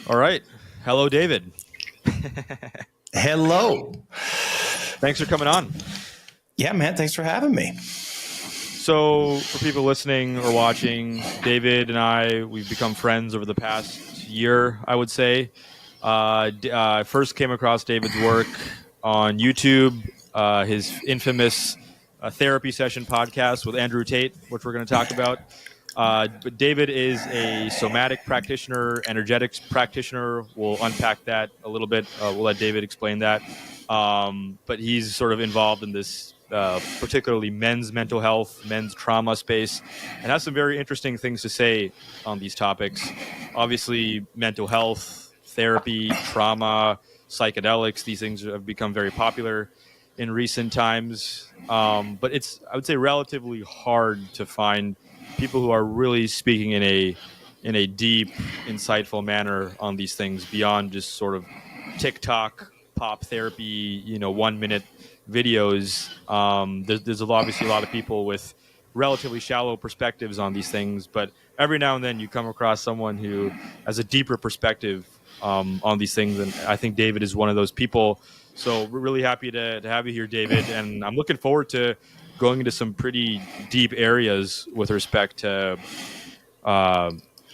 All right. Hello, David. Hello. Thanks for coming on. Yeah, man. Thanks for having me. So, for people listening or watching, David and we've become friends over the past year, I would say. I first came across David's work on YouTube, his infamous therapy session podcast with Andrew Tate, which we're going to talk about. But David is a somatic practitioner, energetics practitioner. We'll unpack that a little bit. We'll let David explain that. But he's sort of involved in this particularly men's mental health, men's trauma space, and has some very interesting things to say on these topics. Obviously, mental health, therapy, trauma, psychedelics, these things have become very popular in recent times. But it's, I would say, relatively hard to find people who are really speaking in a deep, insightful manner on these things beyond just sort of TikTok pop therapy, 1 minute videos. There's obviously a lot of people with relatively shallow perspectives on these things, but every now and then you come across someone who has a deeper perspective on these things, and I think David is one of those people. So we're really happy to have you here, David, and I'm looking forward to going into some pretty deep areas with respect to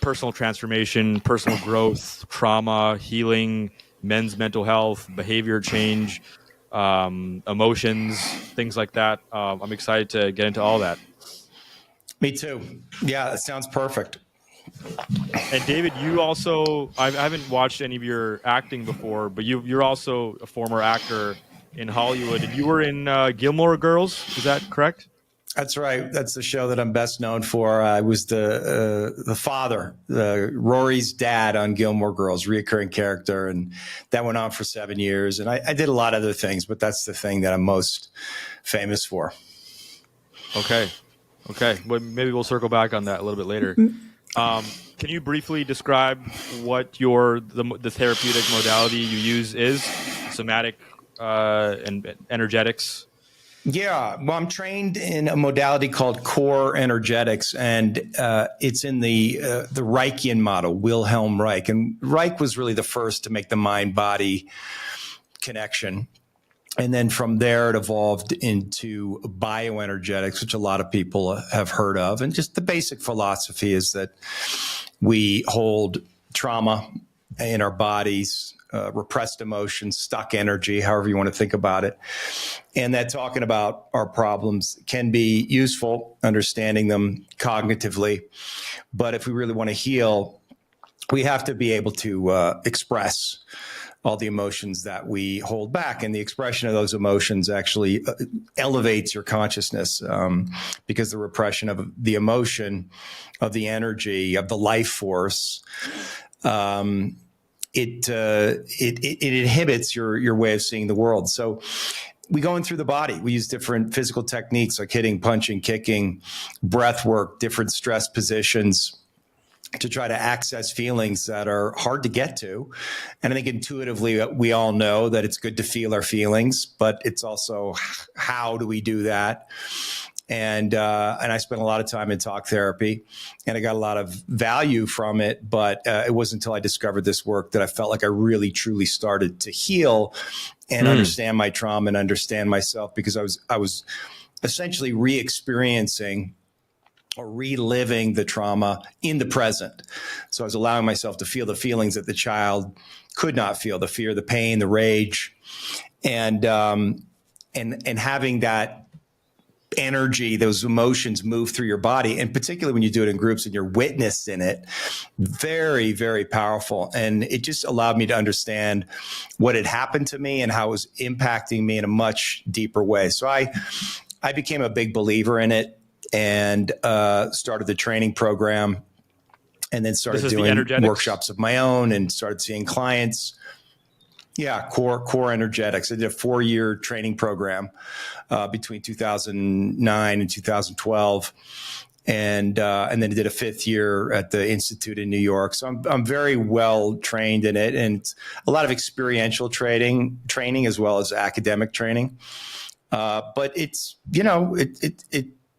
personal transformation, personal growth, trauma, healing, men's mental health, behavior change, emotions, things like that. I'm excited to get into all that. Me too. Yeah, that sounds perfect. And David, you also, I haven't watched any of your acting before, but you're also a former actor in Hollywood, and you were in Gilmore Girls. Is that correct? That's right. That's the show that I'm best known for. I was the father, Rory's dad on Gilmore Girls, reoccurring character, and that went on for 7 years. And I did a lot of other things, but that's the thing that I'm most famous for. Okay. Well, maybe we'll circle back on that a little bit later. Can you briefly describe what the therapeutic modality you use is? Somatic and energetics? Yeah, well, I'm trained in a modality called core energetics, and it's in the Reichian model, Wilhelm Reich. And Reich was really the first to make the mind-body connection. And then from there, it evolved into bioenergetics, which a lot of people have heard of. And just the basic philosophy is that we hold trauma in our bodies, repressed emotions, stuck energy, however you want to think about it. And that talking about our problems can be useful, understanding them cognitively. But if we really want to heal, we have to be able to express all the emotions that we hold back. And the expression of those emotions actually elevates your consciousness because the repression of the emotion, of the energy, of the life force, it inhibits your way of seeing the world. So we go in through the body. We use different physical techniques like hitting, punching, kicking, breath work, different stress positions to try to access feelings that are hard to get to. And I think intuitively we all know that it's good to feel our feelings, but it's also how do we do that? And I spent a lot of time in talk therapy, and I got a lot of value from it. But it wasn't until I discovered this work that I felt like I really, truly started to heal and understand my trauma and understand myself, because I was essentially re-experiencing or reliving the trauma in the present. So I was allowing myself to feel the feelings that the child could not feel: the fear, the pain, the rage, and having that energy, those emotions move through your body. And particularly when you do it in groups and you're witnessed in it, very, very powerful. And it just allowed me to understand what had happened to me and how it was impacting me in a much deeper way. So I became a big believer in it and started the training program, and then started doing workshops of my own and started seeing clients. Yeah, core energetics. I did a 4-year training program between 2009 and 2012, and then I did a 5th year at the Institute in New York. So I'm very well trained in it, and it's a lot of experiential training as well as academic training. But it's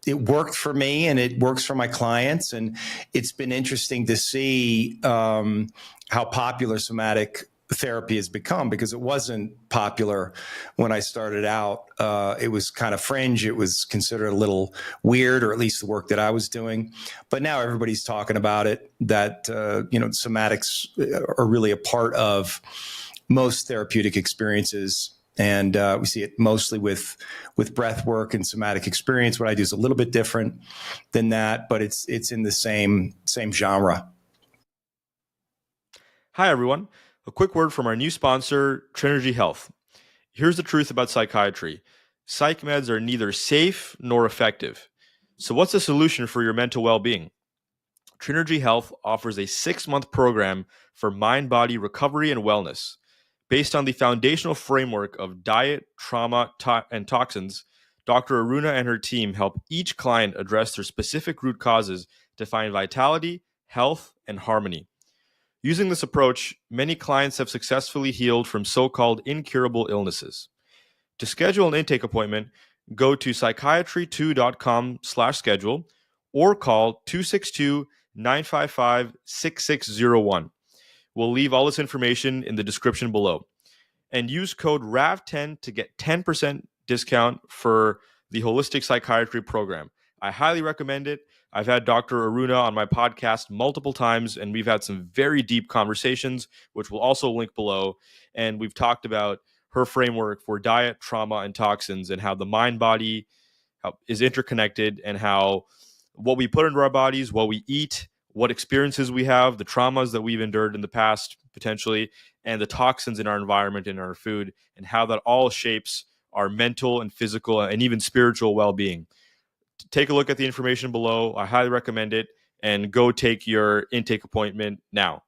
it worked for me and it works for my clients. And it's been interesting to see how popular somatic therapy has become, because it wasn't popular when I started out. It was kind of fringe. It was considered a little weird, or at least the work that I was doing. But now everybody's talking about it, that, somatics are really a part of most therapeutic experiences. And we see it mostly with breath work and somatic experience. What I do is a little bit different than that, but it's in the same genre. Hi, everyone. A quick word from our new sponsor, Trinergy Health. Here's the truth about psychiatry. Psych meds are neither safe nor effective. So what's the solution for your mental well-being? Trinergy Health offers a 6-month program for mind-body recovery and wellness. Based on the foundational framework of diet, trauma, and toxins, Dr. Aruna and her team help each client address their specific root causes to find vitality, health, and harmony. Using this approach, many clients have successfully healed from so-called incurable illnesses. To schedule an intake appointment, go to psychiatry2.com/schedule or call 262-955-6601. We'll leave all this information in the description below. And use code RAV10 to get 10% discount for the Holistic Psychiatry program. I highly recommend it. I've had Dr. Aruna on my podcast multiple times, and we've had some very deep conversations, which we'll also link below. And we've talked about her framework for diet, trauma, and toxins, and how the mind-body is interconnected, and how what we put into our bodies, what we eat, what experiences we have, the traumas that we've endured in the past, potentially, and the toxins in our environment and our food, and how that all shapes our mental and physical and even spiritual well-being. Take a look at the information below. I highly recommend it, and go take your intake appointment now.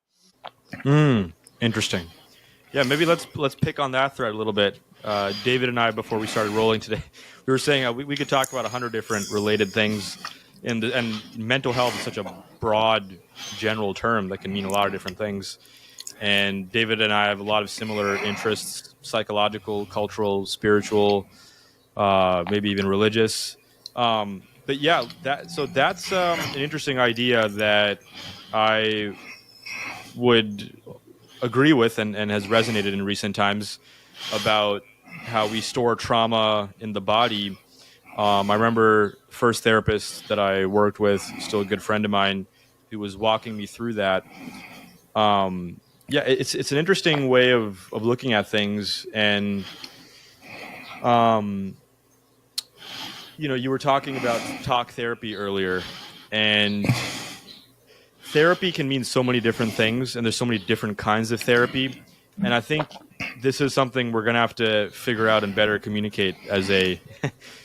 Interesting. Yeah, maybe let's pick on that thread a little bit. David and I, before we started rolling today, we were saying we could talk about 100 different related things. And mental health is such a broad, general term that can mean a lot of different things. And David and I have a lot of similar interests: psychological, cultural, spiritual, maybe even religious. But yeah, that's an interesting idea that I would agree with and has resonated in recent times, about how we store trauma in the body. I remember first therapist that I worked with, still a good friend of mine, who was walking me through that. It's an interesting way of looking at things. And, you were talking about talk therapy earlier, and therapy can mean so many different things, and there's so many different kinds of therapy. And I think this is something we're going to have to figure out and better communicate as a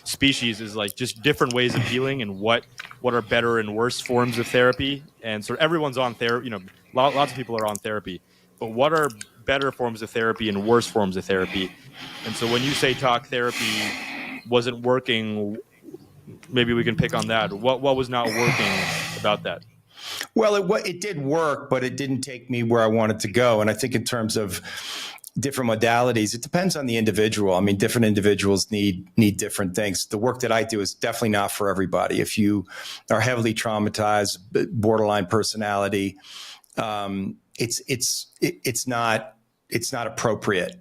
species, is like just different ways of healing, and what are better and worse forms of therapy. And so everyone's on therapy, lots of people are on therapy, but what are better forms of therapy and worse forms of therapy? And so when you say talk therapy wasn't working, maybe we can pick on that. What was not working about that? Well, it did work, but it didn't take me where I wanted to go. And I think in terms of different modalities, it depends on the individual. I mean, different individuals need different things. The work that I do is definitely not for everybody. If you are heavily traumatized, borderline personality, it's not appropriate,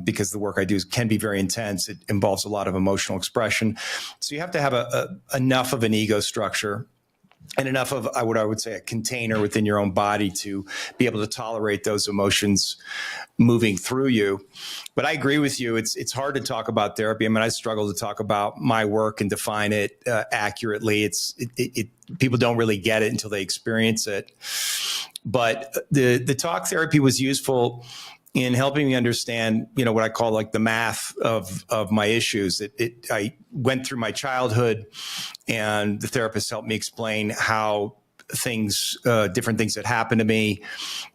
because the work I do can be very intense. It involves a lot of emotional expression. So you have to have enough of an ego structure and enough of what I would say a container within your own body to be able to tolerate those emotions moving through you. But I agree with you. It's hard to talk about therapy. I mean, I struggle to talk about my work and define it accurately. People don't really get it until they experience it. But the talk therapy was useful in helping me understand, what I call like the math of my issues. I went through my childhood, and the therapist helped me explain how different things that happened to me.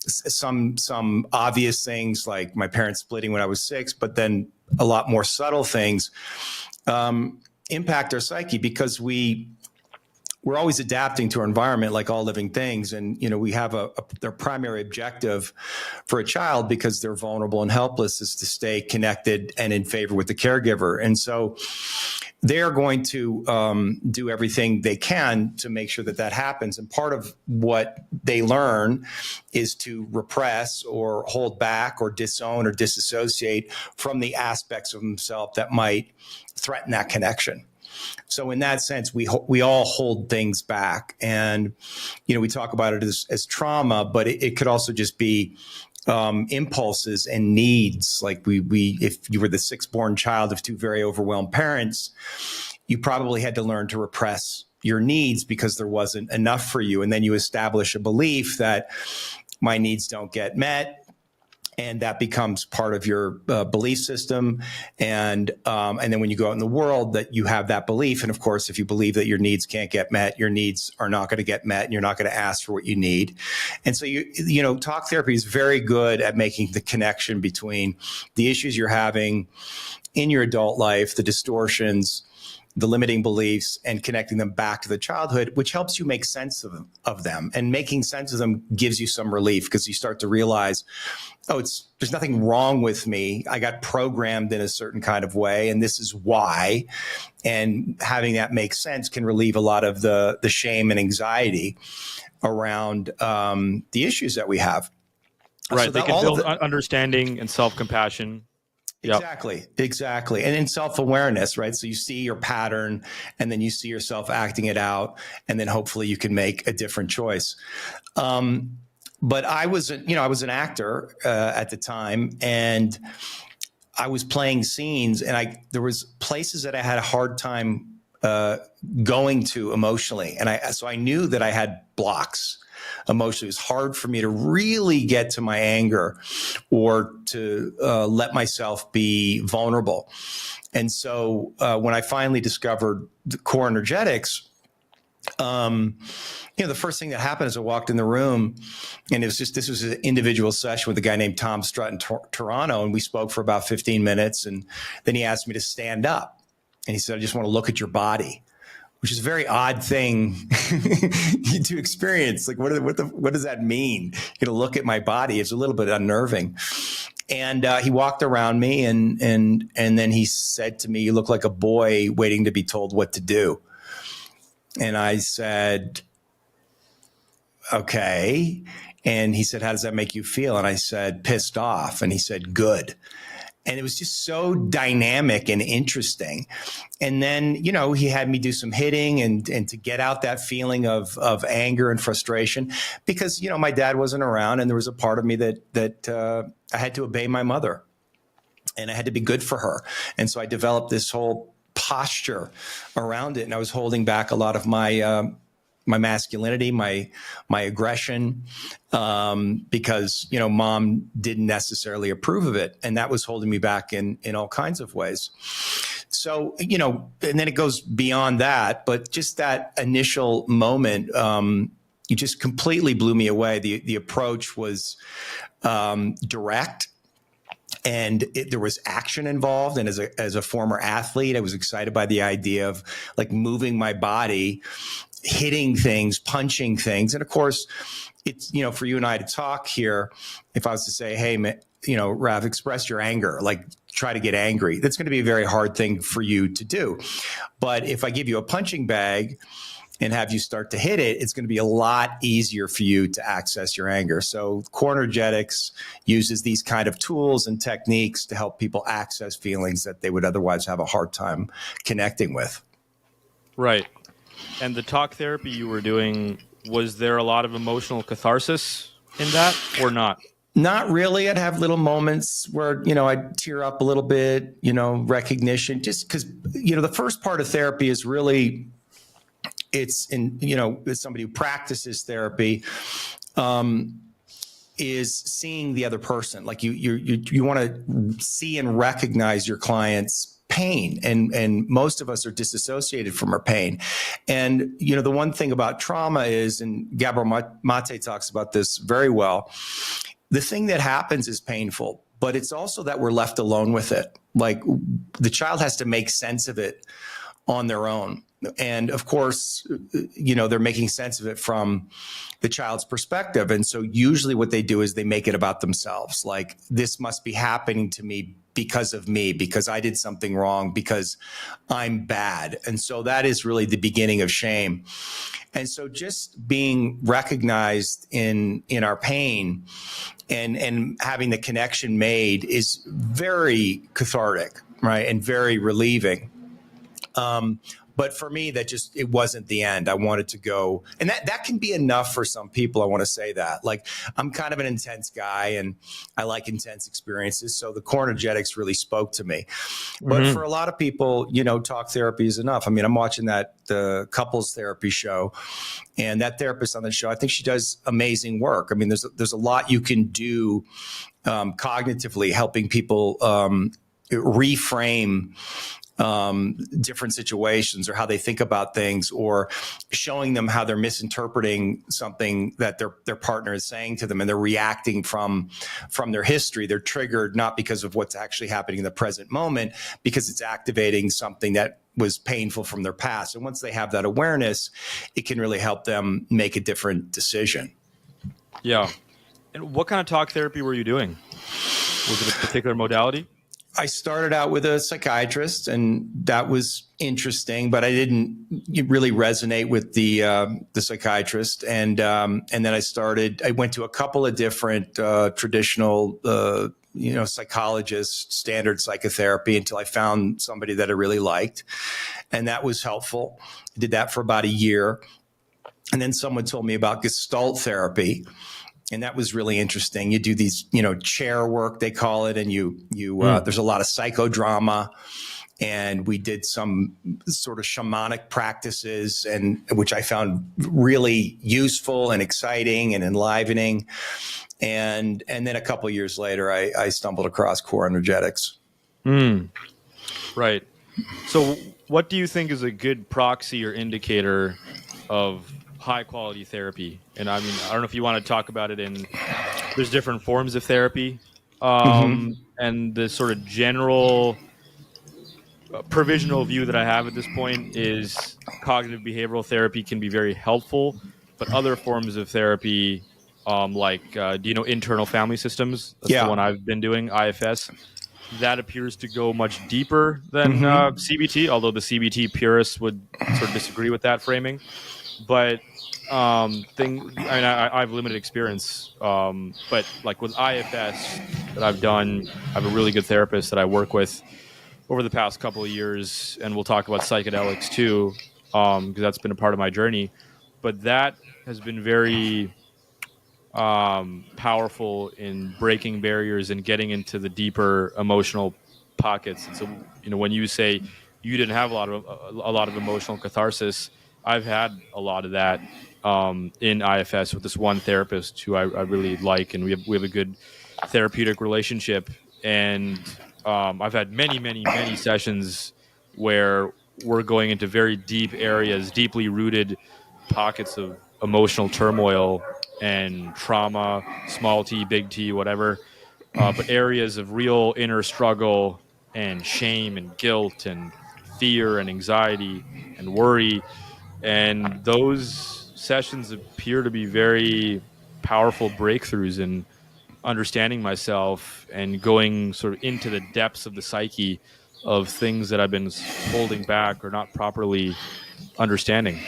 Some obvious things like my parents splitting when I was 6, but then a lot more subtle things impact our psyche, because we're always adapting to our environment like all living things. And, we have their primary objective for a child, because they're vulnerable and helpless, is to stay connected and in favor with the caregiver. And so they are going to do everything they can to make sure that that happens. And part of what they learn is to repress or hold back or disown or disassociate from the aspects of themselves that might threaten that connection. So in that sense, we all hold things back. And, we talk about it as trauma, but it could also just be impulses and needs. Like if you were the sixth born child of two very overwhelmed parents, you probably had to learn to repress your needs because there wasn't enough for you. And then you establish a belief that my needs don't get met. And that becomes part of your belief system. And then when you go out in the world, that you have that belief. And of course, if you believe that your needs can't get met, your needs are not going to get met, and you're not going to ask for what you need. And so, talk therapy is very good at making the connection between the issues you're having in your adult life, the distortions, the limiting beliefs, and connecting them back to the childhood, which helps you make sense of them. And making sense of them gives you some relief because you start to realize, there's nothing wrong with me. I got programmed in a certain kind of way, and this is why. And having that make sense can relieve a lot of the shame and anxiety around the issues that we have. Right. So they can build understanding and self-compassion. Yep. Exactly. And in self-awareness, right? So you see your pattern and then you see yourself acting it out, and then hopefully you can make a different choice. But I was an actor at the time, and I was playing scenes, and there was places that I had a hard time going to emotionally. And so I knew that I had blocks. Emotionally, it was hard for me to really get to my anger or to let myself be vulnerable. And so when I finally discovered the core energetics, the first thing that happened is I walked in the room, and this was an individual session with a guy named Tom Strutt in Toronto. And we spoke for about 15 minutes. And then he asked me to stand up, and he said, I just want to look at your body, which is a very odd thing to experience. Like, what does that mean? To look at my body. It's a little bit unnerving. And he walked around me, and then he said to me, you look like a boy waiting to be told what to do. And I said, okay. And he said, how does that make you feel? And I said, pissed off. And he said, good. And it was just so dynamic and interesting. And then, he had me do some hitting and to get out that feeling of anger and frustration because, my dad wasn't around, and there was a part of me that I had to obey my mother, and I had to be good for her. And so I developed this whole posture around it. And I was holding back a lot of my masculinity, my aggression, because, mom didn't necessarily approve of it. And that was holding me back in all kinds of ways. So, and then it goes beyond that, but just that initial moment, it just completely blew me away. The approach was direct. And there was action involved. And as a former athlete, I was excited by the idea of like moving my body, hitting things, punching things. And of course, it's, for you and I to talk here, if I was to say, hey, Rav, express your anger, like try to get angry, that's going to be a very hard thing for you to do. But if I give you a punching bag and have you start to hit it, it's going to be a lot easier for you to access your anger. So core energetics uses these kind of tools and techniques to help people access feelings that they would otherwise have a hard time connecting with. Right. And the talk therapy you were doing, was there a lot of emotional catharsis in that or not? Not really. I'd have little moments where, I'd tear up a little bit, recognition, just because, the first part of therapy is really, it's in, as somebody who practices therapy, is seeing the other person. Like you want to see and recognize your client's pain, and most of us are disassociated from our pain. And the one thing about trauma is, and Gabor Mate talks about this very well, the thing that happens is painful, but it's also that we're left alone with it. Like the child has to make sense of it on their own. And of course, they're making sense of it from the child's perspective. And so usually what they do is they make it about themselves. Like, this must be happening to me because of me, because I did something wrong, because I'm bad. And so that is really the beginning of shame. And so just being recognized in our pain and having the connection made is very cathartic, right? And very relieving. But for me, it wasn't the end. I wanted to go, and that can be enough for some people. I want to say that. Like, I'm kind of an intense guy and I like intense experiences. So the core energetics really spoke to me. But for a lot of people, talk therapy is enough. I mean, I'm watching the couples therapy show, and that therapist on the show, I think she does amazing work. I mean, there's a lot you can do cognitively, helping people reframe different situations or how they think about things, or showing them how they're misinterpreting something that their partner is saying to them, and they're reacting from their history. They're triggered not because of what's actually happening in the present moment, because it's activating something that was painful from their past. And once they have that awareness, it can really help them make a different decision. Yeah. And what kind of talk therapy were you doing? Was it a particular modality? I started out with a psychiatrist, and that was interesting, but I didn't really resonate with the psychiatrist. And then I went to a couple of different traditional, psychologists, standard psychotherapy, until I found somebody that I really liked. And that was helpful. I did that for about a year. And then someone told me about Gestalt therapy. And that was really interesting. You do these, chair work, they call it, and there's a lot of psychodrama. And we did some sort of shamanic practices, and which I found really useful and exciting and enlivening. And then a couple of years later, I stumbled across core energetics. Right. So what do you think is a good proxy or indicator of high quality therapy? And I mean, I don't know if you want to talk about it there's different forms of therapy. And the sort of general provisional view that I have at this point is cognitive behavioral therapy can be very helpful, but other forms of therapy, do you know internal family systems? That's the one I've been doing, IFS. That appears to go much deeper than CBT, although the CBT purists would sort of disagree with that framing. But I have limited experience, but like with IFS that I've done, I have a really good therapist that I work with over the past couple of years, and we'll talk about psychedelics too, because that's been a part of my journey. But that has been very powerful in breaking barriers and getting into the deeper emotional pockets. And so, when you say you didn't have a lot of emotional catharsis, I've had a lot of that in IFS with this one therapist who I really like, and we have a good therapeutic relationship. And I've had many sessions where we're going into very deep areas, deeply rooted pockets of emotional turmoil and trauma, small t, big T, whatever, but areas of real inner struggle and shame and guilt and fear and anxiety and worry. And those sessions appear to be very powerful breakthroughs in understanding myself and going sort of into the depths of the psyche of things that I've been holding back or not properly understanding.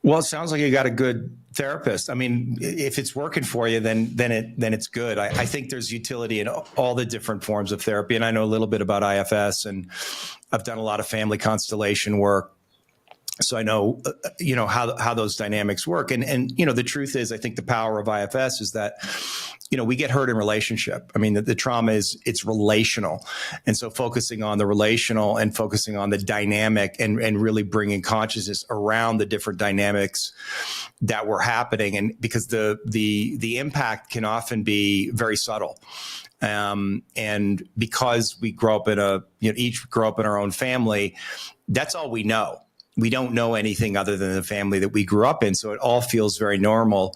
Well, it sounds like you got a good therapist. I mean, if it's working for you, then it's good. I think there's utility in all the different forms of therapy. And I know a little bit about IFS, and I've done a lot of family constellation work. So I know, how those dynamics work. And the truth is, I think the power of IFS is that, we get hurt in relationship. I mean, the trauma it's relational. And so focusing on the relational and focusing on the dynamic and really bringing consciousness around the different dynamics that were happening. And because the impact can often be very subtle. And because we grow up each grow up in our own family, that's all we know. We don't know anything other than the family that we grew up in. So it all feels very normal.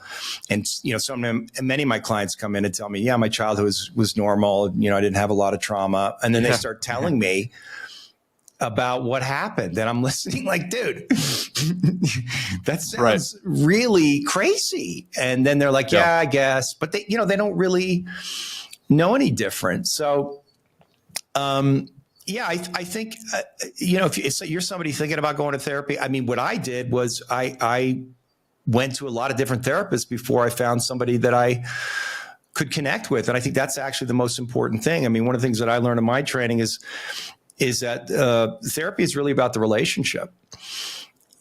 And, many of my clients come in and tell me, yeah, my childhood was normal. I didn't have a lot of trauma. And then they start telling me about what happened. And I'm listening like, dude, that sounds really crazy. And then they're like, yeah, I guess. But they don't really know any different. So, yeah, I think, if you're somebody thinking about going to therapy, I mean, what I did was I went to a lot of different therapists before I found somebody that I could connect with. And I think that's actually the most important thing. I mean, one of the things that I learned in my training is that therapy is really about the relationship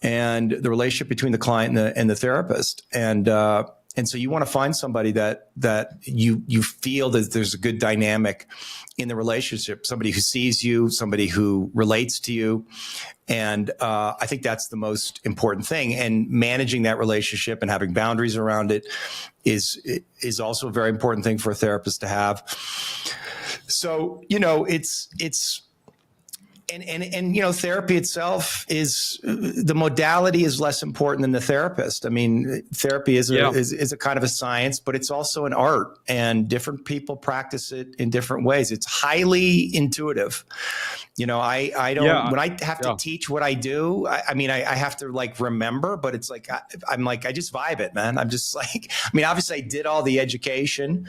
and the relationship between the client and the therapist. And so you want to find somebody that you feel that there's a good dynamic in the relationship, somebody who sees you, somebody who relates to you. And I think that's the most important thing. And managing that relationship and having boundaries around it is also a very important thing for a therapist to have. So, it's therapy itself is, the modality is less important than the therapist. I mean, therapy is a kind of a science, but it's also an art, and different people practice it in different ways. It's highly intuitive. I don't, when I have to teach what I do, I have to remember, but it's I just vibe it, man. I'm just obviously I did all the education,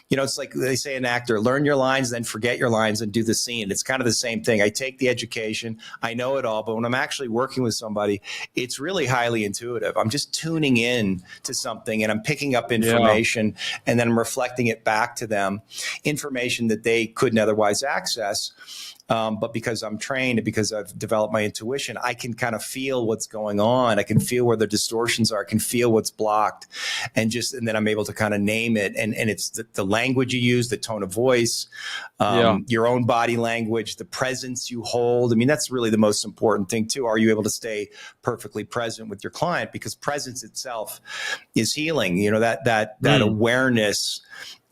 it's like they say an actor, learn your lines, then forget your lines and do the scene. It's kind of the same thing. I take the education, I know it all, but when I'm actually working with somebody, it's really highly intuitive. I'm just tuning in to something and I'm picking up information and then I'm reflecting it back to them, information that they couldn't otherwise access. But because I'm trained and because I've developed my intuition, I can kind of feel what's going on. I can feel where the distortions are. I can feel what's blocked, and then I'm able to kind of name it. And it's the language you use, the tone of voice, your own body language, the presence you hold. I mean, that's really the most important thing too. Are you able to stay perfectly present with your client? Because presence itself is healing. That awareness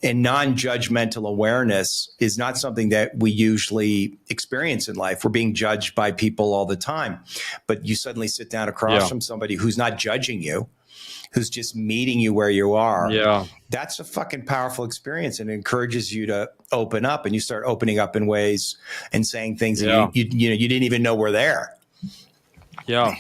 and non-judgmental awareness is not something that we usually experience in life. We're being judged by people all the time, but you suddenly sit down across from somebody who's not judging you, who's just meeting you where you are. Yeah. That's a fucking powerful experience, and it encourages you to open up, and you start opening up in ways and saying things that you didn't even know were there. Yeah.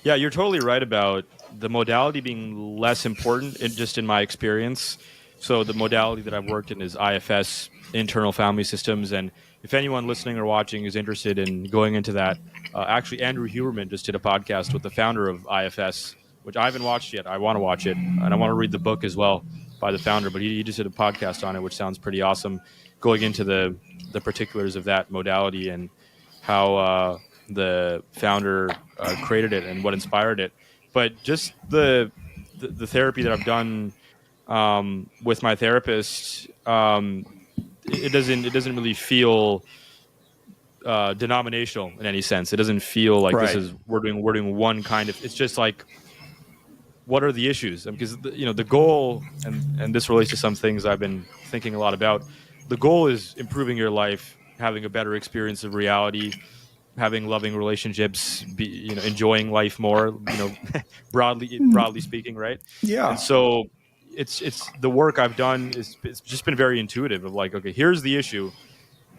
Yeah. You're totally right about the modality being less important just in my experience. So the modality that I've worked in is IFS, internal family systems. And if anyone listening or watching is interested in going into that, actually Andrew Huberman just did a podcast with the founder of IFS, which I haven't watched yet. I want to watch it, and I want to read the book as well by the founder. But he just did a podcast on it, which sounds pretty awesome, going into the particulars of that modality and how the founder created it and what inspired it. But just the therapy that I've done with my therapist, it doesn't really feel denominational in any sense. It doesn't feel like this is we're doing one kind of. It's just like, what are the issues? Because the goal, and this relates to some things I've been thinking a lot about. The goal is improving your life, having a better experience of reality, having loving relationships, enjoying life more. Broadly speaking, right? Yeah. And so it's the work I've done it's just been very intuitive of okay, here's the issue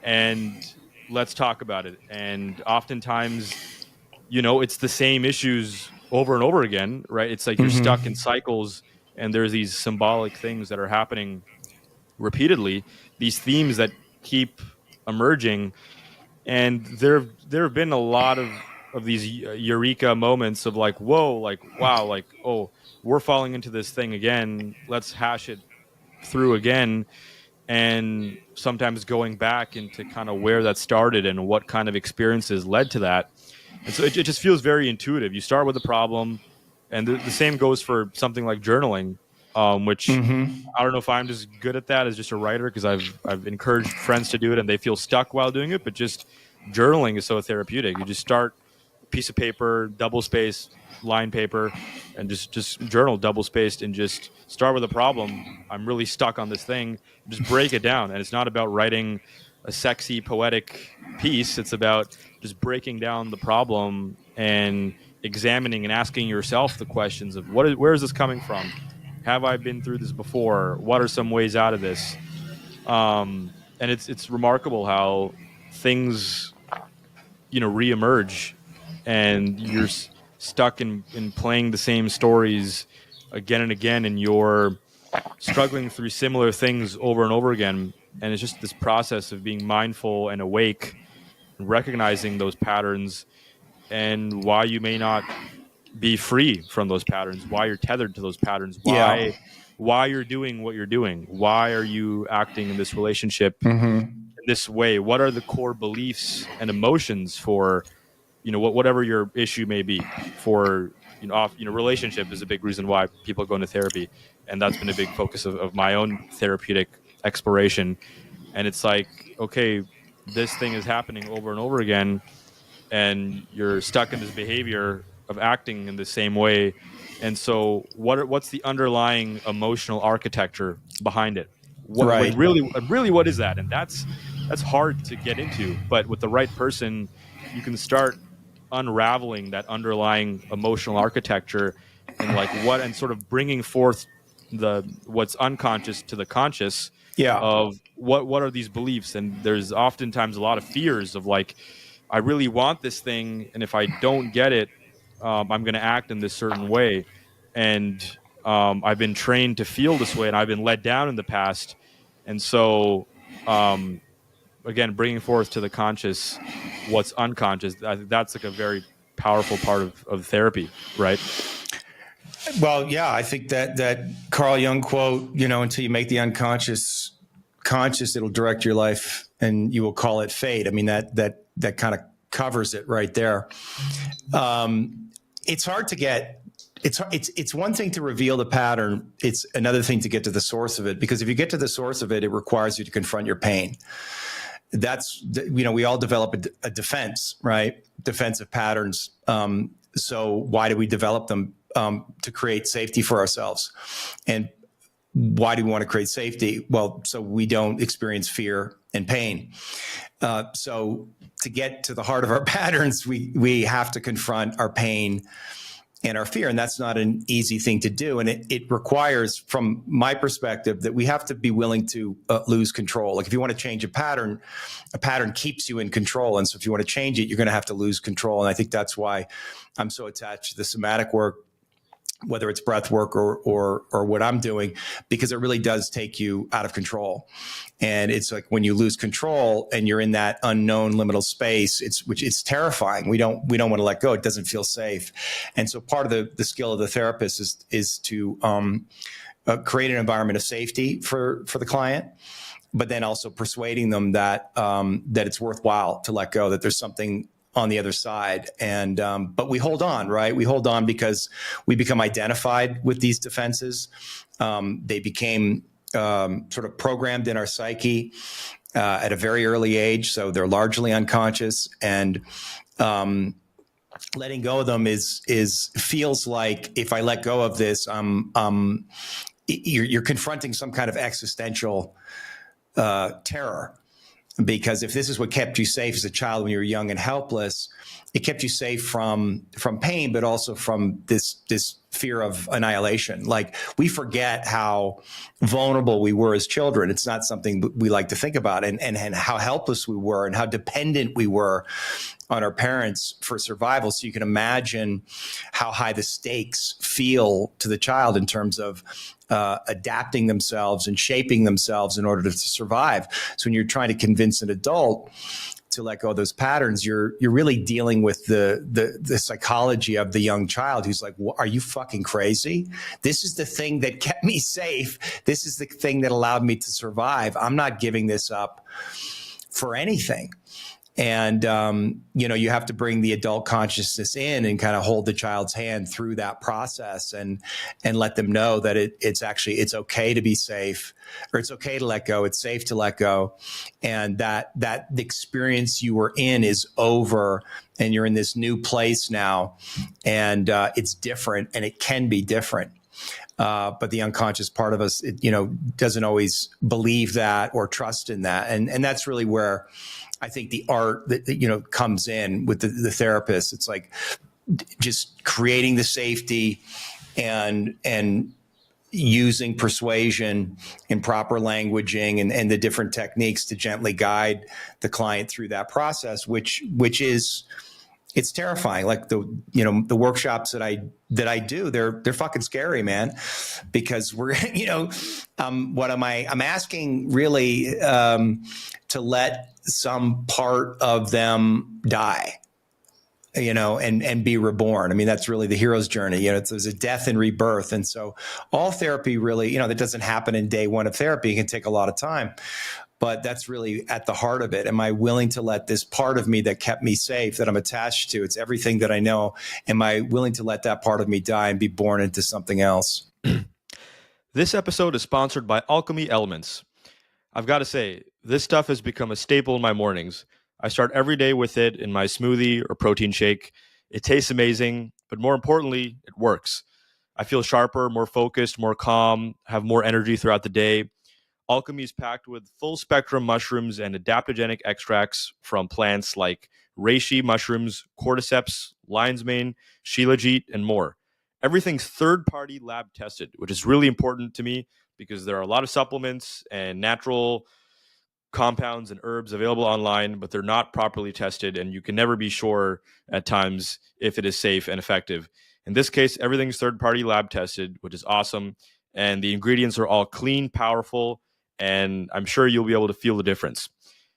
and let's talk about it. And oftentimes, it's the same issues over and over again, right? It's like you're stuck in cycles, and there's these symbolic things that are happening repeatedly, these themes that keep emerging. And there have been a lot of these eureka moments of whoa, wow, oh, we're falling into this thing again. Let's hash it through again. And sometimes going back into kind of where that started and what kind of experiences led to that. And so it just feels very intuitive. You start with a problem, and the same goes for something like journaling, which I don't know if I'm just good at that as just a writer, because I've encouraged friends to do it and they feel stuck while doing it. But just journaling is so therapeutic. You just start a piece of paper, double spaced line paper, and just journal double spaced, and just start with a problem. I'm really stuck on this thing. Just break it down. And it's not about writing a sexy poetic piece. It's about just breaking down the problem and examining and asking yourself the questions of where is this coming from? Have I been through this before? What are some ways out of this? And it's remarkable how things reemerge, and you're stuck in playing the same stories again and again, and you're struggling through similar things over and over again. And it's just this process of being mindful and awake and recognizing those patterns and why you may not be free from those patterns, why you're tethered to those patterns, Yeah. why you're doing what you're doing, why are you acting in this relationship Mm-hmm. in this way, what are the core beliefs and emotions for whatever your issue may be. For relationship is a big reason why people go into therapy, and that's been a big focus of my own therapeutic exploration. And it's like, okay, this thing is happening over and over again, and you're stuck in this behavior of acting in the same way. And so what's the underlying emotional architecture behind it? Right. Really what is that? And that's hard to get into, but with the right person you can start unraveling that underlying emotional architecture, and sort of bringing forth the what's unconscious to the conscious Yeah. of what are these beliefs. And there's oftentimes a lot of fears of like, I really want this thing, and if I don't get it, I'm going to act in this certain way. And I've been trained to feel this way, and I've been let down in the past. And so, again, bringing forth to the conscious what's unconscious, I think that's like a very powerful part of therapy, right? Well, yeah, I think that Carl Jung quote, until you make the unconscious conscious, it'll direct your life, and you will call it fate. I mean, that kind of covers it right there. It's hard to get. It's one thing to reveal the pattern. It's another thing to get to the source of it, because if you get to the source of it, it requires you to confront your pain. That's, we all develop a defense, right? Defensive patterns. So why do we develop them? To create safety for ourselves. And why do we want to create safety? Well, so we don't experience fear and pain. So to get to the heart of our patterns, we have to confront our pain and our fear. And that's not an easy thing to do. And it requires, from my perspective, that we have to be willing to lose control. Like if you want to change a pattern keeps you in control. And so if you want to change it, you're going to have to lose control. And I think that's why I'm so attached to the somatic work, whether it's breath work or what I'm doing, because it really does take you out of control. And it's like when you lose control and you're in that unknown liminal space, it's terrifying. We don't want to let go. It doesn't feel safe. And so part of the skill of the therapist is to create an environment of safety for the client, but then also persuading them that it's worthwhile to let go, that there's something on the other side. And, but we hold on, right? We hold on because we become identified with these defenses. They became sort of programmed in our psyche at a very early age. So they're largely unconscious, and letting go of them feels like, if I let go of this, you're confronting some kind of existential terror. Because if this is what kept you safe as a child when you were young and helpless, it kept you safe from pain, but also from this fear of annihilation. Like, we forget how vulnerable we were as children. It's not something we like to think about, and how helpless we were and how dependent we were on our parents for survival. So you can imagine how high the stakes feel to the child in terms of adapting themselves and shaping themselves in order to survive. So when you're trying to convince an adult to let go of those patterns, you're really dealing with the psychology of the young child, who's like, are you fucking crazy? This is the thing that kept me safe. This is the thing that allowed me to survive. I'm not giving this up for anything. And, you have to bring the adult consciousness in and kind of hold the child's hand through that process, and let them know that it's okay to be safe, or it's okay to let go. It's safe to let go. And that the experience you were in is over, and you're in this new place now, and it's different, and it can be different. But the unconscious part of us, doesn't always believe that or trust in that. And that's really where I think the art that comes in with the therapist. It's like just creating the safety and using persuasion and proper languaging and the different techniques to gently guide the client through that process, which is it's terrifying. Like the workshops that I do, they're fucking scary, man, because we're, what am I? I'm asking really to let some part of them die, and be reborn. I mean, that's really the hero's journey. There's a death and rebirth. And so all therapy really, that doesn't happen in day one of therapy. It can take a lot of time, but that's really at the heart of it. Am I willing to let this part of me that kept me safe, that I'm attached to, it's everything that I know. Am I willing to let that part of me die and be born into something else? This episode is sponsored by Alchemy Elements. I've got to say, this stuff has become a staple in my mornings. I start every day with it in my smoothie or protein shake. It tastes amazing, but more importantly, it works. I feel sharper, more focused, more calm, have more energy throughout the day. Alchemy is packed with full spectrum mushrooms and adaptogenic extracts from plants like reishi mushrooms, cordyceps, lion's mane, shilajit, and more. Everything's third party lab tested, which is really important to me because there are a lot of supplements and natural compounds and herbs available online, but they're not properly tested, and you can never be sure at times if it is safe and effective. In this case, everything's third-party lab tested, which is awesome, and the ingredients are all clean, powerful, and I'm sure you'll be able to feel the difference.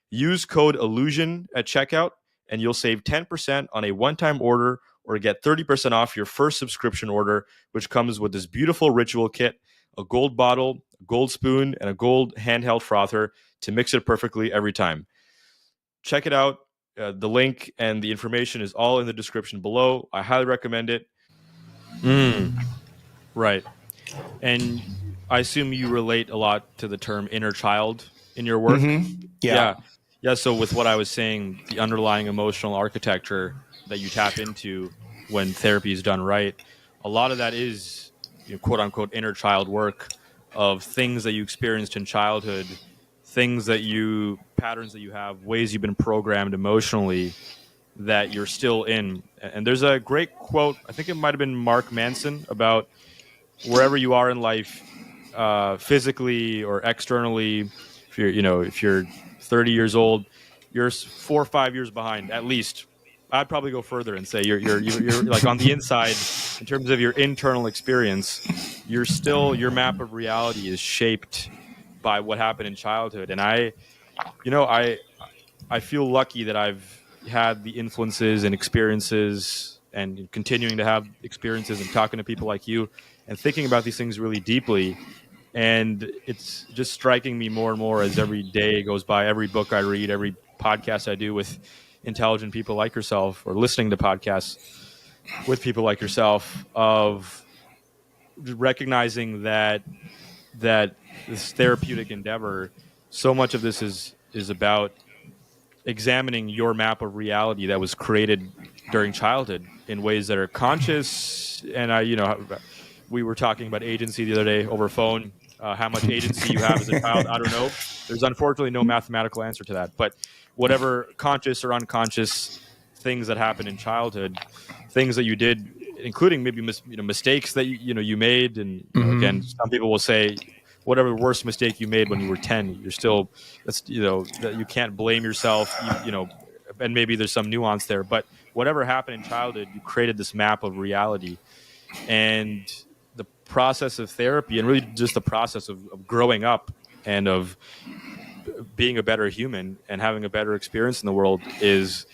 Use code ILLUSION at checkout, and you'll save 10% on a one-time order or get 30% off your first subscription order, which comes with this beautiful ritual kit, a gold bottle, a gold spoon, and a gold handheld frother to mix it perfectly every time. Check it out. The link and the information is all in the description below. I highly recommend it. Right. And I assume you relate a lot to the term inner child in your work. Mm-hmm. Yeah. So with what I was saying, the underlying emotional architecture that you tap into when therapy is done right, a lot of that is, quote unquote, inner child work of things that you experienced in childhood, patterns that you have, ways you've been programmed emotionally that you're still in. And there's a great quote, I think it might have been Mark Manson, about wherever you are in life, physically or externally, if you're 30 years old, you're 4 or 5 years behind at least. I'd probably go further and say you're like on the inside, in terms of your internal experience, your map of reality is shaped by what happened in childhood. And I feel lucky that I've had the influences and experiences and continuing to have experiences and talking to people like you and thinking about these things really deeply. And it's just striking me more and more as every day goes by, every book I read, every podcast I do with intelligent people like yourself, or listening to podcasts with people like yourself, of recognizing that this therapeutic endeavor, so much of this is about examining your map of reality that was created during childhood in ways that are conscious. And we were talking about agency the other day over phone. How much agency you have as a child, I don't know. There's unfortunately no mathematical answer to that. But whatever conscious or unconscious things that happened in childhood, things that you did, including maybe mistakes that you made, and again, some people will say, whatever worst mistake you made when you were 10, you're still, that you can't blame yourself, and maybe there's some nuance there, but whatever happened in childhood, you created this map of reality. And the process of therapy, and really just the process of growing up and of being a better human and having a better experience in the world, is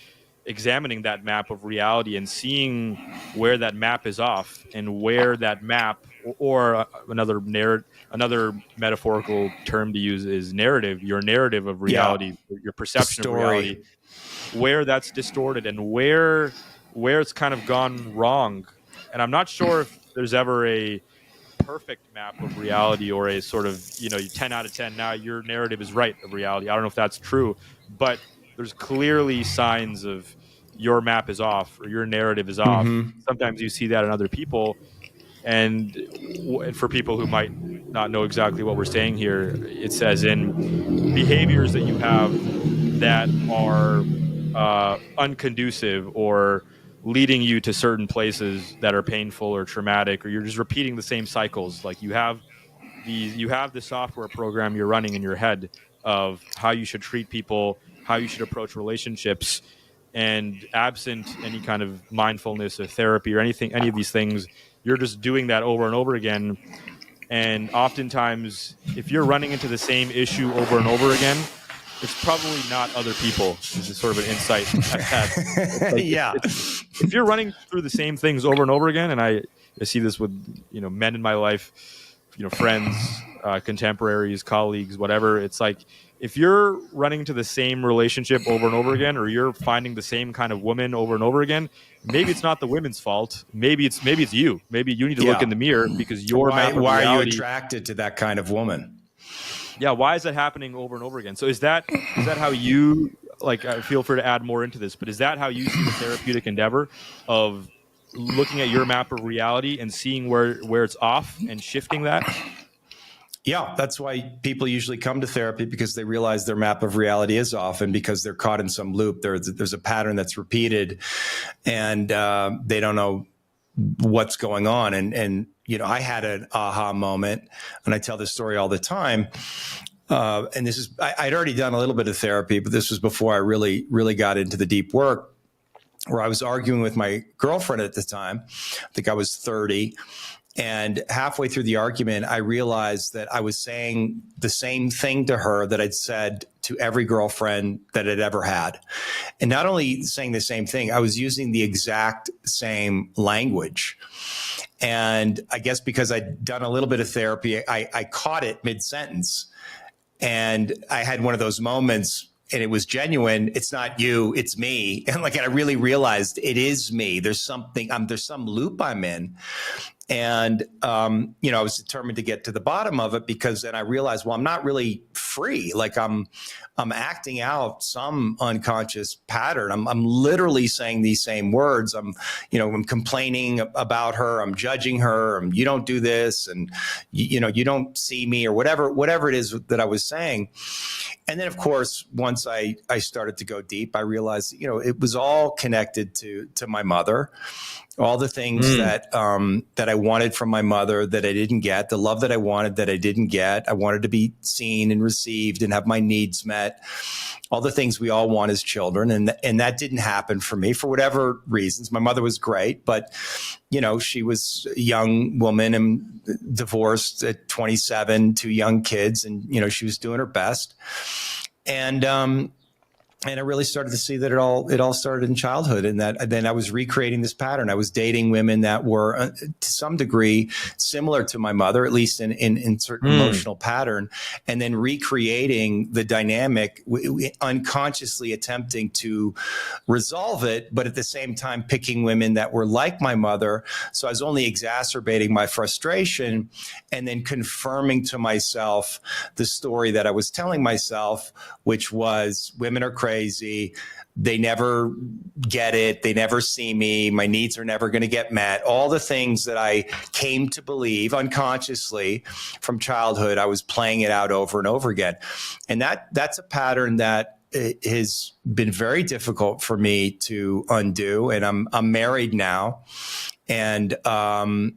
examining that map of reality and seeing where that map is off, and where that map, or another metaphorical term to use is narrative, your narrative of reality, your perception of reality, where that's distorted and where it's kind of gone wrong. And I'm not sure if there's ever a perfect map of reality, or a sort of 10 out of 10 now your narrative is right of reality. I don't know if that's true, but there's clearly signs of your map is off, or your narrative is off. Sometimes you see that in other people, and for people who might not know exactly what we're saying here, it says in behaviors that you have that are unconducive, or leading you to certain places that are painful or traumatic, or you're just repeating the same cycles. Like you have the software program you're running in your head of how you should treat people, how you should approach relationships, and absent any kind of mindfulness or therapy or any of these things, you're just doing that over and over again. And oftentimes, if you're running into the same issue over and over again, it's probably not other people. This is sort of an insight I've had. It's like Yeah. if you're running through the same things over and over again, and I see this with men in my life, friends, contemporaries, colleagues, whatever. It's like if you're running to the same relationship over and over again, or you're finding the same kind of woman over and over again, maybe it's not the women's fault. Maybe it's you. Maybe you need to look in the mirror because your why are you reality, attracted to that kind of woman? Yeah, why is that happening over and over again? So is that how you feel free to add more into this, but is that how you see the therapeutic endeavor of looking at your map of reality and seeing where it's off and shifting that? Yeah, that's why people usually come to therapy, because they realize their map of reality is off, and because they're caught in some loop. There's a pattern that's repeated, and they don't know what's going on. And I had an aha moment, and I tell this story all the time. And this is, I'd already done a little bit of therapy, but this was before I really, really got into the deep work, where I was arguing with my girlfriend at the time. I think I was 30. And halfway through the argument, I realized that I was saying the same thing to her that I'd said to every girlfriend that I'd ever had. And not only saying the same thing, I was using the exact same language. And I guess because I'd done a little bit of therapy, I caught it mid-sentence. And I had one of those moments, and it was genuine. It's not you, it's me. And I really realized it is me. There's some loop I'm in. And, I was determined to get to the bottom of it, because then I realized, well, I'm not really free. I'm acting out some unconscious pattern. I'm literally saying these same words. I'm complaining about her. I'm judging her. You don't do this. And, you don't see me, or whatever it is that I was saying. And then, of course, once I started to go deep, I realized, it was all connected to my mother. All the things that I wanted from my mother that I didn't get, the love that I wanted that I didn't get. I wanted to be seen and received and have my needs met. All the things we all want as children, and that didn't happen for me for whatever reasons. My mother was great, but she was a young woman and divorced at 27, 2 young kids, and she was doing her best. And I really started to see that it all started in childhood, and that then I was recreating this pattern. I was dating women that were to some degree similar to my mother, at least in certain emotional pattern, and then recreating the dynamic, unconsciously attempting to resolve it, but at the same time picking women that were like my mother. So I was only exacerbating my frustration, and then confirming to myself the story that I was telling myself, which was women are crazy. They never get it. They never see me. My needs are never going to get met. All the things that I came to believe unconsciously from childhood, I was playing it out over and over again. And that's a pattern that has been very difficult for me to undo. And I'm married now. And I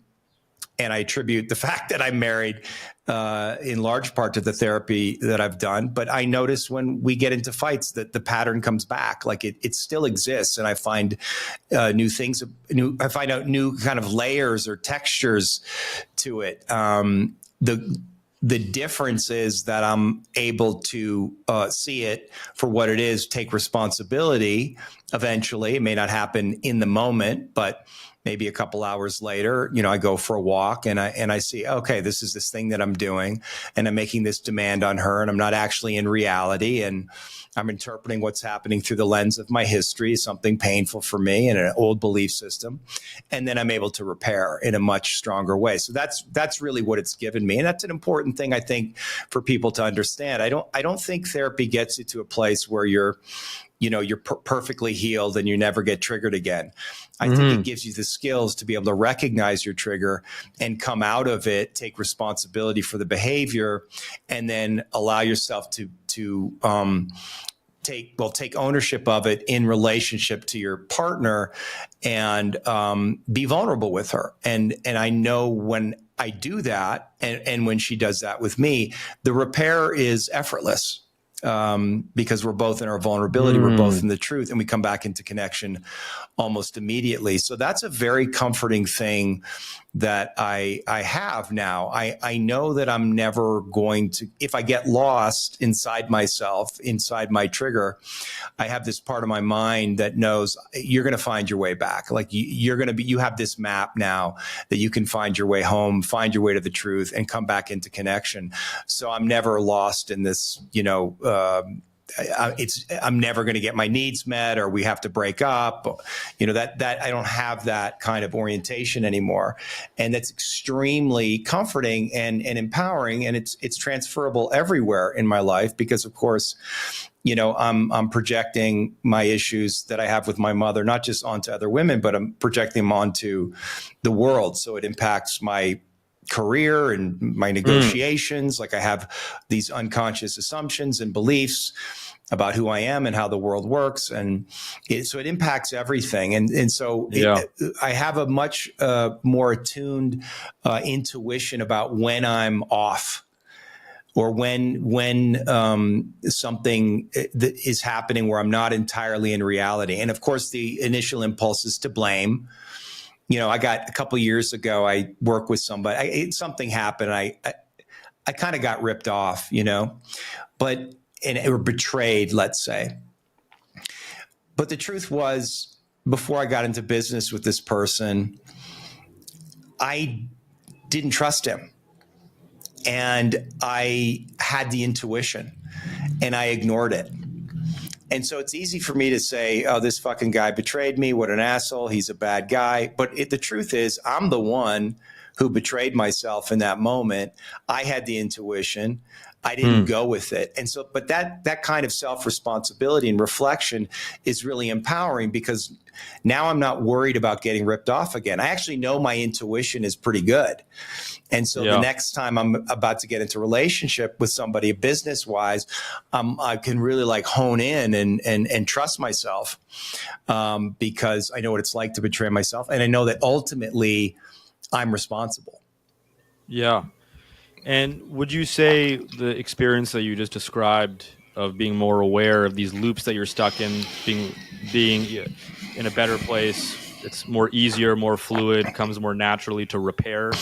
attribute the fact that I'm married in large part to the therapy that I've done. But I notice when we get into fights that the pattern comes back, it still exists. And I find new things, I find out new kind of layers or textures to it. The difference is that I'm able to see it for what it is, take responsibility. Eventually, it may not happen in the moment, but maybe a couple hours later, I go for a walk and I see, okay, this is this thing that I'm doing, and I'm making this demand on her, and I'm not actually in reality, and I'm interpreting what's happening through the lens of my history, something painful for me and an old belief system, and then I'm able to repair in a much stronger way. So that's really what it's given me, and that's an important thing, I think, for people to understand. I don't think therapy gets you to a place where you're perfectly healed and you never get triggered again. I think it gives you the skills to be able to recognize your trigger and come out of it, take responsibility for the behavior, and then allow yourself to take ownership of it in relationship to your partner, and be vulnerable with her. And I know when I do that, and when she does that with me, the repair is effortless. because we're both in our vulnerability, we're both in the truth, and we come back into connection almost immediately. So that's a very comforting thing that I have now. I know that I'm never going to, if I get lost inside myself, inside my trigger, I have this part of my mind that knows you're going to find your way back. Like you have this map now that you can find your way home, find your way to the truth, and come back into connection. So I'm never lost in this, I'm never going to get my needs met, or we have to break up. That I don't have that kind of orientation anymore. And that's extremely comforting and empowering. And it's transferable everywhere in my life because, of course, I'm projecting my issues that I have with my mother, not just onto other women, but I'm projecting them onto the world. So it impacts my career and my negotiations. Like I have these unconscious assumptions and beliefs about who I am and how the world works. And so it impacts everything. And so I have a much more attuned intuition about when I'm off, or when something that is happening where I'm not entirely in reality. And of course, the initial impulse is to blame. I got a couple of years ago, I worked with somebody, something happened. I kind of got ripped off, or betrayed, let's say. But the truth was, before I got into business with this person, I didn't trust him. And I had the intuition and I ignored it. And so it's easy for me to say, oh, this fucking guy betrayed me. What an asshole. He's a bad guy. But the truth is, I'm the one who betrayed myself in that moment. I had the intuition. I didn't go with it. And so, but that kind of self-responsibility and reflection is really empowering, because now I'm not worried about getting ripped off again. I actually know my intuition is pretty good. And so the next time I'm about to get into a relationship with somebody business wise, I can really hone in and trust myself, because I know what it's like to betray myself. And I know that ultimately I'm responsible. Yeah. And would you say the experience that you just described of being more aware of these loops that you're stuck in, being in a better place, it's more easier, more fluid, comes more naturally to repair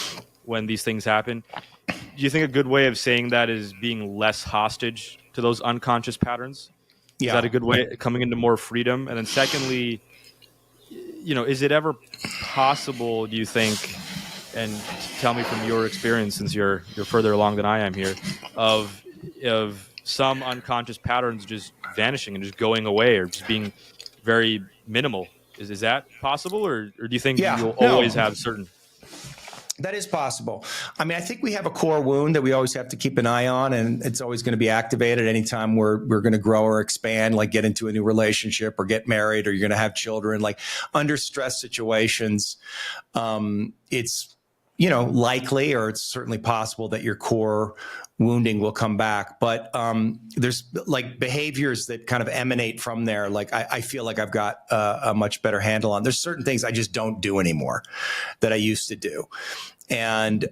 when these things happen? Do you think a good way of saying that is being less hostage to those unconscious patterns? Yeah. Is that a good way, coming into more freedom? And then secondly, is it ever possible, do you think, and tell me from your experience, since you're further along than I am here, of some unconscious patterns just vanishing and just going away, or just being very minimal? Is that possible, or do you think you'll always have certain? That is possible. I mean, I think we have a core wound that we always have to keep an eye on, and it's always going to be activated anytime we're going to grow or expand, like get into a new relationship or get married, or you're going to have children. Like under stress situations, it's likely, or it's certainly possible that your core wounding will come back. But there's behaviors that kind of emanate from there. Like I feel like I've got a much better handle on. There's certain things I just don't do anymore that I used to do. And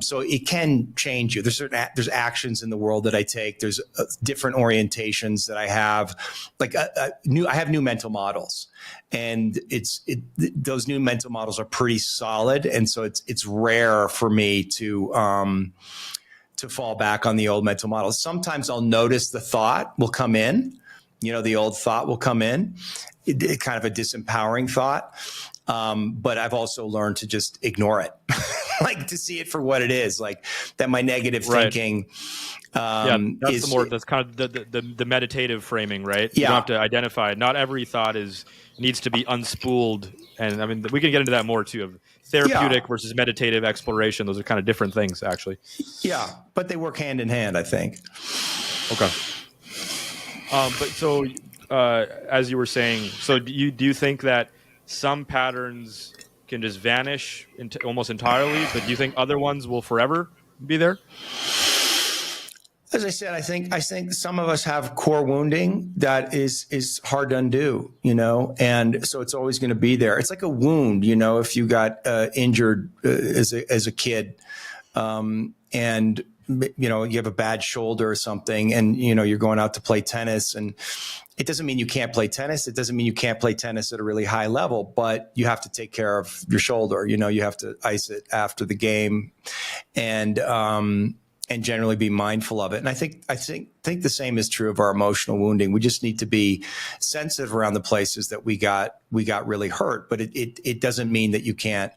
so it can change you. There's actions in the world that I take. There's different orientations that I have. I have new mental models, and those new mental models are pretty solid. And so it's rare for me to fall back on the old mental models. Sometimes I'll notice the thought will come in. The old thought will come in, kind of a disempowering thought. But I've also learned to just ignore it, to see it for what it is, that my negative thinking. That's kind of the meditative framing, right? You don't have to identify it. Not every thought needs to be unspooled. And I mean, we can get into that more too, of therapeutic versus meditative exploration. Those are kind of different things, actually. Yeah, but they work hand in hand, I think. Okay. But so, as you were saying, so do you think that some patterns can just vanish almost entirely, but do you think other ones will forever be there? As I said, I think some of us have core wounding that is hard to undo, and so it's always going to be there. It's like a wound, if you got injured as a kid, and you have a bad shoulder or something, and you're going out to play tennis, and it doesn't mean you can't play tennis. It doesn't mean you can't play tennis at a really high level, but you have to take care of your shoulder. You have to ice it after the game, and generally be mindful of it. And I think the same is true of our emotional wounding. We just need to be sensitive around the places that we got really hurt, but it doesn't mean that you can't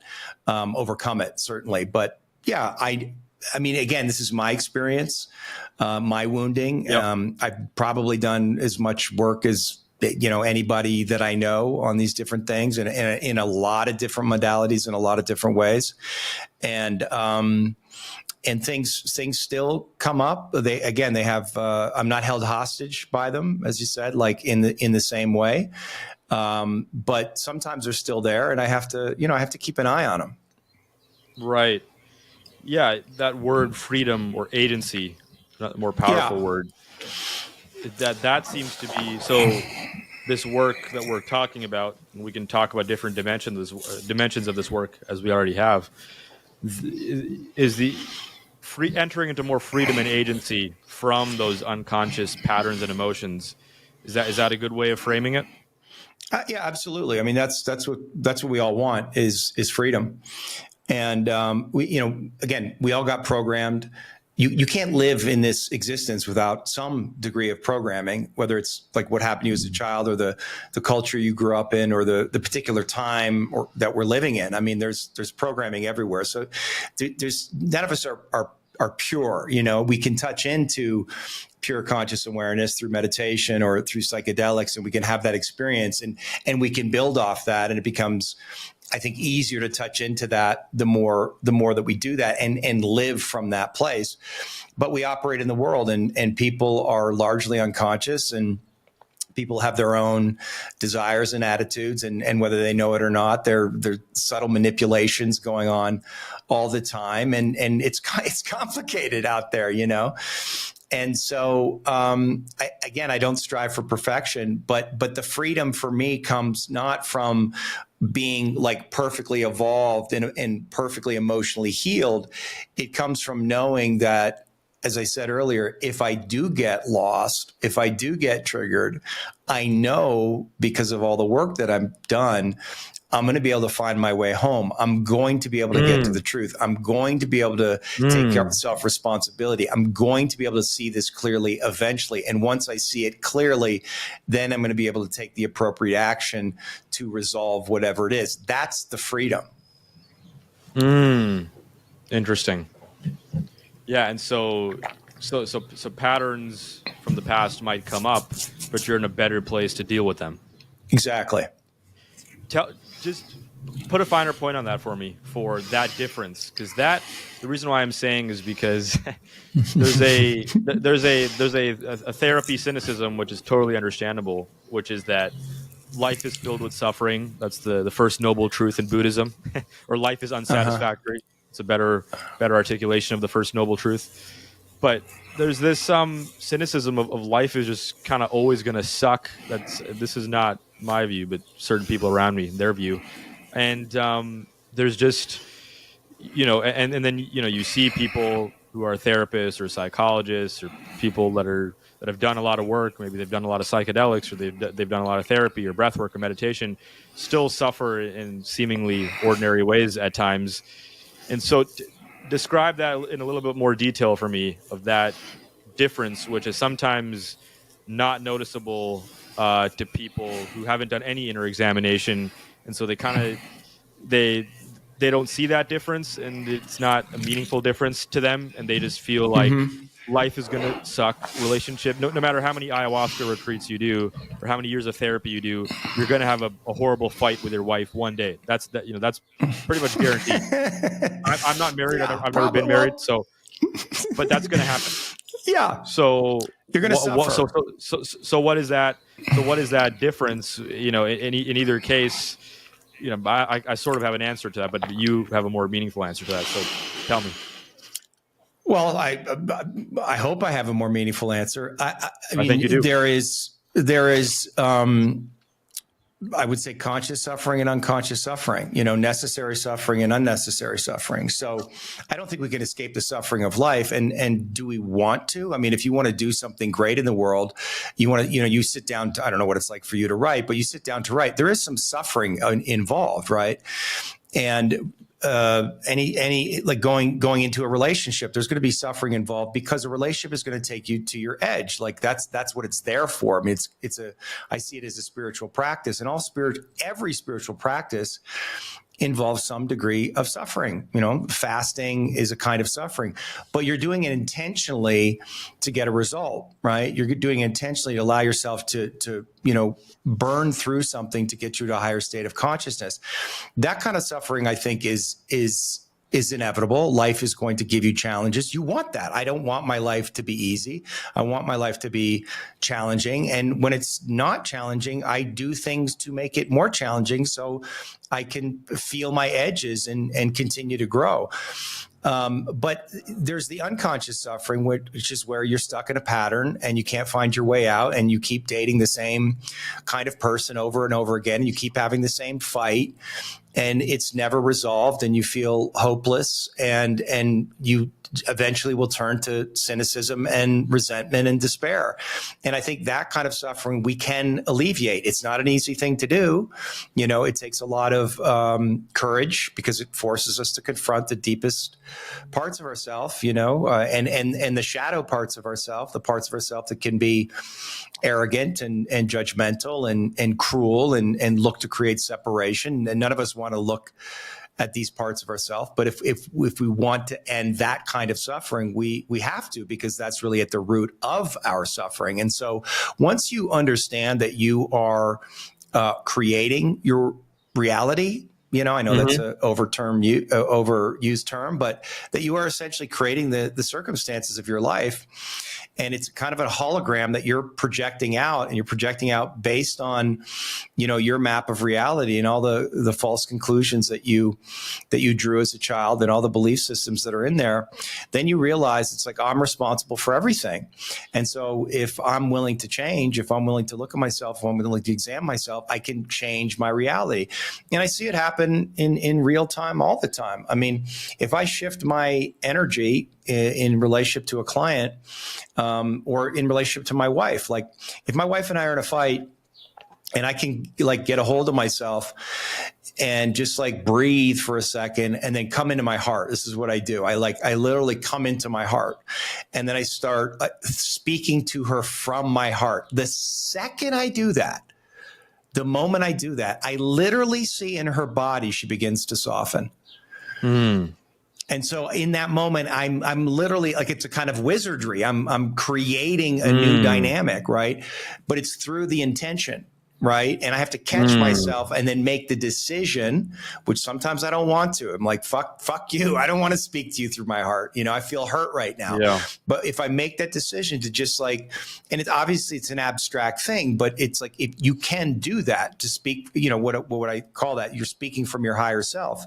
overcome it, certainly. But yeah, I mean, again, this is my experience, my wounding. Yep. I've probably done as much work as anybody that I know on these different things, and in a lot of different modalities, in a lot of different ways, and things still come up. They have. I'm not held hostage by them, as you said, like in the same way. But sometimes they're still there, and I have to keep an eye on them. Right. Yeah, that word freedom or agency, not a more powerful word. That seems to be so. This work that we're talking about, and we can talk about different dimensions of this work as we already have. Is the entering into more freedom and agency from those unconscious patterns and emotions? Is that a good way of framing it? Yeah, absolutely. I mean, that's what we all want is freedom. And we all got programmed. You can't live in this existence without some degree of programming, whether it's like what happened to you as a child, or the culture you grew up in, or the particular time that we're living in. I mean, there's programming everywhere. So there's none of us are pure. We can touch into pure conscious awareness through meditation or through psychedelics, and we can have that experience, and we can build off that, and it becomes, I think, easier to touch into that the more that we do that and live from that place. But we operate in the world, and people are largely unconscious, and people have their own desires and attitudes, and whether they know it or not, there are subtle manipulations going on all the time, and it's complicated out there, And so, I don't strive for perfection, but the freedom for me comes not from being like perfectly evolved and perfectly emotionally healed. It comes from knowing that, as I said earlier, if I do get lost, if I do get triggered, I know, because of all the work that I've done, I'm going to be able to find my way home. I'm going to be able to get to the truth. I'm going to be able to take care of self-responsibility. I'm going to be able to see this clearly eventually. And once I see it clearly, then I'm going to be able to take the appropriate action to resolve whatever it is. That's the freedom. Interesting. Yeah. And so patterns from the past might come up, but you're in a better place to deal with them. Exactly. Just put a finer point on that for me, for that difference, because the reason why I'm saying is because there's a therapy cynicism, which is totally understandable, which is that life is filled with suffering. That's the first noble truth in Buddhism, or life is unsatisfactory. It's a better articulation of the first noble truth. But there's this cynicism of life is just kind of always going to suck. This is not my view, but certain people around me, their view. And there's just, and then, you see people who are therapists or psychologists or people that have done a lot of work. Maybe they've done a lot of psychedelics, or they've done a lot of therapy or breath work or meditation, still suffer in seemingly ordinary ways at times. And so describe that in a little bit more detail for me, of that difference, which is sometimes not noticeable to people who haven't done any inner examination, and so they don't see that difference, and it's not a meaningful difference to them, and they just feel like life is going to suck. Relationship, no matter how many ayahuasca retreats you do or how many years of therapy you do, you're going to have a horrible fight with your wife one day. That's pretty much guaranteed. I'm not married. Yeah, I've never been married, but that's going to happen. Yeah. So you're going to suffer. So what is that? So what is that difference? In either case, I sort of have an answer to that, but you have a more meaningful answer to that. So tell me. Well, I hope I have a more meaningful answer. I mean, think you do. There is I would say conscious suffering and unconscious suffering, necessary suffering and unnecessary suffering. So I don't think we can escape the suffering of life. And do we want to? I mean, if you want to do something great in the world, you sit down to, I don't know what it's like for you to write, but you sit down to write, there is some suffering involved, right? And any like going into a relationship, there's going to be suffering involved because a relationship is going to take you to your edge. Like that's what it's there for. I mean, I see it as a spiritual practice, and every spiritual practice involves some degree of suffering. Fasting is a kind of suffering, but you're doing it intentionally to get a result, right? You're doing it intentionally to allow yourself to burn through something to get you to a higher state of consciousness. That kind of suffering, I think, is inevitable. Life is going to give you challenges. You want that. I don't want my life to be easy. I want my life to be challenging. And when it's not challenging, I do things to make it more challenging so I can feel my edges and continue to grow. But there's the unconscious suffering, which is where you're stuck in a pattern and you can't find your way out, and you keep dating the same kind of person over and over again. You keep having the same fight, and it's never resolved, and you feel hopeless, and you eventually will turn to cynicism and resentment and despair. And I think that kind of suffering we can alleviate. It's not an easy thing to do. It takes a lot of courage, because it forces us to confront the deepest parts of ourselves, and the shadow parts of ourselves, the parts of ourselves that can be arrogant and judgmental and cruel and look to create separation. And none of us want to look at these parts of ourselves. But if we want to end that kind of suffering, we have to, because that's really at the root of our suffering. And so once you understand that you are creating your reality, I know that's an overused term, but that you are essentially creating the circumstances of your life. And it's kind of a hologram that you're projecting out, and you're projecting out based on, your map of reality and all the false conclusions that you drew as a child and all the belief systems that are in there. Then you realize it's like, I'm responsible for everything. And so if I'm willing to change, if I'm willing to look at myself, if I'm willing to examine myself, I can change my reality. And I see it happen in real time all the time. I mean, if I shift my energy in relationship to a client, or in relationship to my wife, like if my wife and I are in a fight, and I can get a hold of myself and just breathe for a second and then come into my heart. This is what I do. I literally come into my heart, and then I start speaking to her from my heart. The second I do that, the moment I do that, I literally see in her body, she begins to soften. And so in that moment, I'm literally it's a kind of wizardry. I'm creating a new dynamic, right? But it's through the intention. Right. And I have to catch myself and then make the decision, which sometimes I don't want to. I'm like, fuck you. I don't want to speak to you through my heart. I feel hurt right now. Yeah. But if I make that decision to just and it's obviously it's an abstract thing, but it's if you can do that, to speak, what would I call that? You're speaking from your higher self.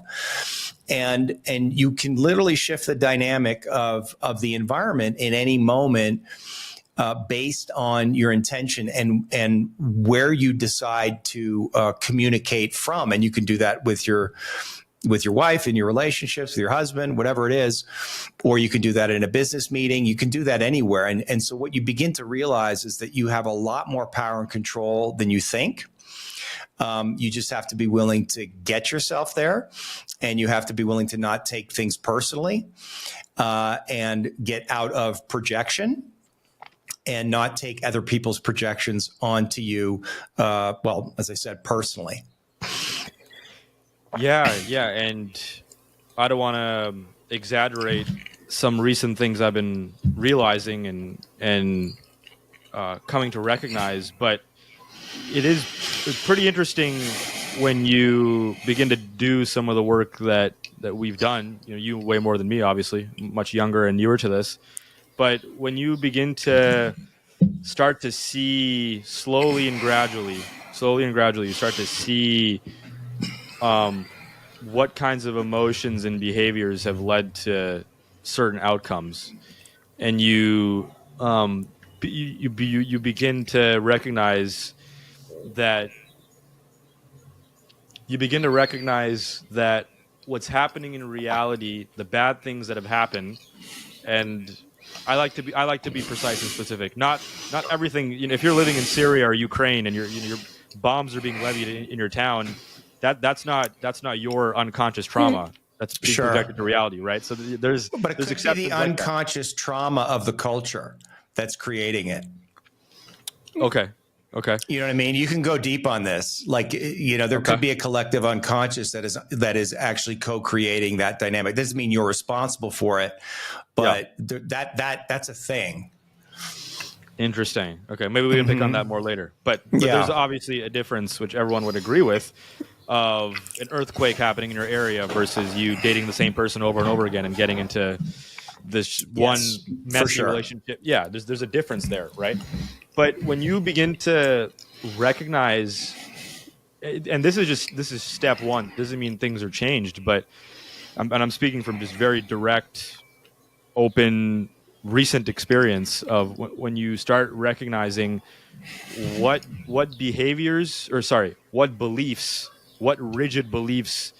And you can literally shift the dynamic of the environment in any moment, based on your intention and where you decide to communicate from. And you can do that with your wife, in your relationships, with your husband, whatever it is, or you can do that in a business meeting. You can do that anywhere. And so what you begin to realize is that you have a lot more power and control than you think. You just have to be willing to get yourself there, and you have to be willing to not take things personally, and get out of projection, and not take other people's projections onto you, as I said, personally. Yeah. And I don't want to exaggerate some recent things I've been realizing and coming to recognize, but it's pretty interesting when you begin to do some of the work that we've done. You way more than me, obviously, much younger and newer to this. But when you begin to start to see slowly and gradually, you start to see what kinds of emotions and behaviors have led to certain outcomes, and you begin to recognize that you begin to recognize that what's happening in reality, the bad things that have happened, and I like to be precise and specific. Not everything. You know, if you're living in Syria or Ukraine and your bombs are being levied in your town, that's not your unconscious trauma. That's being Sure. projected to reality, right? So But it there's could be the exceptions like that. unconscious trauma of the culture that's creating it. Okay. Okay. You know what I mean? You can go deep on this. Like, you know, there Okay. could be a collective unconscious that is actually co-creating that dynamic. Doesn't mean you're responsible for it, but that's a thing. Interesting. Okay, maybe we can pick on that more later. But Yeah. there's obviously a difference, which everyone would agree with, of an earthquake happening in your area versus you dating the same person over and over again and getting into this one messy sure. relationship. Yeah, there's a difference there, right? But when you begin to recognize, and this is step one. Doesn't mean things are changed, but I'm speaking from just very direct, open, recent experience of when you start recognizing what behaviors, or sorry, what beliefs, what rigid beliefs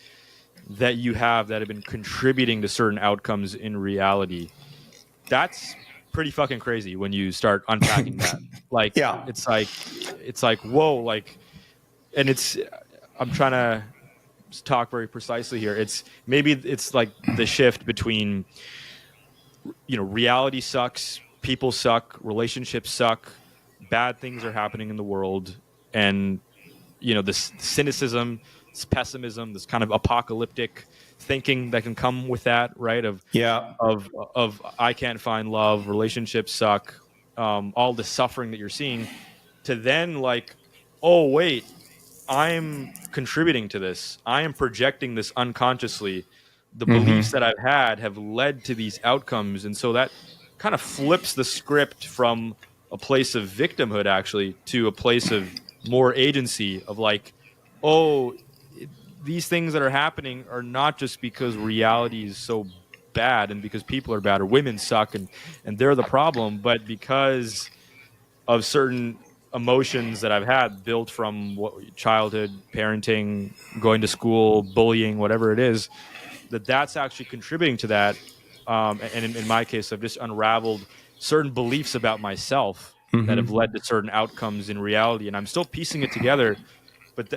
that you have that have been contributing to certain outcomes in reality. That's pretty fucking crazy when you start unpacking that. Like, Yeah. it's like whoa, like, and it's, I'm trying to talk very precisely here. It's like the shift between, you know, reality sucks, people suck, relationships suck, bad things are happening in the world, and, you know, this cynicism, this pessimism, this kind of apocalyptic thinking that can come with that, right? Of I can't find love, relationships suck, all the suffering that you're seeing, to then like, oh wait, I'm contributing to this. I am projecting this unconsciously. The beliefs that I've had have led to these outcomes. And so that kind of flips the script from a place of victimhood, actually, to a place of more agency, of like, oh, these things that are happening are not just because reality is so bad and because people are bad or women suck and they're the problem, but because of certain emotions that I've had built from childhood, parenting, going to school, bullying, whatever it is, that's actually contributing to that. And in my case, I've just unraveled certain beliefs about myself that have led to certain outcomes in reality, and I'm still piecing it together. But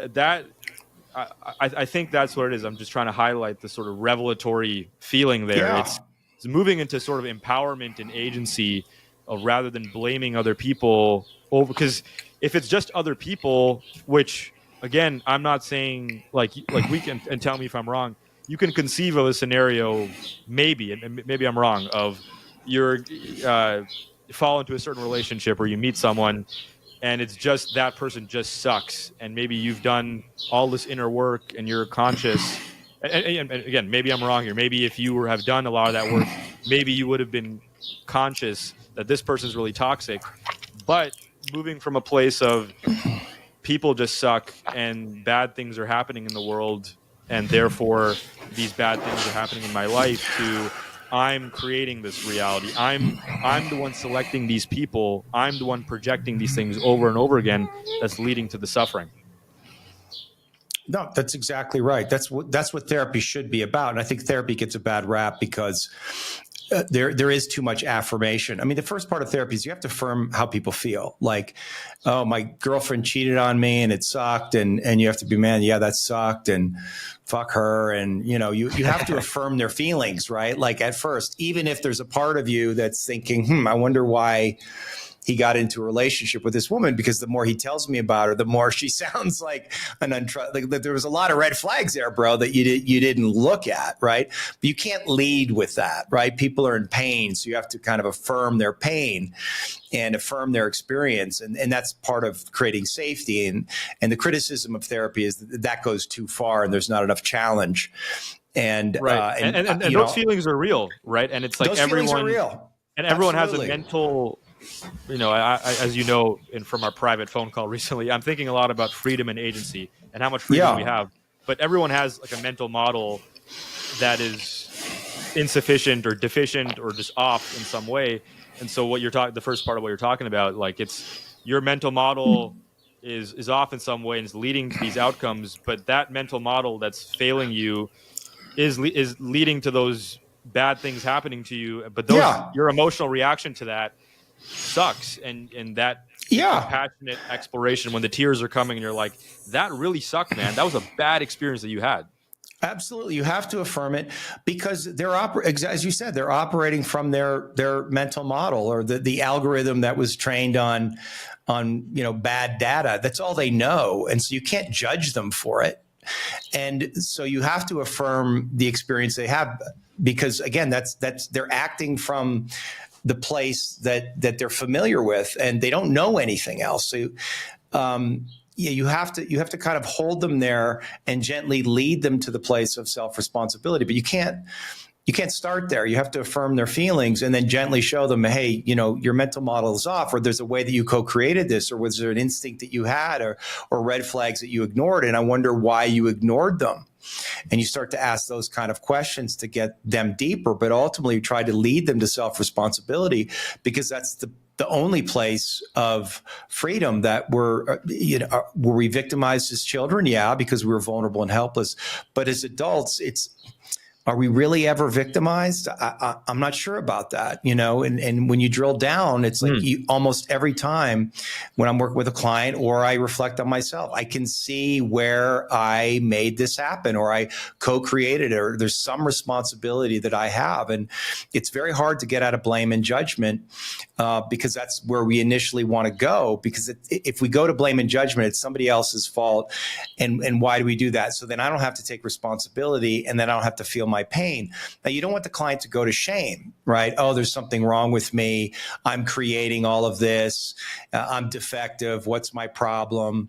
I think that's what it is. I'm just trying to highlight the sort of revelatory feeling there. Yeah. It's moving into sort of empowerment and agency, rather than blaming other people over. Because if it's just other people, which again, I'm not saying like we can, and tell me if I'm wrong. You can conceive of a scenario, maybe, and maybe I'm wrong, of you're fall into a certain relationship where you meet someone and it's just that person just sucks, and maybe you've done all this inner work and you're conscious. And again, maybe I'm wrong here. Maybe if you have done a lot of that work, maybe you would have been conscious that this person's really toxic. But moving from a place of people just suck and bad things are happening in the world, and therefore these bad things are happening in my life, to I'm creating this reality. I'm the one selecting these people. I'm the one projecting these things over and over again. That's leading to the suffering. No, that's exactly right. That's what therapy should be about. And I think therapy gets a bad rap because there is too much affirmation. I mean, the first part of therapy is you have to affirm how people feel. Like, oh, my girlfriend cheated on me and it sucked, and you have to be, man, yeah, that sucked, and fuck her, and you know, you have to affirm their feelings, right? Like at first, even if there's a part of you that's thinking, I wonder why he got into a relationship with this woman, because the more he tells me about her, the more she sounds like an like there was a lot of red flags there, bro, that you didn't look at, right? But you can't lead with that, right? People are in pain, so you have to kind of affirm their pain and affirm their experience, and that's part of creating safety. And the criticism of therapy is that goes too far, and there's not enough challenge. And right, and those feelings are real, right? And it's like those everyone, feelings are real, and everyone Absolutely. has a mental. You know, I, as you know, and from our private phone call recently, I'm thinking a lot about freedom and agency and how much freedom we have. But everyone has like a mental model that is insufficient or deficient or just off in some way. And so what you're talking, the first part of what you're talking about, like it's your mental model is off in some way and is leading to these outcomes, but that mental model that's failing you is leading to those bad things happening to you. But Yeah. your emotional reaction to that sucks, and that Yeah. compassionate exploration when the tears are coming and you're like, that really sucked, man. That was a bad experience that you had. Absolutely. You have to affirm it because as you said, they're operating from their mental model or the algorithm that was trained on bad data. That's all they know. And so you can't judge them for it. And so you have to affirm the experience they have because again, that's they're acting from the place that they're familiar with and they don't know anything else. So you have to kind of hold them there and gently lead them to the place of self-responsibility. But you can't start there. You have to affirm their feelings and then gently show them, hey, your mental model is off, or there's a way that you co-created this, or was there an instinct that you had, or red flags that you ignored, and I wonder why you ignored them. And you start to ask those kind of questions to get them deeper, but ultimately you try to lead them to self-responsibility because that's the only place of freedom that were we victimized as children? Yeah, because we were vulnerable and helpless. But as adults, are we really ever victimized? I'm not sure about that, and when you drill down, it's like almost every time when I'm working with a client or I reflect on myself, I can see where I made this happen or I co-created it or there's some responsibility that I have. And it's very hard to get out of blame and judgment because that's where we initially want to go. Because if we go to blame and judgment, it's somebody else's fault. And why do we do that? So then I don't have to take responsibility and then I don't have to feel my pain. Now, you don't want the client to go to shame, right? Oh, there's something wrong with me. I'm creating all of this. I'm defective. What's my problem?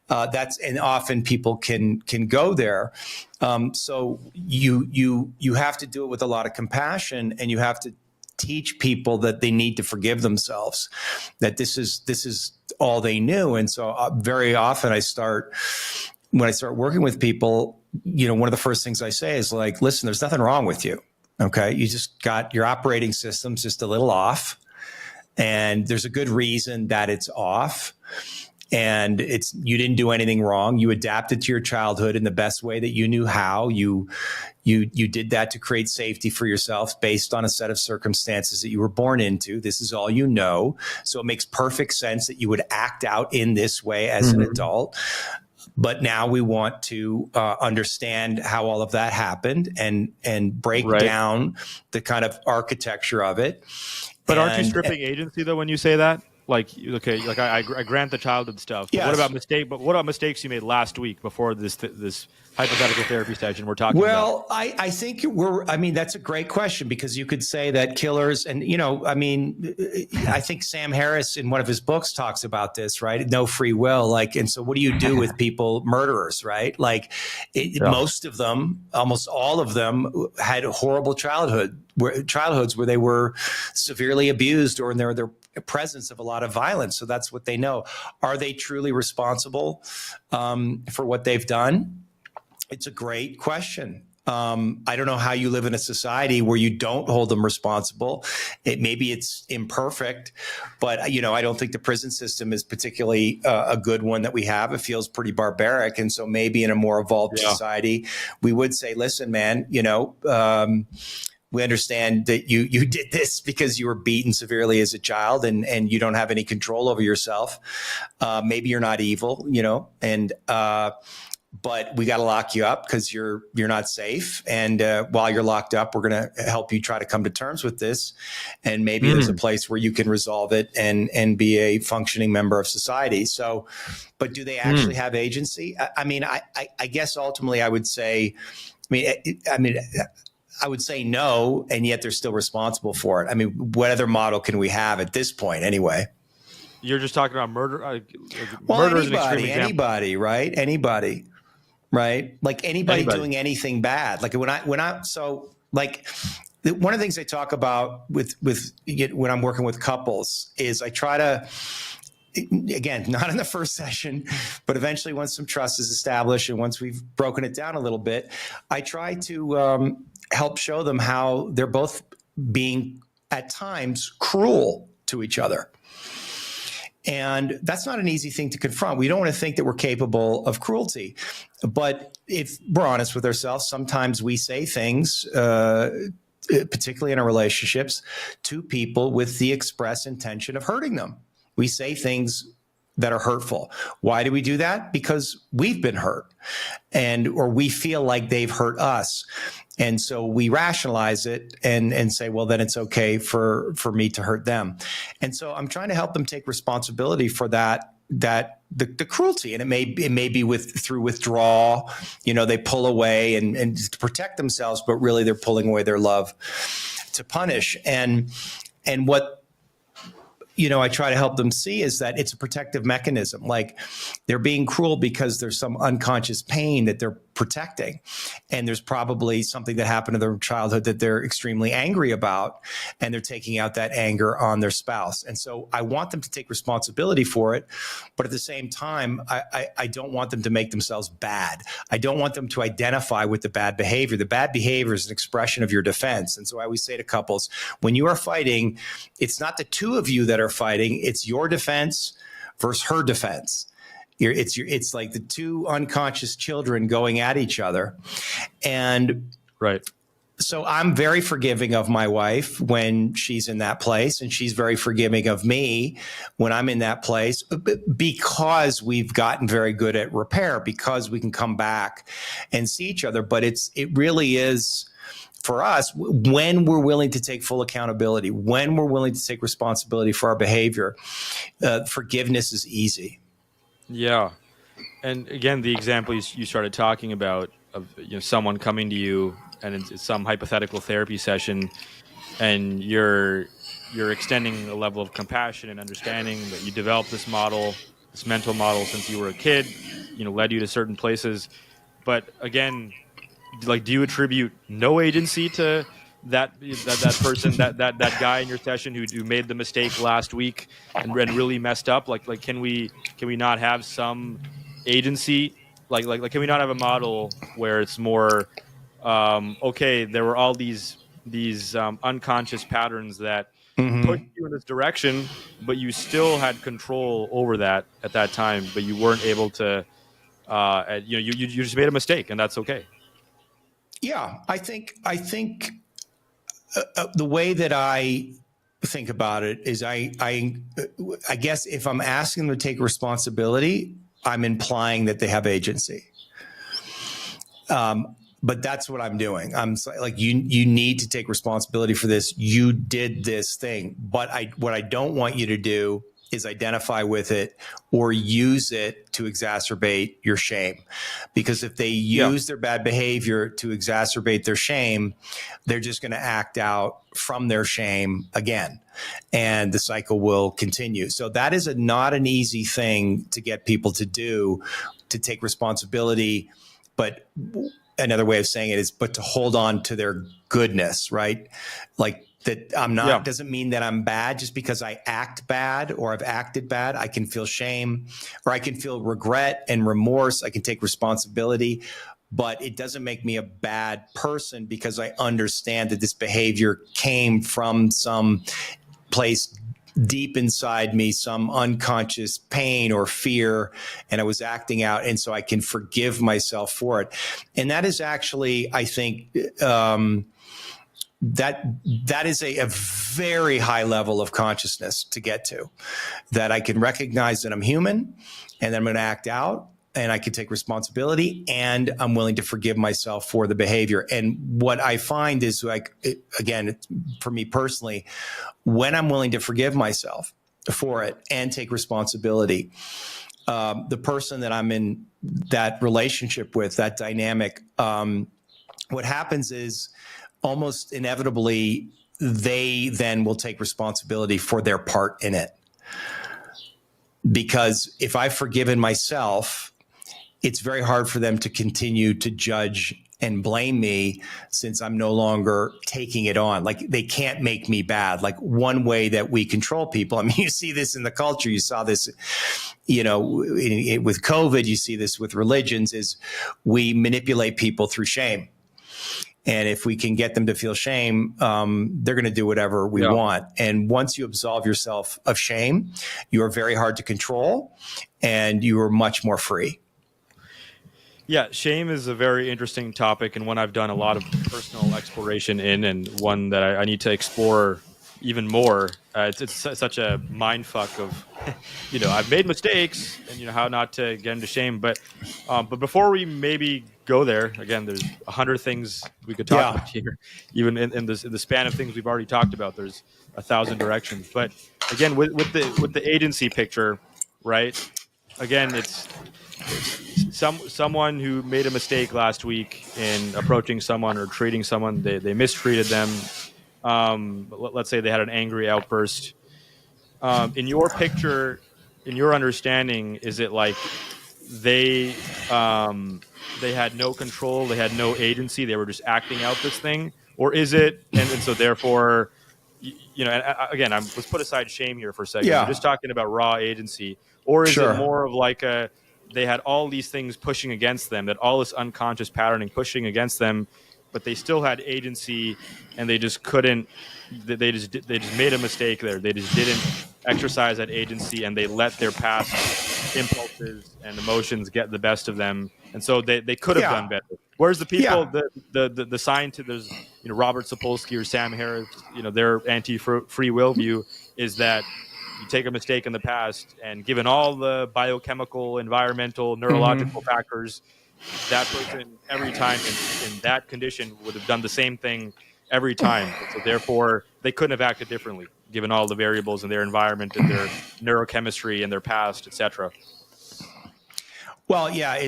And often people can go there. So you have to do it with a lot of compassion, and you have to teach people that they need to forgive themselves, that this is all they knew. And so very often when I start working with people, one of the first things I say is like, listen, there's nothing wrong with you. Okay. You just got your operating system's just a little off, and there's a good reason that it's off. And you didn't do anything wrong. You adapted to your childhood in the best way that you knew how. You did that to create safety for yourself based on a set of circumstances that you were born into. This is all you know. So it makes perfect sense that you would act out in this way as an adult. But now we want to understand how all of that happened and break down the kind of architecture of it. But aren't you stripping agency though when you say that? Like, okay, like I grant the childhood stuff. But yes. What about mistakes you made last week before this hypothetical therapy session we're talking about? Well, I think that's a great question, because you could say that killers and, I think Sam Harris in one of his books talks about this, right? No free will. And so what do you do with people, murderers, right? Most of them, almost all of them had horrible childhoods where they were severely abused or in their presence of a lot of violence. So that's what they know. Are they truly responsible for what they've done? It's a great question. I don't know how you live in a society where you don't hold them responsible. Maybe it's imperfect, but I don't think the prison system is particularly a good one that we have. It feels pretty barbaric, and so maybe in a more evolved society, we would say, "Listen, man, we understand that you did this because you were beaten severely as a child, and you don't have any control over yourself. Maybe you're not evil, but we got to lock you up because you're not safe. And while you're locked up, we're going to help you try to come to terms with this. And maybe there's a place where you can resolve it and be a functioning member of society." So, but do they actually have agency? I guess ultimately I would say, I would say no, and yet they're still responsible for it. What other model can we have at this point anyway? You're just talking about murder. Murder is an extreme example. Anybody, right? Anybody. Right? Like anybody doing anything bad. One of the things I talk about with when I'm working with couples is I try to, again, not in the first session, but eventually once some trust is established and once we've broken it down a little bit, I try to help show them how they're both being at times cruel to each other. And that's not an easy thing to confront. We don't want to think that we're capable of cruelty. But if we're honest with ourselves, sometimes we say things, particularly in our relationships, to people with the express intention of hurting them. We say things that are hurtful. Why do we do that? Because we've been hurt, or we feel like they've hurt us. And so we rationalize it and say, well, then it's okay for me to hurt them. And so I'm trying to help them take responsibility for the cruelty. And it may be through withdrawal. They pull away and to protect themselves, but really they're pulling away their love to punish. And what I try to help them see is that it's a protective mechanism. Like, they're being cruel because there's some unconscious pain that they're protecting. And there's probably something that happened in their childhood that they're extremely angry about, and they're taking out that anger on their spouse. And so I want them to take responsibility for it. But at the same time, I don't want them to make themselves bad. I don't want them to identify with the bad behavior. The bad behavior is an expression of your defense. And so I always say to couples, when you are fighting, it's not the two of you that are fighting, it's your defense versus her defense. It's like the two unconscious children going at each other. And right. So I'm very forgiving of my wife when she's in that place, and she's very forgiving of me when I'm in that place, because we've gotten very good at repair, because we can come back and see each other. But it really is, for us, when we're willing to take full accountability, when we're willing to take responsibility for our behavior, forgiveness is easy. Yeah. And again, the example you started talking about of someone coming to you and it's some hypothetical therapy session, and you're extending a level of compassion and understanding that you developed this mental model since you were a kid, led you to certain places. But again, like, do you attribute no agency to that person, that guy in your session who made the mistake last week and really messed up? Like can we not have some agency? Like can we not have a model where it's more okay, there were all these unconscious patterns that put you in this direction, but you still had control over that at that time, but you weren't able to you just made a mistake, and that's okay. Yeah, I think the way that I think about it is I guess if I'm asking them to take responsibility, I'm implying that they have agency. But that's what I'm doing. I'm like, you need to take responsibility for this. You did this thing. But what I don't want you to do is identify with it or use it to exacerbate your shame. Because if they use their bad behavior to exacerbate their shame, they're just going to act out from their shame again. And the cycle will continue. So that is not an easy thing to get people to do, to take responsibility. But another way of saying it is, but to hold on to their goodness, right? Like, that I'm not, doesn't mean that I'm bad just because I act bad or I've acted bad. I can feel shame, or I can feel regret and remorse. I can take responsibility, but it doesn't make me a bad person because I understand that this behavior came from some place deep inside me, some unconscious pain or fear, and I was acting out. And so I can forgive myself for it. And that is actually, I think, that is a very high level of consciousness to get to, that I can recognize that I'm human and that I'm going to act out and I can take responsibility and I'm willing to forgive myself for the behavior. And what I find is, like, again, for me personally, when I'm willing to forgive myself for it and take responsibility, the person that I'm in that relationship with, that dynamic, what happens is, almost inevitably, they then will take responsibility for their part in it. Because if I've forgiven myself, it's very hard for them to continue to judge and blame me, since I'm no longer taking it on. Like, they can't make me bad. Like, one way that we control people, I mean, you see this in the culture, you saw this, with COVID, you see this with religions, is we manipulate people through shame. And if we can get them to feel shame, they're going to do whatever we want. And once you absolve yourself of shame, you are very hard to control and you are much more free. Yeah, shame is a very interesting topic and one I've done a lot of personal exploration in, and one that I need to explore even more. It's such a mind fuck of, I've made mistakes and, how not to get into shame. But before we maybe go there, again, there's 100 things we could talk about here. Even in the span of things we've already talked about, there's 1,000 directions. But again, with the agency picture, right? Again, it's someone who made a mistake last week in approaching someone or treating someone. They mistreated them. Let's say they had an angry outburst. In your picture, in your understanding, is it like they had no control, they had no agency, they were just acting out this thing, or is it? And so therefore, and again, let's put aside shame here for a second. We're just talking about raw agency, or is it more of like they had all these things pushing against them, that all this unconscious patterning pushing against them, but they still had agency and they just couldn't, they just made a mistake there. They just didn't exercise that agency and they let their past impulses and emotions get the best of them. And so they could have done better. Whereas the people, the scientists, there's, Robert Sapolsky or Sam Harris, their anti-free will view is that you take a mistake in the past and given all the biochemical, environmental, neurological factors, that person every time in that condition would have done the same thing every time. So therefore, they couldn't have acted differently, given all the variables in their environment and their neurochemistry and their past, etc. Well, yeah, I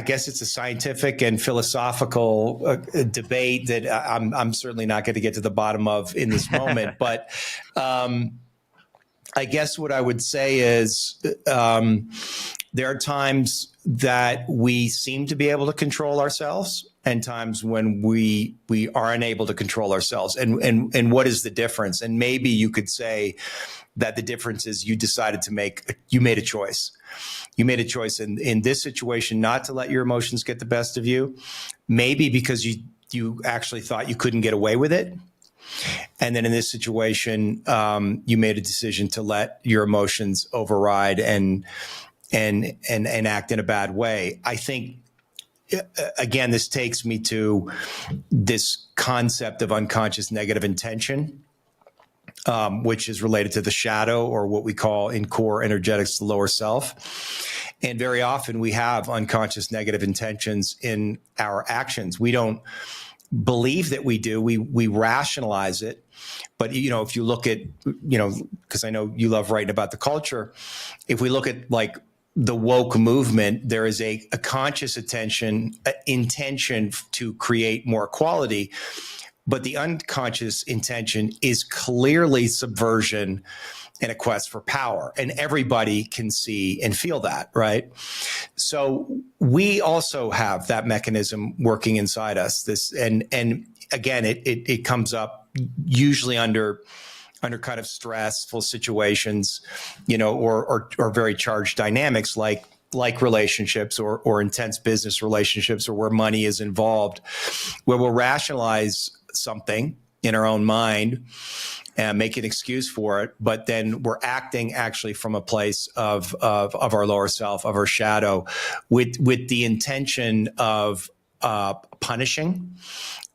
guess it's a scientific and philosophical debate that I'm certainly not going to get to the bottom of in this moment. But I guess what I would say is there are times that we seem to be able to control ourselves and times when we are unable to control ourselves. And what is the difference? And maybe you could say that the difference is you made a choice. You made a choice in this situation not to let your emotions get the best of you, maybe because you actually thought you couldn't get away with it. And then in this situation, you made a decision to let your emotions override and act in a bad way. I think, again, this takes me to this concept of unconscious negative intention, which is related to the shadow, or what we call in core energetics, the lower self. And very often we have unconscious negative intentions in our actions. We don't believe that we do. We rationalize it. But, if you look at, because I know you love writing about the culture, if we look at like the woke movement, there is a conscious intention to create more equality. But the unconscious intention is clearly subversion and a quest for power. And everybody can see and feel that, right? So we also have that mechanism working inside us. And again, it comes up usually under kind of stressful situations, or very charged dynamics like relationships or intense business relationships, or where money is involved, where we'll rationalize something in our own mind and make an excuse for it, but then we're acting actually from a place of our lower self, of our shadow, with the intention of punishing.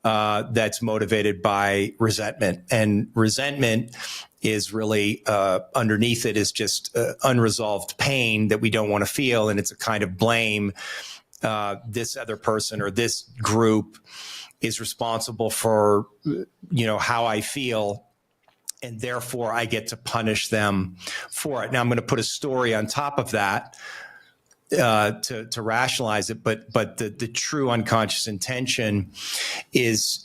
That's motivated by resentment, and resentment is really underneath it is just unresolved pain that we don't want to feel, and it's a kind of blame. This other person or this group is responsible for how I feel, and therefore I get to punish them for it. Now I'm going to put a story on top of that to rationalize it, but the true unconscious intention is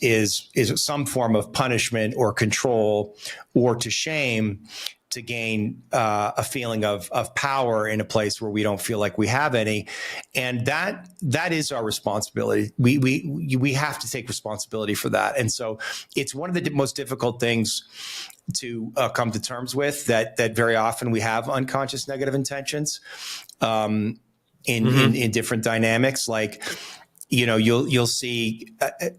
some form of punishment or control or to shame, to gain a feeling of power in a place where we don't feel like we have any. And that is our responsibility. We have to take responsibility for that. And so it's one of the most difficult things to come to terms with, that very often we have unconscious negative intentions in different dynamics. Like you'll see a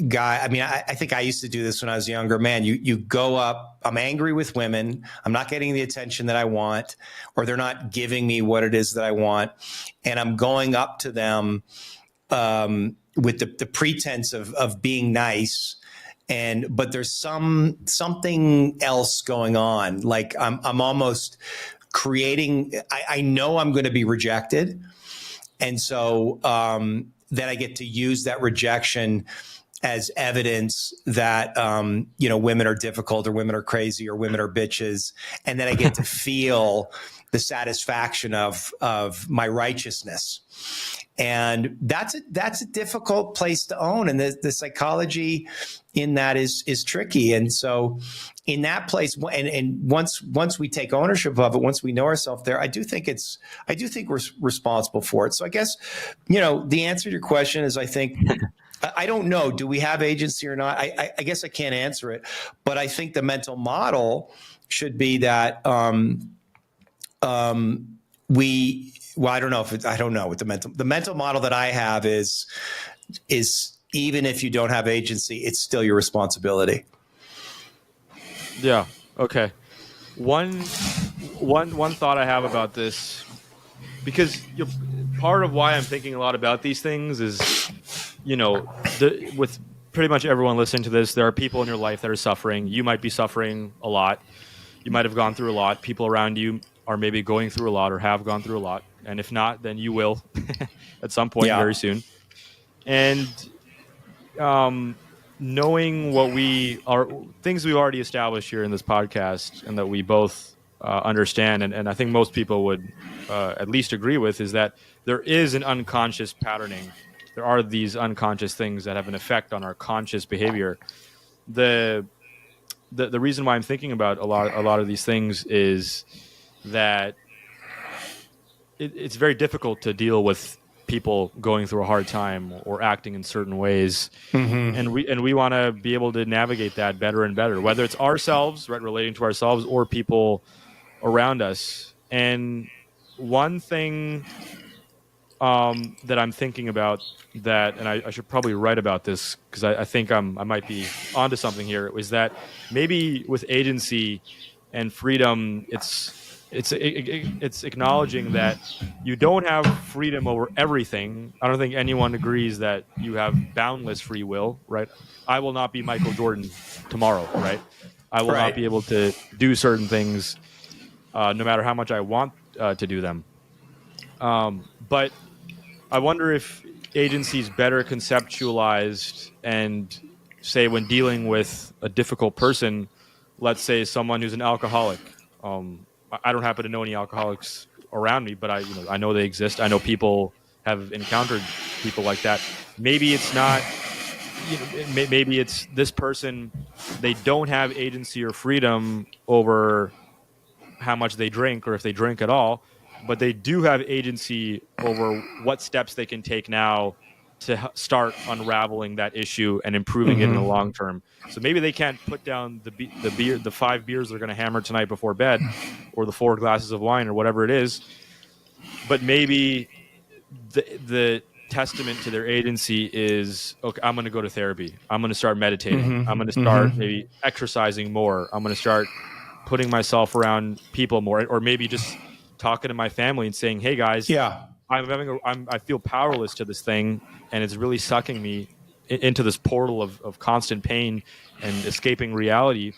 guy. I mean, I think I used to do this when I was younger. Man, you go up. I'm angry with women. I'm not getting the attention that I want, or they're not giving me what it is that I want, and I'm going up to them with the pretense of being nice. But there's something else going on. Like I'm almost creating. I know I'm going to be rejected, and so then I get to use that rejection as evidence that women are difficult, or women are crazy, or women are bitches, and then I get to feel the satisfaction of my righteousness. And that's a difficult place to own, and the psychology in that is tricky. And so, in that place, and once we take ownership of it, once we know ourselves there, I do think we're responsible for it. So I guess, the answer to your question is, I think I don't know. Do we have agency or not? I guess I can't answer it, but I think the mental model should be that well, I don't know what the mental model that I have is even if you don't have agency, it's still your responsibility. Yeah. Okay. One thought I have about this, because part of why I'm thinking a lot about these things is, with pretty much everyone listening to this, there are people in your life that are suffering. You might be suffering a lot. You might have gone through a lot. People around you are maybe going through a lot or have gone through a lot. And if not, then you will at some point very soon. And knowing what we are, things we've already established here in this podcast, and that we both understand, and I think most people would at least agree with, is that there is an unconscious patterning. There are these unconscious things that have an effect on our conscious behavior. The reason why I'm thinking about a lot of these things is that it's very difficult to deal with people going through a hard time or acting in certain ways. Mm-hmm. And we want to be able to navigate that better and better, whether it's ourselves, right, relating to ourselves, or people around us. And one thing that I'm thinking about, that, and I should probably write about this, because I think I might be onto something here, is that maybe with agency and freedom, it's acknowledging that you don't have freedom over everything. I don't think anyone agrees that you have boundless free will, right? I will not be Michael Jordan tomorrow, right? I will not be able to do certain things no matter how much I want to do them. But I wonder if agency is better conceptualized, and say when dealing with a difficult person, let's say someone who's an alcoholic. I don't happen to know any alcoholics around me, but I know they exist. I know people have encountered people like that. Maybe it's not, maybe it's this person, they don't have agency or freedom over how much they drink, or if they drink at all, but they do have agency over what steps they can take now to start unraveling that issue and improving it in the long term. So maybe they can't put down the 5 beers they're going to hammer tonight before bed, or the 4 glasses of wine, or whatever it is. But maybe the testament to their agency is, okay, I'm going to go to therapy. I'm going to start meditating. I'm going to start maybe exercising more. I'm going to start putting myself around people more, or maybe just talking to my family and saying, hey guys, I feel powerless to this thing, and it's really sucking me into this portal of constant pain and escaping reality.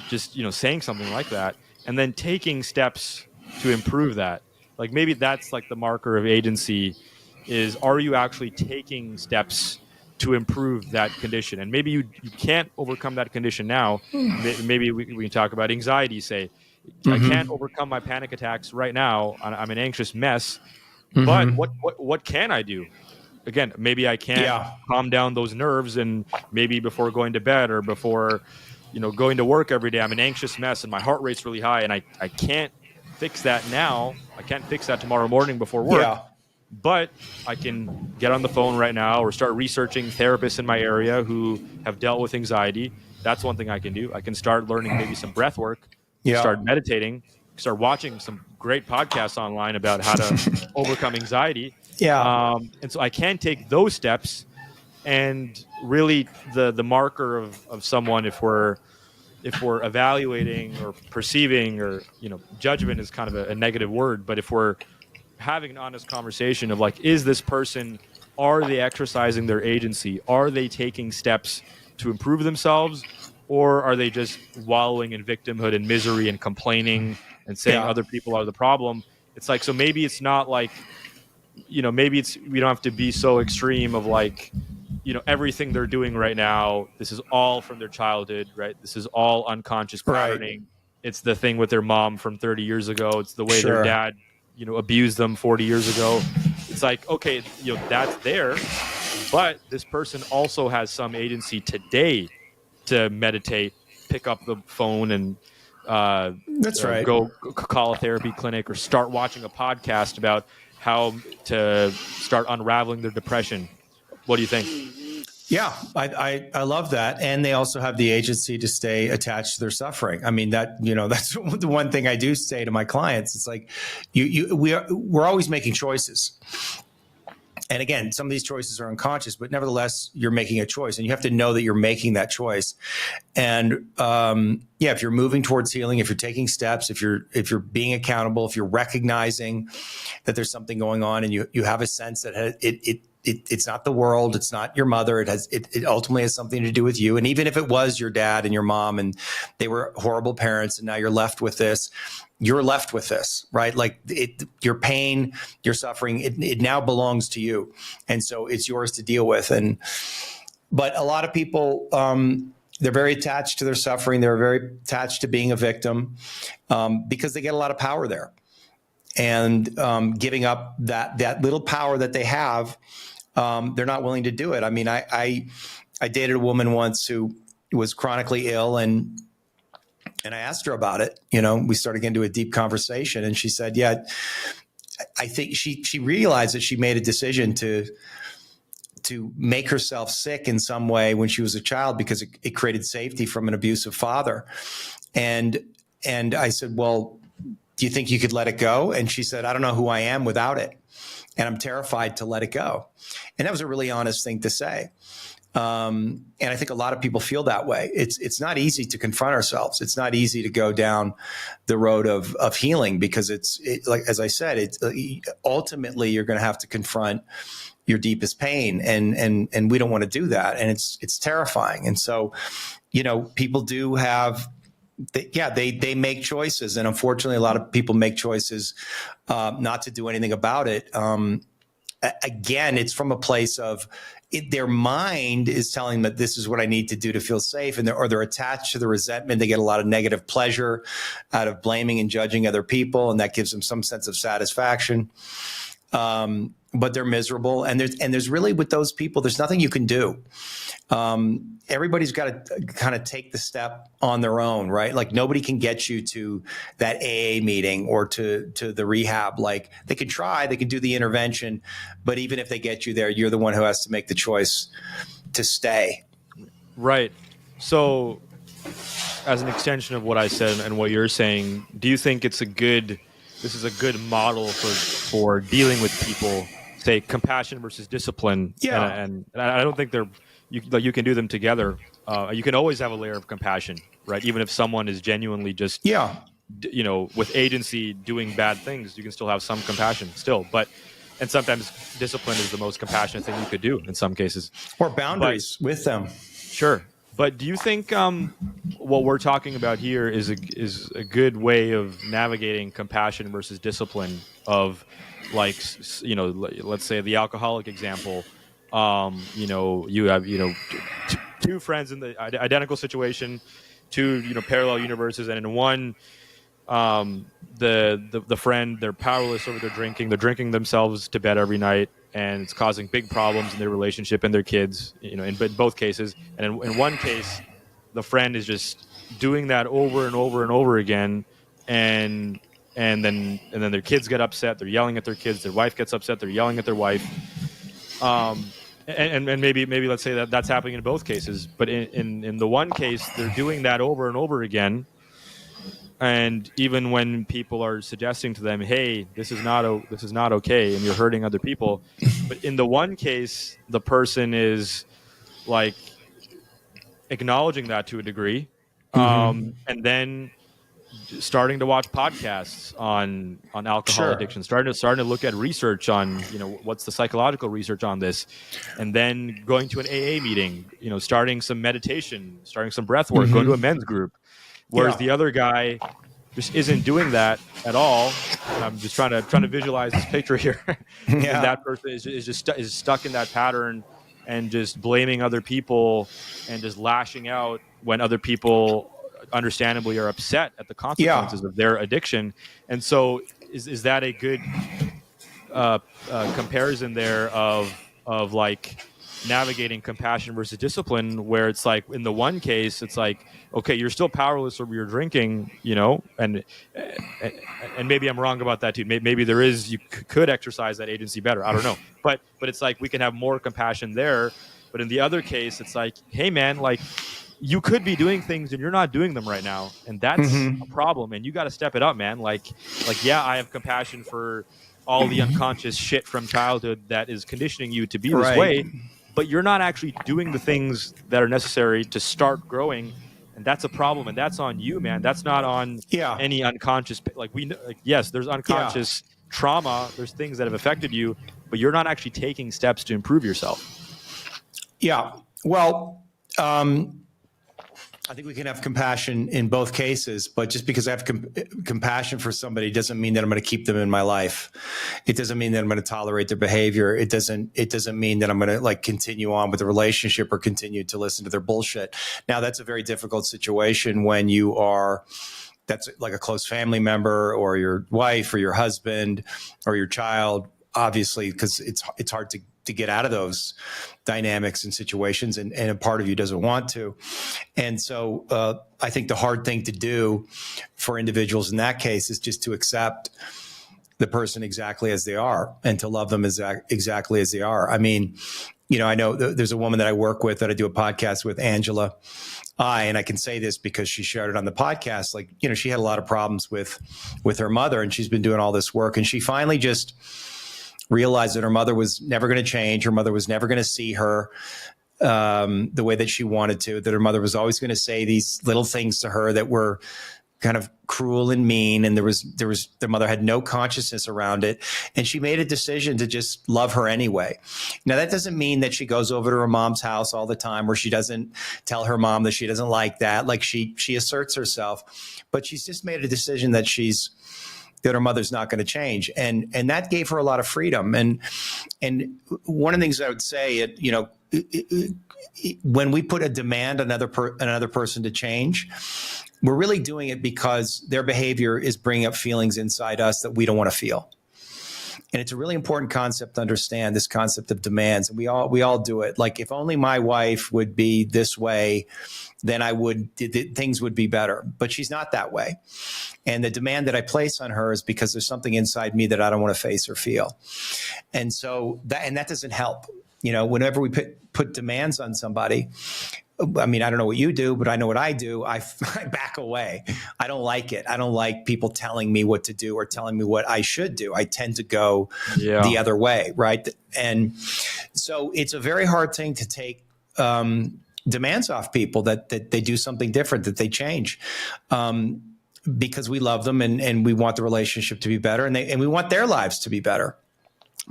Just, saying something like that, and then taking steps to improve that. Like, maybe that's like the marker of agency, is, are you actually taking steps to improve that condition? And maybe you can't overcome that condition now. Maybe we can talk about anxiety, say, I can't overcome my panic attacks right now. I'm an anxious mess. But what can I do? Again, maybe I can calm down those nerves, and maybe before going to bed, or before going to work every day, I'm an anxious mess and my heart rate's really high, and I can't fix that now. I can't fix that tomorrow morning before work. But I can get on the phone right now, or start researching therapists in my area who have dealt with anxiety. That's one thing I can do. I can start learning maybe some breath work, start meditating, start watching some great podcasts online about how to overcome anxiety. Yeah. And so I can take those steps, and really the marker of someone, if we're evaluating or perceiving, or judgment is kind of a negative word, but if we're having an honest conversation of like, is this person, are they exercising their agency? Are they taking steps to improve themselves? Or are they just wallowing in victimhood and misery and complaining and saying other people are the problem? It's like, so maybe it's not like, maybe we don't have to be so extreme of like, everything they're doing right now, this is all from their childhood, right? This is all unconscious patterning. It's the thing with their mom from 30 years ago. It's the way their dad, abused them 40 years ago. It's like, okay, that's there, but this person also has some agency today to meditate, pick up the phone and That's right. Go call a therapy clinic, or start watching a podcast about how to start unraveling their depression. What do you think? Yeah, I love that. And they also have the agency to stay attached to their suffering. I mean, that's the one thing I do say to my clients. It's like, we're always making choices. And again, some of these choices are unconscious, but nevertheless, you're making a choice, and you have to know that you're making that choice. And if you're moving towards healing, if you're taking steps, if you're being accountable, if you're recognizing that there's something going on, and you have a sense that it's not the world, it's not your mother, it ultimately has something to do with you. And even if it was your dad and your mom and they were horrible parents, and now you're left with this, right? Like your pain, your suffering, it now belongs to you. And so it's yours to deal with. But a lot of people, they're very attached to their suffering. They're very attached to being a victim, because they get a lot of power there. And giving up that little power that they have, they're not willing to do it. I mean, I dated a woman once who was chronically ill, and I asked her about it. We started getting into a deep conversation, and she said, "Yeah, I think she realized that she made a decision to make herself sick in some way when she was a child, because it created safety from an abusive father." And I said, "Well, do you think you could let it go?" And she said, "I don't know who I am without it, and I'm terrified to let it go." And that was a really honest thing to say. And I think a lot of people feel that way. It's not easy to confront ourselves. It's not easy to go down the road of healing, because it's like, as I said, ultimately you're going to have to confront your deepest pain, and we don't want to do that. And it's terrifying. And so, people do have, they make choices, and unfortunately, a lot of people make choices not to do anything about it. Again, it's from a place of their mind is telling them that this is what I need to do to feel safe, and they're attached to the resentment. They get a lot of negative pleasure out of blaming and judging other people, and that gives them some sense of satisfaction. But they're miserable, and there's really, with those people, there's nothing you can do. Everybody's got to kind of take the step on their own, right? Like, nobody can get you to that AA meeting or to the rehab. Like, they can try, they can do the intervention, but even if they get you there, you're the one who has to make the choice to stay. Right. So, as an extension of what I said and what you're saying, do you think this is a good model for dealing with people, say compassion versus discipline? Yeah. And I don't think you can do them together. You can always have a layer of compassion, right? Even if someone is genuinely just, with agency doing bad things, you can still have some compassion still. And sometimes discipline is the most compassionate thing you could do in some cases. Or boundaries with them. Sure. But do you think what we're talking about here is a good way of navigating compassion versus discipline? Of, like, let's say the alcoholic example. You have two friends in the identical situation, two parallel universes, and in one, the friend, they're powerless over their drinking. They're drinking themselves to bed every night, and it's causing big problems in their relationship and their kids, in both cases. And in one case, the friend is just doing that over and over and over again, and then their kids get upset. They're yelling at their kids. Their wife gets upset. They're yelling at their wife. And maybe let's say that's happening in both cases. But in the one case, they're doing that over and over again. And even when people are suggesting to them, hey, this is not okay, and you're hurting other people, but in the one case the person is like acknowledging that to a degree, and then starting to watch podcasts on alcohol Sure. addiction, starting to look at research on, what's the psychological research on this, and then going to an AA meeting, starting some meditation, starting some breath work, going to a men's group. Whereas the other guy just isn't doing that at all. I'm just trying to visualize this picture here. And that person is stuck in that pattern and just blaming other people and just lashing out when other people understandably are upset at the consequences of their addiction. And so is that a good comparison there of like navigating compassion versus discipline, where it's like in the one case it's like, okay, you're still powerless over your drinking, and maybe I'm wrong about that too. Maybe there is, you could exercise that agency better, I don't know, but it's like we can have more compassion there. But in the other case it's like, hey man, like you could be doing things and you're not doing them right now, and that's a problem, and you got to step it up, man. Like yeah, I have compassion for all the unconscious shit from childhood that is conditioning you to be this way, but you're not actually doing the things that are necessary to start growing, and that's a problem, and that's on you, man. That's not on any unconscious, yes, there's unconscious trauma, there's things that have affected you, but you're not actually taking steps to improve yourself. Well, I think we can have compassion in both cases, but just because I have compassion for somebody doesn't mean that I'm going to keep them in my life. It doesn't mean that I'm going to tolerate their behavior. It doesn't mean that I'm going to like continue on with the relationship or continue to listen to their bullshit. Now, that's a very difficult situation when that's like a close family member or your wife or your husband or your child, obviously, because it's hard to get out of those dynamics and situations, and a part of you doesn't want to. And so I think the hard thing to do for individuals in that case is just to accept the person exactly as they are and to love them exactly as they are. I mean, I know there's a woman that I work with that I do a podcast with, Angela. And I can say this because she shared it on the podcast. Like, she had a lot of problems with her mother, and she's been doing all this work, and she finally just realized that her mother was never going to change. Her mother was never going to see her the way that she wanted to, that her mother was always going to say these little things to her that were kind of cruel and mean. And their mother had no consciousness around it. And she made a decision to just love her anyway. Now, that doesn't mean that she goes over to her mom's house all the time, or she doesn't tell her mom that she doesn't like that. Like she asserts herself, but she's just made a decision that her mother's not going to change. And that gave her a lot of freedom. And one of the things I would say, when we put a demand on another person to change, we're really doing it because their behavior is bringing up feelings inside us that we don't want to feel. And it's a really important concept to understand, this concept of demands. And we all do it. Like, if only my wife would be this way, then things would be better. But she's not that way. And the demand that I place on her is because there's something inside me that I don't want to face or feel. And so that doesn't help. Whenever we put demands on somebody, I mean, I don't know what you do, but I know what I do. I back away. I don't like it. I don't like people telling me what to do or telling me what I should do. I tend to go the other way, right? And so it's a very hard thing to take demands off people that they do something different, that they change. Because we love them and we want the relationship to be better, and we want their lives to be better.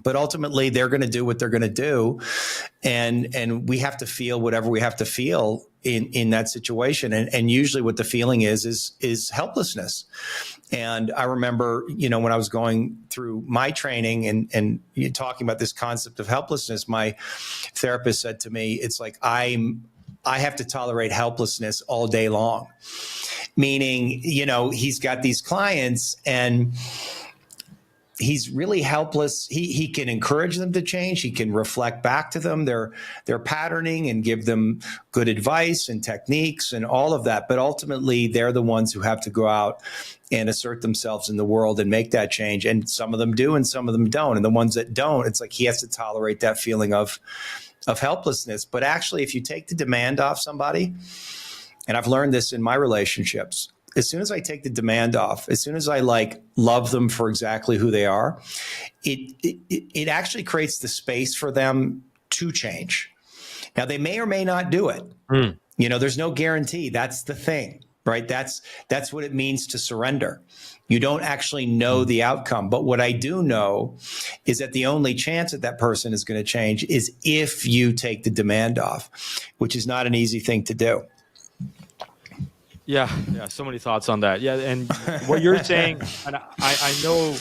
But ultimately, they're going to do what they're going to do, and we have to feel whatever we have to feel in that situation. And usually, what the feeling is helplessness. And I remember, when I was going through my training and talking about this concept of helplessness, my therapist said to me, "It's like I have to tolerate helplessness all day long." Meaning, he's got these clients and he's really helpless. He can encourage them to change. He can reflect back to them their patterning and give them good advice and techniques and all of that. But ultimately, they're the ones who have to go out and assert themselves in the world and make that change. And some of them do and some of them don't. And the ones that don't, it's like he has to tolerate that feeling of helplessness. But actually, if you take the demand off somebody, and I've learned this in my relationships, as soon as I take the demand off, as soon as I like love them for exactly who they are, it actually creates the space for them to change. Now, they may or may not do it. There's no guarantee. That's the thing, right? That's what it means to surrender. You don't actually know the outcome. But what I do know is that the only chance that person is going to change is if you take the demand off, which is not an easy thing to do. Yeah. So many thoughts on that. Yeah. And what you're saying, and I know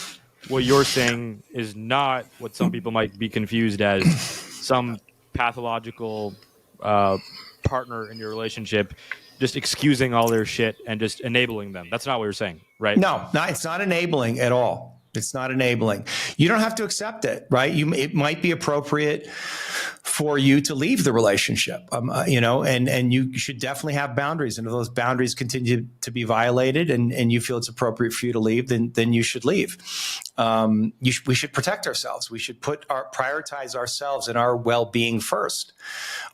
what you're saying is not what some people might be confused as some pathological partner in your relationship just excusing all their shit and just enabling them. That's not what you're saying, right? No, it's not enabling at all. It's not enabling. You don't have to accept it, right? It might be appropriate for you to leave the relationship, and you should definitely have boundaries. And if those boundaries continue to be violated and you feel it's appropriate for you to leave, then you should leave. We should protect ourselves. We should prioritize ourselves and our well-being first,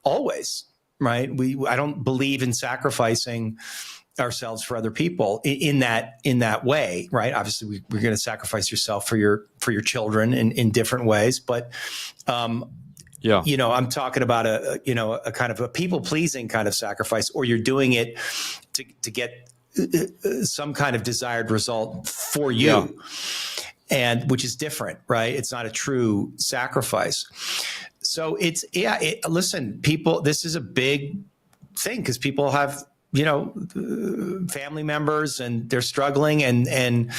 always. Right. I don't believe in sacrificing ourselves for other people in that way. Right. Obviously, we're going to sacrifice yourself for your children in different ways. But, I'm talking about a kind of a people pleasing kind of sacrifice, or you're doing it to get some kind of desired result for you. And which is different. Right. It's not a true sacrifice. So listen, people, this is a big thing because people have, family members and they're struggling and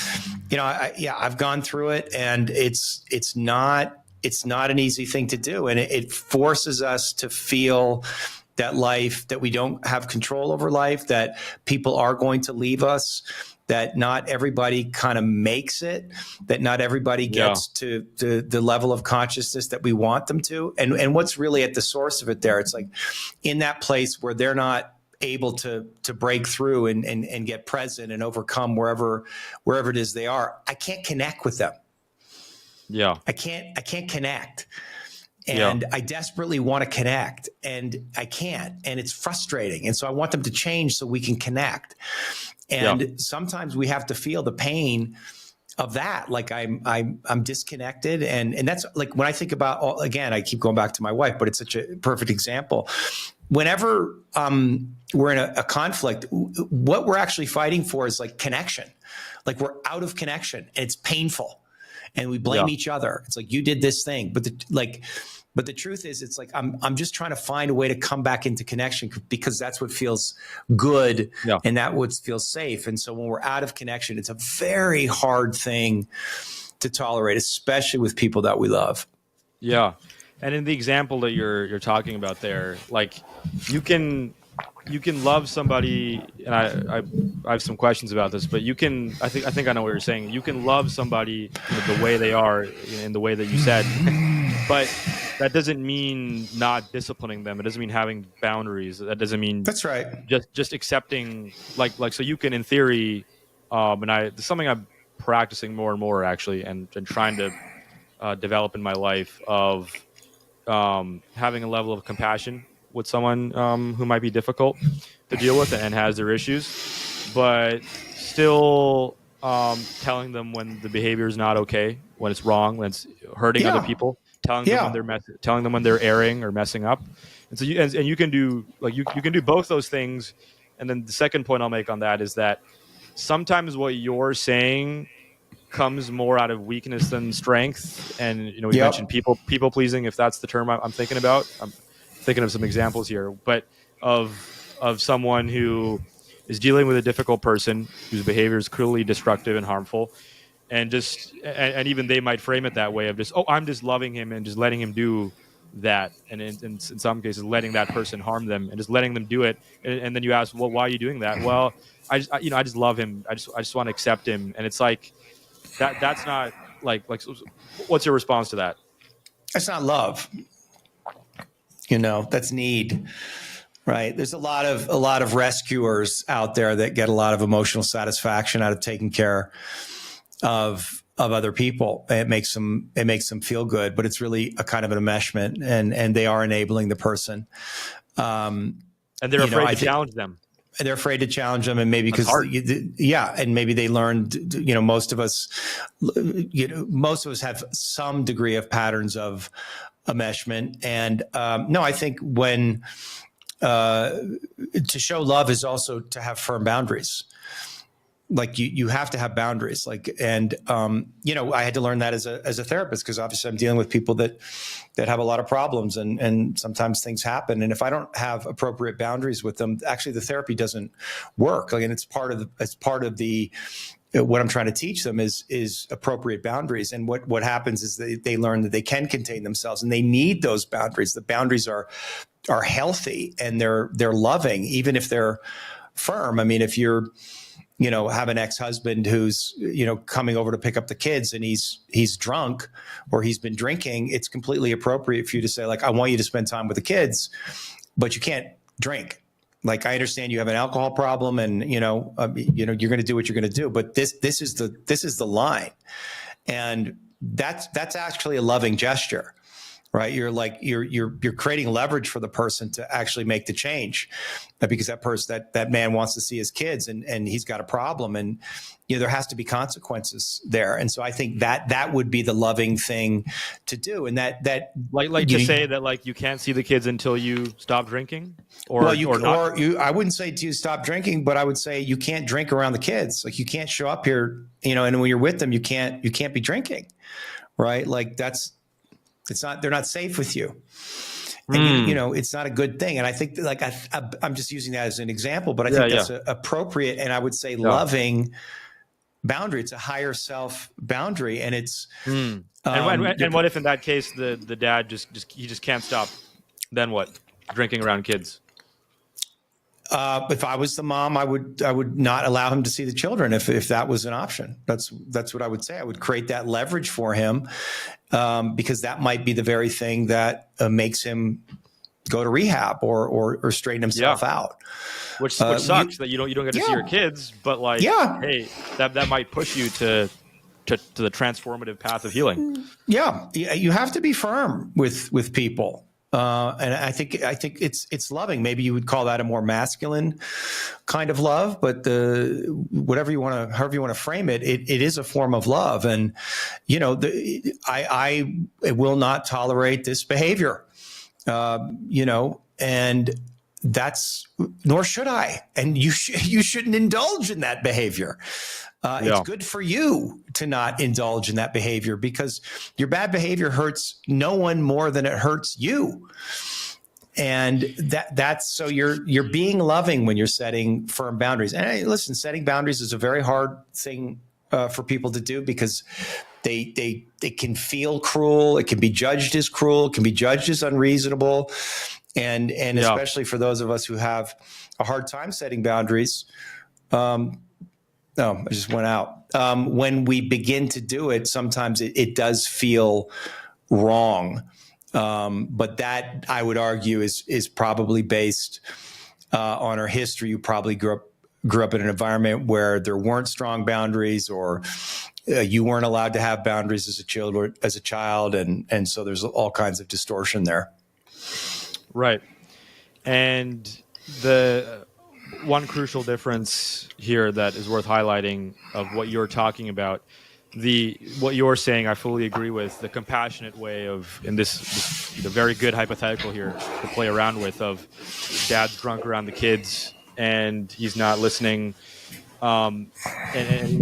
I've gone through it and it's not an easy thing to do. And it forces us to feel that we don't have control over life, that people are going to leave us, that not everybody kind of makes it, that not everybody gets to the level of consciousness that we want them to. And what's really at the source of it there, it's like in that place where they're not able to break through and get present and overcome wherever it is they are. I can't connect with them. Yeah. I can't connect. And I desperately want to connect and I can't, and it's frustrating. And so I want them to change so we can connect. And sometimes we have to feel the pain of that. Like I'm disconnected. And that's like, when I think about, again, I keep going back to my wife, but it's such a perfect example. Whenever we're in a conflict, what we're actually fighting for is like connection. Like we're out of connection and it's painful and we blame each other. It's like, you did this thing, but the truth is, it's like I'm just trying to find a way to come back into connection because that's what feels good and that what feels safe. And so when we're out of connection, it's a very hard thing to tolerate, especially with people that we love. Yeah. And in the example that you're talking about there, like you can love somebody, and I have some questions about this, but I think I know what you're saying. You can love somebody the way they are, in the way that you said, but that doesn't mean not disciplining them. It doesn't mean having boundaries. That doesn't mean that's right. Just accepting, like so you can, in theory, and it's something I'm practicing more and more actually, and trying to develop in my life of having a level of compassion with someone who might be difficult to deal with and has their issues, but still telling them when the behavior is not okay, when it's wrong, when it's hurting other people, telling them when they're erring or messing up. And so you can do you can do both those things. And then the second point I'll make on that is that sometimes what you're saying comes more out of weakness than strength. And we mentioned people pleasing, if that's the term I'm thinking about. I'm thinking of some examples here, but of someone who is dealing with a difficult person whose behavior is clearly destructive and harmful, and even they might frame it that way of just, I'm just loving him and just letting him do that, and in some cases letting that person harm them and just letting them do it, and then you ask, well, why are you doing that? Well, I just love him. I just want to accept him, and it's like that's not like what's your response to that? That's not love. That's need, right? There's a lot of rescuers out there that get a lot of emotional satisfaction out of taking care of other people. It makes them feel good, but it's really a kind of an enmeshment, and they are enabling the person. And they're afraid to challenge them. they're afraid to challenge them, and maybe because and maybe they learned. Most of us have some degree of patterns of enmeshment, and no, I think when to show love is also to have firm boundaries. Like you have to have boundaries. I had to learn that as a therapist, because obviously I'm dealing with people that have a lot of problems, and sometimes things happen. And if I don't have appropriate boundaries with them, actually the therapy doesn't work. And it's part of the what I'm trying to teach them is appropriate boundaries. And what happens is they learn that they can contain themselves, and they need those boundaries. The boundaries are healthy, and they're loving, even if they're firm. I mean, if you're have an ex-husband who's, coming over to pick up the kids, and he's drunk or he's been drinking, it's completely appropriate for you to say, I want you to spend time with the kids, but you can't drink. I understand you have an alcohol problem, and, you're going to do what you're going to do, but this is the line. And that's actually a loving gesture. Right. You're creating leverage for the person to actually make the change, because that man wants to see his kids, and he's got a problem, and there has to be consequences there. And so I think that would be the loving thing to do. And that say that you can't see the kids until you stop drinking, or I wouldn't say to stop drinking, but I would say you can't drink around the kids. You can't show up here, and when you're with them, you can't be drinking. Right. They're not safe with you. And, it's not a good thing. And I think I'm just using that as an example, but I think that's appropriate. And I would say loving boundary. It's a higher self boundary. And it's, and what if in that case, the dad just can't stop? Then what? Drinking around kids. If I was the mom, I would not allow him to see the children if that was an option. That's what I would say. I would create that leverage for him, because that might be the very thing that makes him go to rehab or straighten himself out. Which sucks that you don't get to see your kids, but hey, that might push you to the transformative path of healing. Yeah, you have to be firm with people. And I think it's loving. Maybe you would call that a more masculine kind of love, but however you want to frame it, it is a form of love. And I will not tolerate this behavior. And nor should I. And you shouldn't indulge in that behavior. It's good for you to not indulge in that behavior, because your bad behavior hurts no one more than it hurts you. And that's so you're being loving when you're setting firm boundaries. And listen, setting boundaries is a very hard thing for people to do, because they can feel cruel. It can be judged as cruel. It can be judged as unreasonable. And especially for those of us who have a hard time setting boundaries. I just went out. When we begin to do it, sometimes it does feel wrong. But that, I would argue, is probably based on our history. You probably grew up in an environment where there weren't strong boundaries, or you weren't allowed to have boundaries as a child, and so there's all kinds of distortion there. Right. And the one crucial difference here that is worth highlighting of what you're talking about, what you're saying, I fully agree with. The compassionate way of, in the very good hypothetical here to play around with, of dad's drunk around the kids and he's not listening, and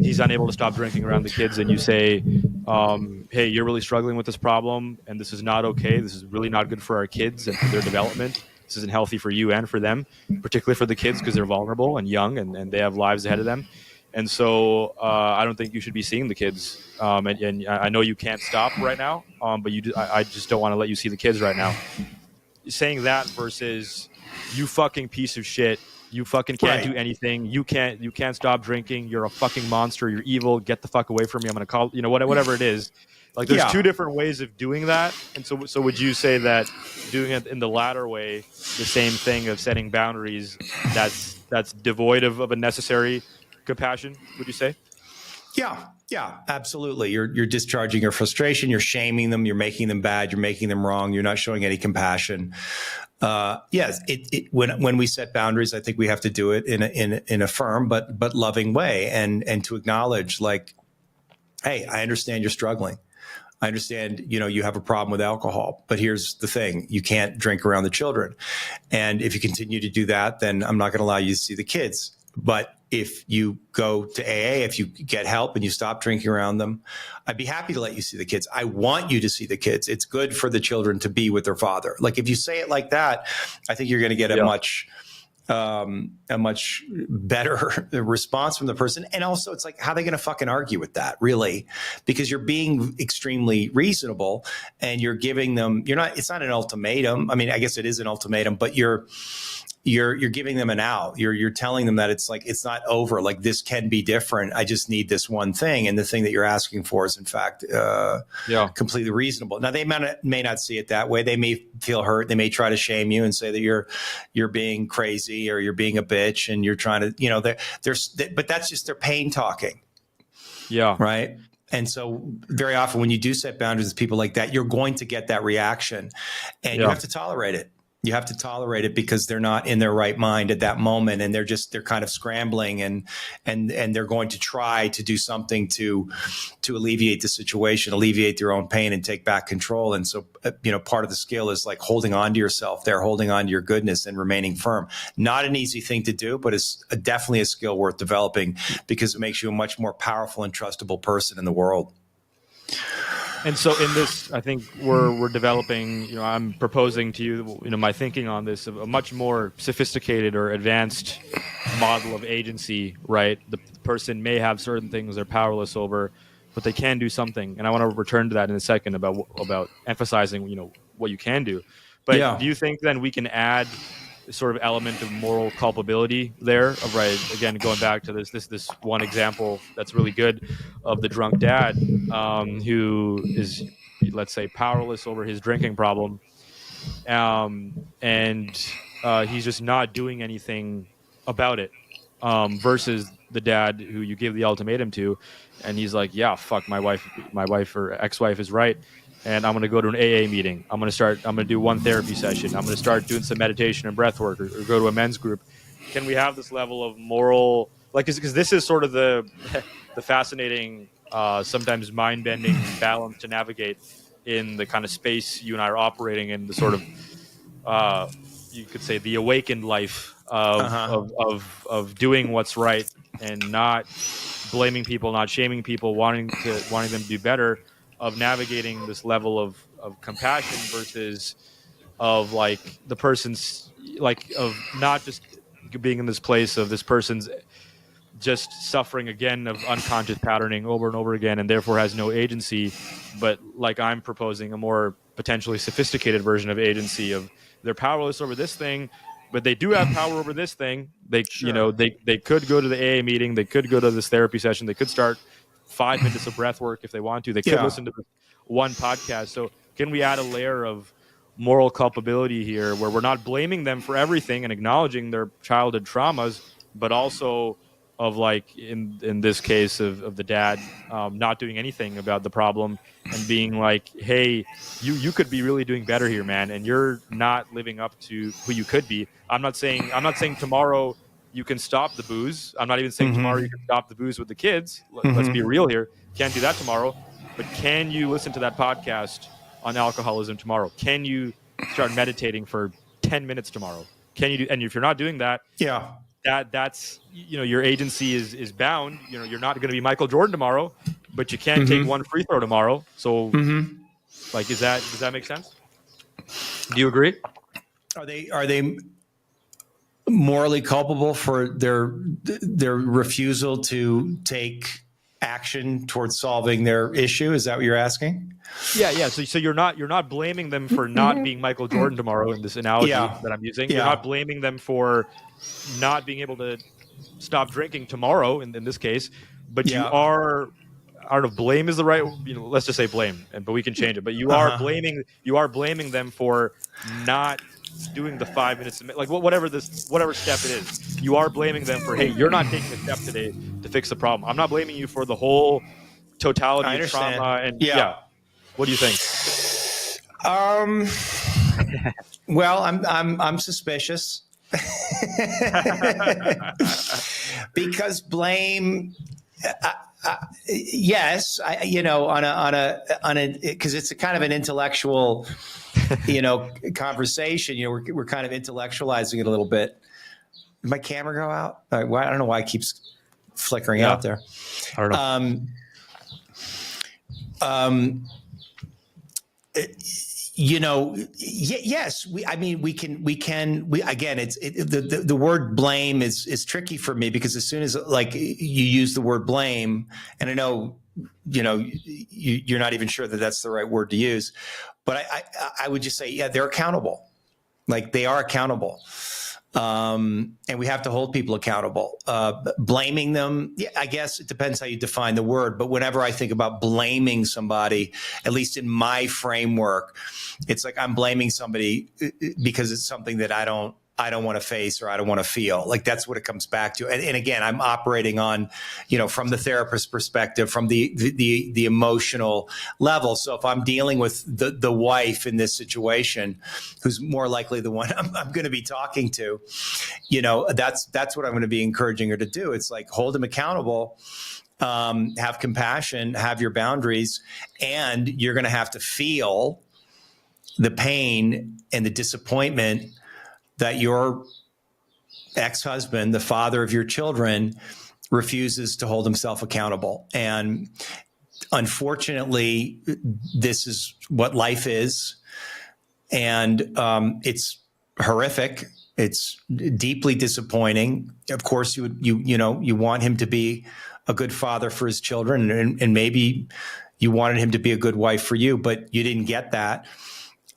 he's unable to stop drinking around the kids, and you say, hey, you're really struggling with this problem, and this is not okay. This is really not good for our kids and for their development. This isn't healthy for you and for them, particularly for the kids, because they're vulnerable and young, and they have lives ahead of them. And so I don't think you should be seeing the kids. And I know you can't stop right now, but I just don't want to let you see the kids right now. Saying that versus, you fucking piece of shit, you fucking can't do anything. You can't stop drinking. You're a fucking monster. You're evil. Get the fuck away from me. I'm going to call, whatever it is. Like, there's two different ways of doing that. And so would you say that doing it in the latter way, the same thing of setting boundaries, that's devoid of a necessary compassion, would you say? Yeah. Yeah, absolutely. You're discharging your frustration. You're shaming them. You're making them bad. You're making them wrong. You're not showing any compassion. Yes, when we set boundaries, I think we have to do it in a firm but loving way, and to acknowledge, like, hey, I understand you're struggling. I understand, you have a problem with alcohol, but here's the thing: you can't drink around the children, and if you continue to do that, then I'm not going to allow you to see the kids. But if you go to AA, if you get help and you stop drinking around them, I'd be happy to let you see the kids. I want you to see the kids. It's good for the children to be with their father. Like, if you say it like that, I think you're going to get a much better response from the person. And also, it's like, how are they going to fucking argue with that, really? Because you're being extremely reasonable, and you're giving them, it's not an ultimatum. I mean, I guess it is an ultimatum, but you're giving them an out. You're telling them that it's like, it's not over. Like, this can be different. I just need this one thing. And the thing that you're asking for is, in fact, completely reasonable. Now, they may not see it that way. They may feel hurt. They may try to shame you and say that you're being crazy, or you're being a bitch, and you're trying to, but that's just their pain talking. Yeah. Right. And so very often when you do set boundaries with people like that, you're going to get that reaction, and you have to tolerate it. You have to tolerate it, because they're not in their right mind at that moment, and they're kind of scrambling, and they're going to try to do something to alleviate the situation, alleviate their own pain, and take back control. And so, part of the skill is like holding on to yourself there, holding on to your goodness, and remaining firm. Not an easy thing to do, but it's definitely a skill worth developing, because it makes you a much more powerful and trustable person in the world. And so in this, I think we're developing, I'm proposing to you, my thinking on this, a much more sophisticated or advanced model of agency, right? The person may have certain things they're powerless over, but they can do something. And I want to return to that in a second about emphasizing, what you can do. But do you think then we can add sort of element of moral culpability there, of, right, again, going back to this one example that's really good, of the drunk dad who is, let's say, powerless over his drinking problem, and he's just not doing anything about it, versus the dad who you give the ultimatum to, and he's like, yeah, fuck, my wife or ex-wife is right, and I'm going to go to an AA meeting. I'm going to do one therapy session. I'm going to start doing some meditation and breath work, or go to a men's group. Can we have this level of moral, like, because this is sort of the fascinating, sometimes mind-bending balance to navigate in the kind of space you and I are operating in, the sort of, you could say, the awakened life of doing what's right, and not blaming people, not shaming people, wanting them to do better, of navigating this level of compassion versus of, like, the person's, like, of not just being in this place of this person's just suffering again of unconscious patterning over and over again, and therefore has no agency, but, like, I'm proposing a more potentially sophisticated version of agency, of they're powerless over this thing, but they do have power over this thing. They, they could go to the AA meeting, they could go to this therapy session, they could start 5 minutes of breath work if they want to. They could listen to one podcast. So can we add a layer of moral culpability here, where we're not blaming them for everything and acknowledging their childhood traumas, but also of, like, in this case of the dad not doing anything about the problem, and being like, hey, you could be really doing better here, man, and you're not living up to who you could be. I'm not saying tomorrow you can stop the booze. I'm not even saying tomorrow you can stop the booze with the kids. Let's be real here. Can't do that tomorrow. But can you listen to that podcast on alcoholism tomorrow? Can you start meditating for 10 minutes tomorrow? Can you do? And if you're not doing that, that's your agency is bound. You're not going to be Michael Jordan tomorrow, but you can't take one free throw tomorrow. So, like, does that make sense? Do you agree? Are they morally culpable for their refusal to take action towards solving their issue? Is that what you're asking? Yeah. So you're not blaming them for not being Michael Jordan tomorrow in this analogy that I'm using. You're not blaming them for not being able to stop drinking tomorrow in this case, but you are. I don't know if blame is the right. Let's just say blame, but we can change it. But you are blaming them for not doing the 5 minutes, like whatever step it is. You are blaming them for, hey, you're not taking a step today to fix the problem. I'm not blaming you for the whole totality I of understand. trauma and Yeah. what do you think? Well, I'm suspicious because blame. Yes, because it's a kind of an intellectual, conversation. We're kind of intellectualizing it a little bit. Did my camera go out? I don't know why it keeps flickering out there. I don't know. Yes, again, the word blame is tricky for me because as soon as like you use the word blame, and I know, you're not even sure that that's the right word to use, but I would just say, yeah, they're accountable. Like they are accountable. And we have to hold people accountable. Blaming them, yeah, I guess it depends how you define the word. But whenever I think about blaming somebody, at least in my framework, it's like I'm blaming somebody because it's something that I don't want to face or I don't want to feel. Like that's what it comes back to. And again, I'm operating on, from the therapist perspective, from the emotional level. So if I'm dealing with the wife in this situation, who's more likely the one I'm going to be talking to, that's what I'm going to be encouraging her to do. It's like hold him accountable. Have compassion, have your boundaries, and you're going to have to feel the pain and the disappointment that your ex-husband, the father of your children, refuses to hold himself accountable. And unfortunately, this is what life is. And it's horrific. It's deeply disappointing. Of course, you want him to be a good father for his children, and maybe you wanted him to be a good wife for you, but you didn't get that.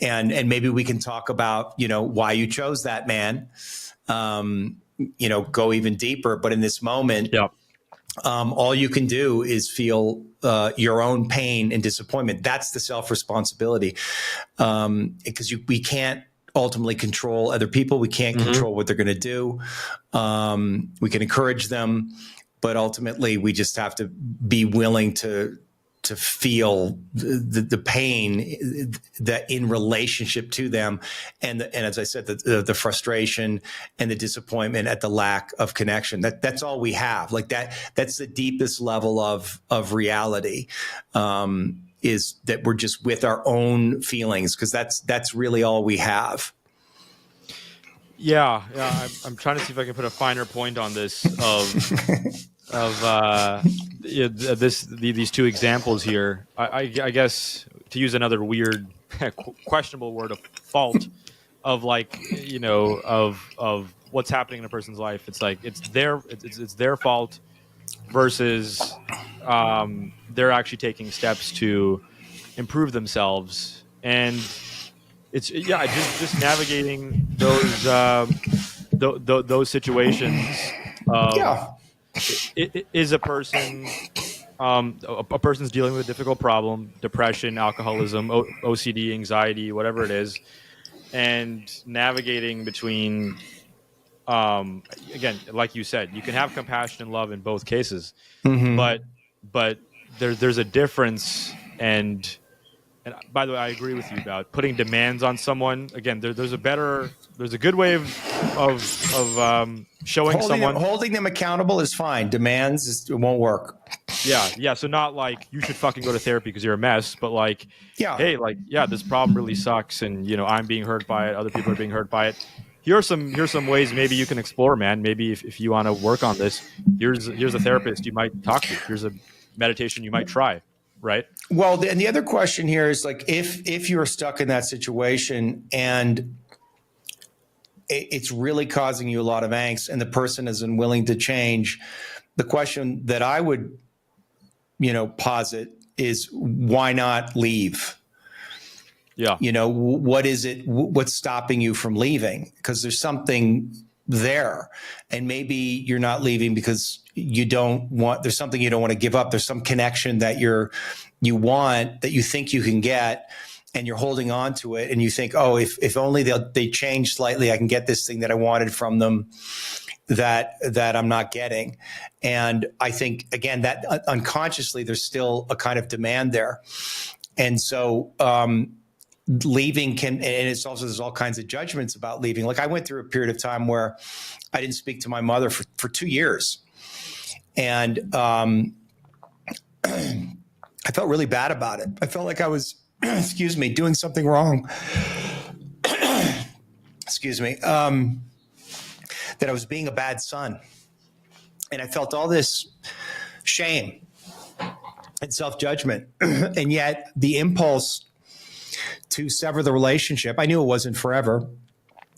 And maybe we can talk about, why you chose that man, go even deeper. But in this moment, all you can do is feel your own pain and disappointment. That's the self-responsibility, because we can't ultimately control other people. We can't control what they're going to do. We can encourage them, but ultimately we just have to be willing to feel the pain that in relationship to them. And as I said, the frustration and the disappointment at the lack of connection, that's all we have. Like that's the deepest level of reality, is that we're just with our own feelings. Cause that's really all we have. Yeah. I'm trying to see if I can put a finer point on this these two examples here. I guess, to use another weird, questionable word, of fault, of of what's happening in a person's life. It's like it's their fault versus they're actually taking steps to improve themselves, and it's just navigating those situations. Is a person a person's dealing with a difficult problem, depression, alcoholism, OCD, anxiety, whatever it is, and navigating between, again, like you said, you can have compassion and love in both cases, but there's a difference. And by the way, I agree with you about putting demands on someone. Again, there's a good way of showing holding them accountable is fine. Demands, it won't work. Yeah. So not like you should fucking go to therapy because you're a mess, but like, hey, this problem really sucks, and I'm being hurt by it. Other people are being hurt by it. Here's some ways maybe you can explore, man. Maybe if you want to work on this, here's a therapist you might talk to. Here's a meditation you might try. Right. Well, and the other question here is like, if you're stuck in that situation and it's really causing you a lot of angst and the person is unwilling to change, the question that I would, posit is why not leave? Yeah. What is it? What's stopping you from leaving? Because there's something there, and maybe you're not leaving because there's something you don't want to give up. There's some connection that you want, that you think you can get, and you're holding on to it. And you think, oh, if only they change slightly, I can get this thing that I wanted from them. that I'm not getting. And I think, again, that unconsciously there's still a kind of demand there. And so leaving can, and it's also, there's all kinds of judgments about leaving. Like I went through a period of time where I didn't speak to my mother for 2 years. And I felt really bad about it. I felt like I was, excuse me, doing something wrong. Excuse me. That I was being a bad son. And I felt all this shame and self-judgment. And yet the impulse to sever the relationship, I knew it wasn't forever,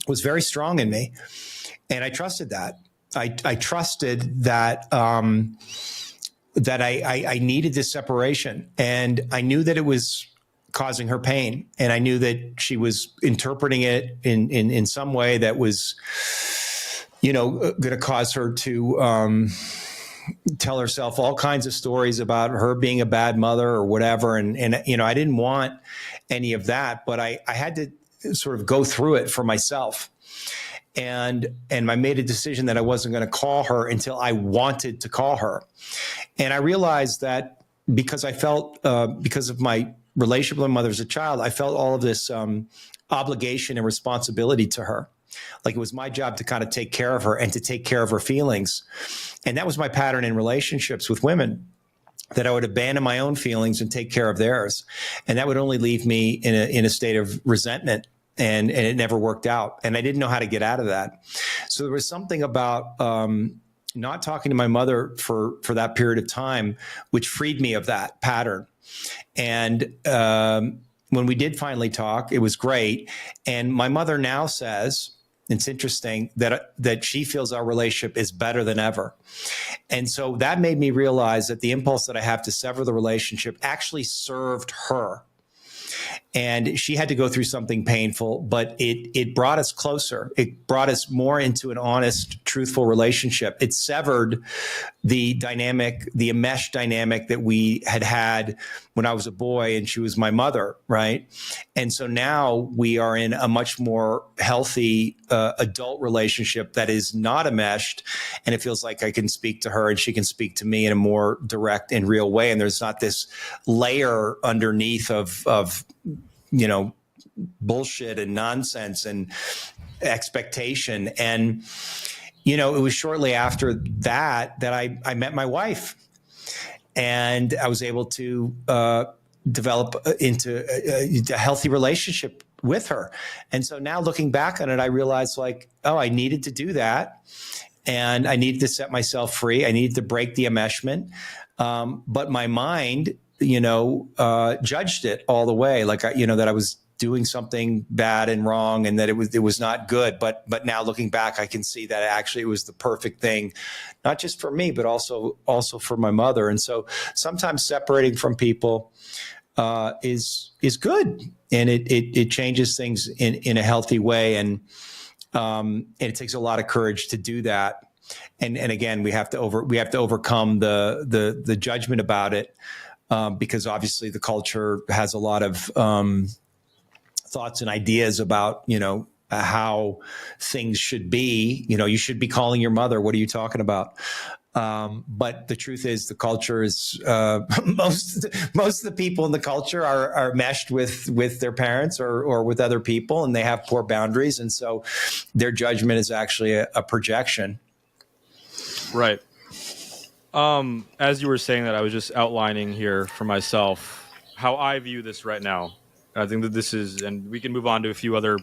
was very strong in me. And I trusted that. I trusted that that I needed this separation. And I knew that it was causing her pain. And I knew that she was interpreting it in some way that was, going to cause her to tell herself all kinds of stories about her being a bad mother or whatever. And I didn't want any of that, but I had to sort of go through it for myself. And I made a decision that I wasn't going to call her until I wanted to call her. And I realized that because I felt, because of my relationship with my mother as a child, I felt all of this obligation and responsibility to her. Like it was my job to kind of take care of her and to take care of her feelings. And that was my pattern in relationships with women, that I would abandon my own feelings and take care of theirs. And that would only leave me in a state of resentment. And it never worked out. And I didn't know how to get out of that. So there was something about not talking to my mother for that period of time, which freed me of that pattern. And when we did finally talk, it was great. And my mother now says, it's interesting, that she feels our relationship is better than ever. And so that made me realize that the impulse that I have to sever the relationship actually served her. And she had to go through something painful, but it brought us closer. It brought us more into an honest, truthful relationship. It severed the dynamic, the enmeshed dynamic that we had when I was a boy and she was my mother, right? And so now we are in a much more healthy adult relationship that is not enmeshed, and it feels like I can speak to her and she can speak to me in a more direct and real way. And there's not this layer underneath of bullshit and nonsense and expectation. And, it was shortly after that I met my wife, and I was able to develop into a healthy relationship with her. And so now looking back on it, I realized I needed to do that. And I needed to set myself free. I needed to break the enmeshment. But my mind, judged it all the way. That I was doing something bad and wrong, and that it was not good. But now looking back, I can see that actually it was the perfect thing, not just for me, but also for my mother. And so sometimes separating from people is good, and it changes things in a healthy way. And it takes a lot of courage to do that. And again, we have to overcome the judgment about it. Because obviously the culture has a lot of thoughts and ideas about, how things should be. You should be calling your mother. What are you talking about? But the truth is, the culture is most of the people in the culture are meshed with their parents or with other people, and they have poor boundaries, and so their judgment is actually a projection. Right. As you were saying that, I was just outlining here for myself how I view this right now. I think that this is, and we can move on to a few other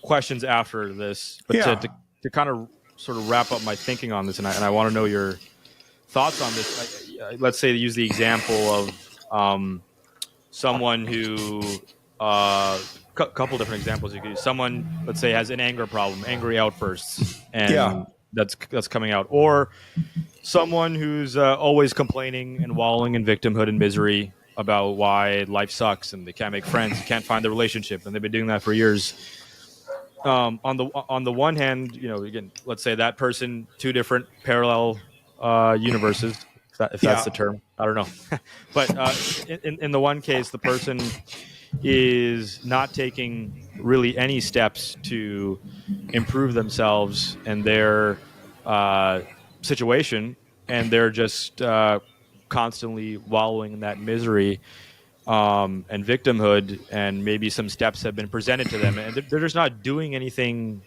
questions after this, but to kind of sort of wrap up my thinking on this, and I want to know your thoughts on this. Let's say to use the example of someone who, couple different examples you could use. Someone, let's say, has an anger problem, angry outbursts, and that's coming out, or someone who's always complaining and wallowing in victimhood and misery about why life sucks and they can't make friends, can't find the relationship, and they've been doing that for years. On the one hand, again, let's say that person, two different parallel universes, if that's the term. I don't know. But in the one case, the person is not taking really any steps to improve themselves, and they're situation, and they're just constantly wallowing in that misery and victimhood, and maybe some steps have been presented to them, and they're just not doing anything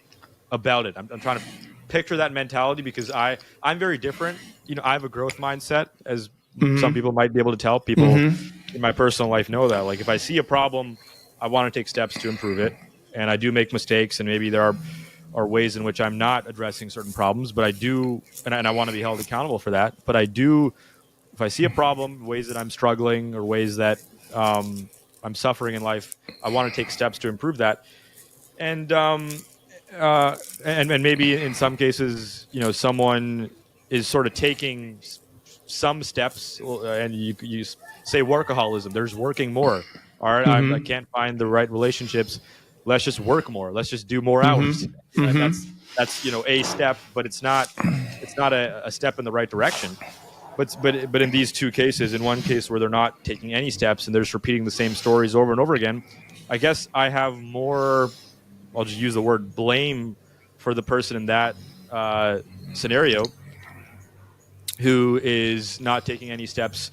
about it. I'm trying to picture that mentality because I'm very different. I have a growth mindset, as some people might be able to tell. People in my personal life know that. Like, if I see a problem, I want to take steps to improve it, and I do make mistakes, and maybe there are ways in which I'm not addressing certain problems, but I do, and I want to be held accountable for that. But I do, if I see a problem, ways that I'm struggling or ways that I'm suffering in life, I want to take steps to improve that. And and maybe in some cases, someone is sort of taking some steps, and you say workaholism. There's working more. All right, I can't find the right relationships. Let's just work more. Let's just do more hours. That's a step, but it's not a step in the right direction. But in these two cases, in one case where they're not taking any steps and they're just repeating the same stories over and over again, I guess I have more, I'll just use the word blame for the person in that scenario who is not taking any steps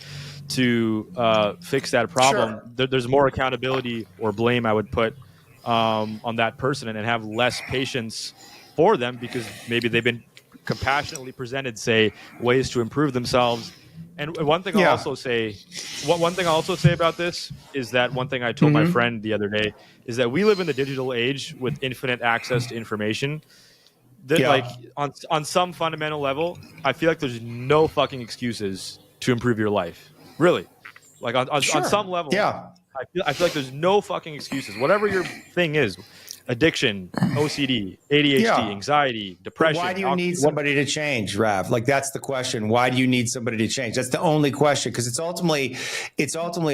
to fix that problem. Sure. There's more accountability or blame I would put on that person, and have less patience for them because maybe they've been compassionately presented, say, ways to improve themselves. And one thing I'll also say about this is that one thing I told my friend the other day is that we live in the digital age with infinite access to information. That like on some fundamental level, I feel like there's no fucking excuses to improve your life. Really, like on some level, I feel like there's no fucking excuses. Whatever your thing is. Addiction, OCD, ADHD, anxiety, depression. But why do you need somebody to change, Rav? Like, that's the question. Why do you need somebody to change? That's the only question, because it's ultimately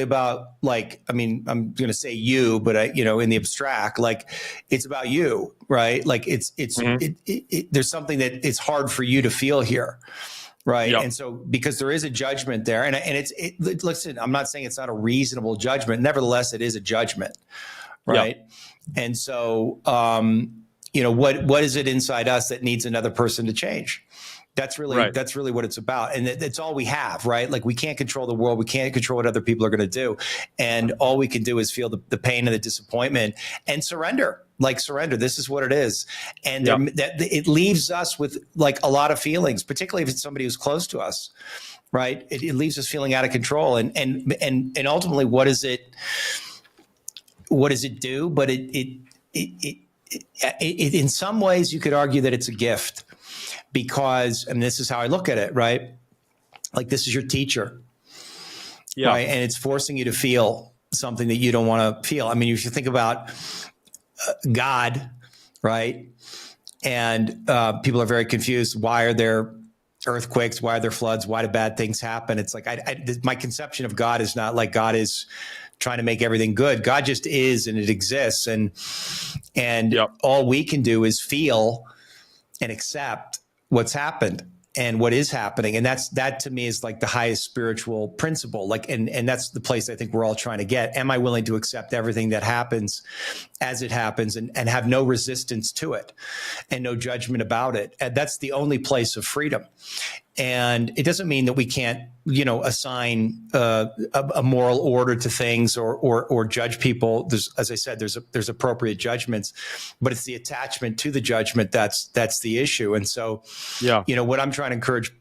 about, like, I mean, I'm going to say you, but in the abstract, like, it's about you, right? Like, there's something that it's hard for you to feel here. Right. Yep. And so, because there is a judgment there, and listen, I'm not saying it's not a reasonable judgment. Nevertheless, it is a judgment. Right. Yep. And so, what is it inside us that needs another person to change? That's really what it's about. And it's all we have, right? Like, we can't control the world. We can't control what other people are going to do. And all we can do is feel the pain and the disappointment and surrender. Like, surrender. This is what it is. And it leaves us with, like, a lot of feelings, particularly if it's somebody who's close to us, right? It leaves us feeling out of control. And ultimately, what does it do? But it in some ways, you could argue that it's a gift, because, and this is how I look at it, right? Like, this is your teacher, right? And it's forcing you to feel something that you don't want to feel. I mean, if you think about God, right? And people are very confused. Why are there earthquakes? Why are there floods? Why do bad things happen? It's like, my conception of God is not like God is trying to make everything good. God just is, and it exists. And all we can do is feel and accept what's happened and what is happening. And that to me is like the highest spiritual principle. Like, and that's the place I think we're all trying to get. Am I willing to accept everything that happens as it happens, and have no resistance to it and no judgment about it? And that's the only place of freedom. And it doesn't mean that we can't, assign a moral order to things or judge people. As I said, there's appropriate judgments, but it's the attachment to the judgment that's the issue. And so, what I'm trying to encourage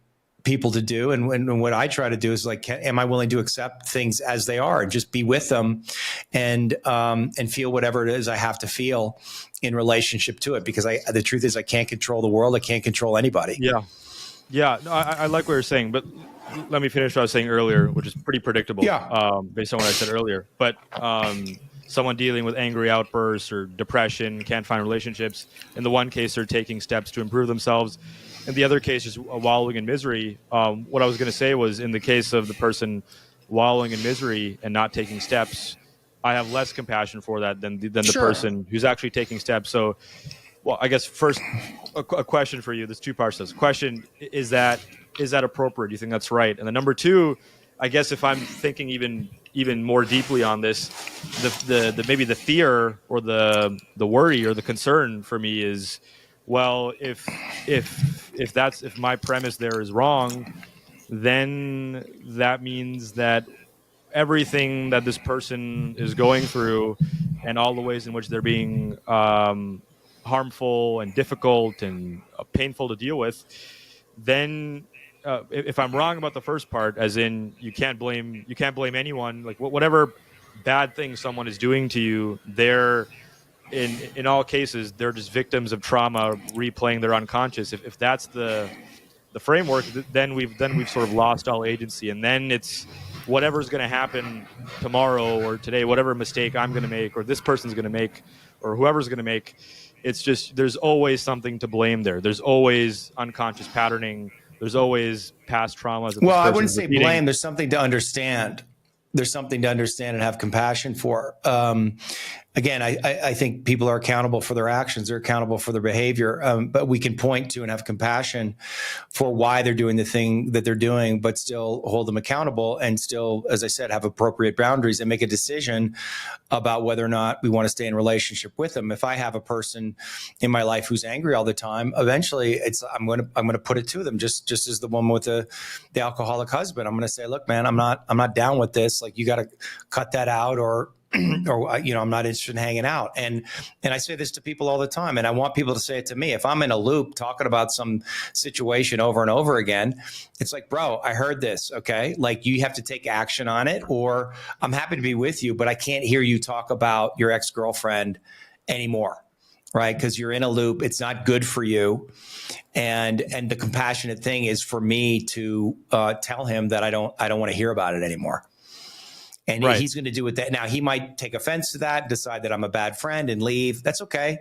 people to do, and what I try to do, is like, am I willing to accept things as they are and just be with them, and feel whatever it is I have to feel in relationship to it? Because the truth is, I can't control the world. I can't control anybody. Yeah, no, I like what you're saying, but let me finish what I was saying earlier, which is pretty predictable based on what I said earlier. But someone dealing with angry outbursts or depression, can't find relationships. In the one case, they're taking steps to improve themselves. In the other case, is wallowing in misery. What I was going to say was, in the case of the person wallowing in misery and not taking steps, I have less compassion for that than the person who's actually taking steps. So, well, I guess first, a question for you. There's two parts to this question. Is that appropriate? Do you think that's right? And then number two, I guess if I'm thinking even more deeply on this, the maybe the fear or the worry or the concern for me is, well, if my premise there is wrong, then that means that everything that this person is going through and all the ways in which they're being harmful and difficult and painful to deal with, then if I'm wrong about the first part, as in you can't blame anyone, like whatever bad thing someone is doing to you, they're in all cases they're just victims of trauma replaying their unconscious. If that's the framework, then we've sort of lost all agency, and then it's whatever's going to happen tomorrow or today, whatever mistake I'm going to make or this person's going to make or whoever's going to make, it's just there's always something to blame there. There's always unconscious patterning. There's always past traumas. Well, I wouldn't say blame. There's something to understand. There's something to understand and have compassion for. Again, I think people are accountable for their actions. They're accountable for their behavior. But we can point to and have compassion for why they're doing the thing that they're doing, but still hold them accountable and still, as I said, have appropriate boundaries and make a decision about whether or not we want to stay in relationship with them. If I have a person in my life who's angry all the time, eventually I'm going to put it to them, just as the woman with the alcoholic husband. I'm going to say, look, man, I'm not down with this. Like, you got to cut that out, or I'm not interested in hanging out. And I say this to people all the time, and I want people to say it to me. If I'm in a loop talking about some situation over and over again, it's like, bro, I heard this. Okay. Like, you have to take action on it, or I'm happy to be with you, but I can't hear you talk about your ex-girlfriend anymore. Right. Because you're in a loop. It's not good for you. And the compassionate thing is for me to tell him that I don't want to hear about it anymore. And right. He's going to do with that. Now, he might take offense to that, decide that I'm a bad friend and leave. That's okay.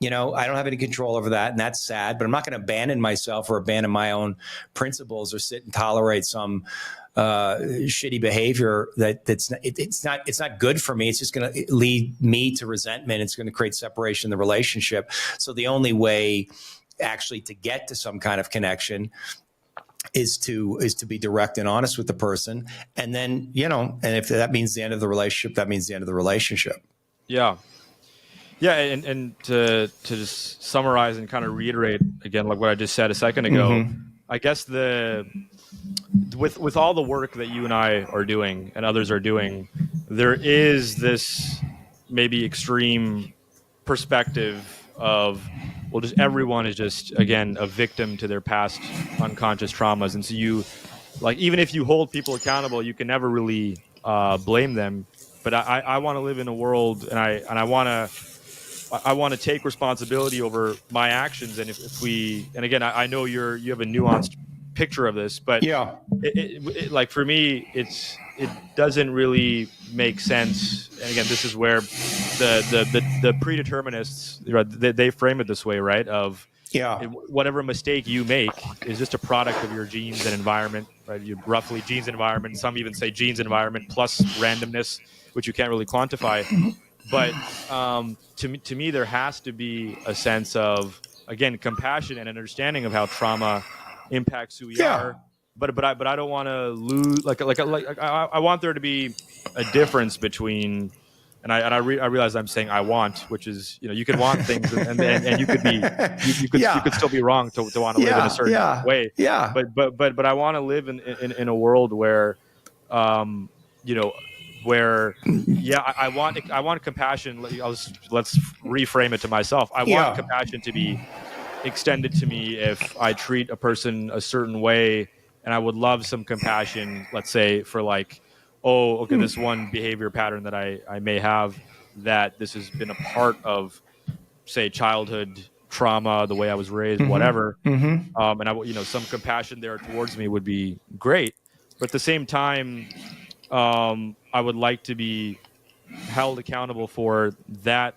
I don't have any control over that. And that's sad, but I'm not going to abandon myself or abandon my own principles or sit and tolerate some shitty behavior it's not good for me. It's just going to lead me to resentment. It's going to create separation in the relationship. So the only way actually to get to some kind of connection is to be direct and honest with the person. And then, and if that means the end of the relationship, that means the end of the relationship. Yeah. Yeah. And to just summarize and kind of reiterate again, like what I just said a second ago, I guess with all the work that you and I are doing and others are doing, there is this maybe extreme perspective of, well, just everyone is just, again, a victim to their past unconscious traumas. And so you, like, even if you hold people accountable, you can never really blame them. But I want to live in a world, and I want to take responsibility over my actions. And if we, and again, I know you have a nuanced picture of this, but yeah, it like for me, it doesn't really make sense. And again, this is where the predeterminists, they frame it this way, right? Of whatever mistake you make is just a product of your genes and environment, right? You roughly genes and environment. Some even say genes and environment plus randomness, which you can't really quantify. But to me, there has to be a sense of, again, compassion and understanding of how trauma impacts who we are. But I don't want to lose I want there to be a difference between, and I realize I'm saying I want, which is, you can want things and you could be you could still be wrong to want to live in a certain way. Yeah. But I want to live in a world where where I want compassion. Let's reframe it to myself. I want compassion to be extended to me if I treat a person a certain way, and I would love some compassion, let's say, for like, oh, okay, this one behavior pattern that I may have, that this has been a part of, say, childhood trauma, the way I was raised, whatever. And some compassion there towards me would be great. But at the same time, I would like to be held accountable for that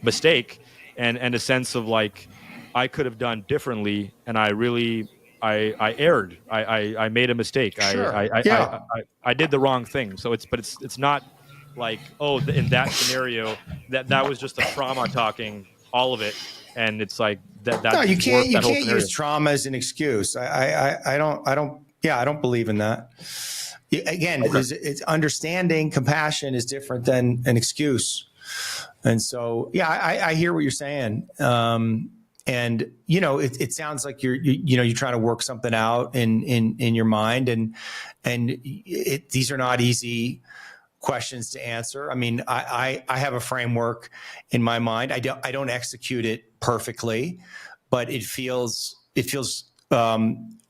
mistake, and a sense of like, I could have done differently, and I erred. I made a mistake. Sure. I did the wrong thing. So it's not like, oh, in that scenario that was just a trauma talking all of it, and it's like that. No, you can't use trauma as an excuse. I don't believe in that. Again, it's understanding compassion is different than an excuse. And so, I hear what you're saying. And, it sounds like you're trying to work something out in your mind, and these are not easy questions to answer. I mean, I have a framework in my mind. I don't execute it perfectly, but it feels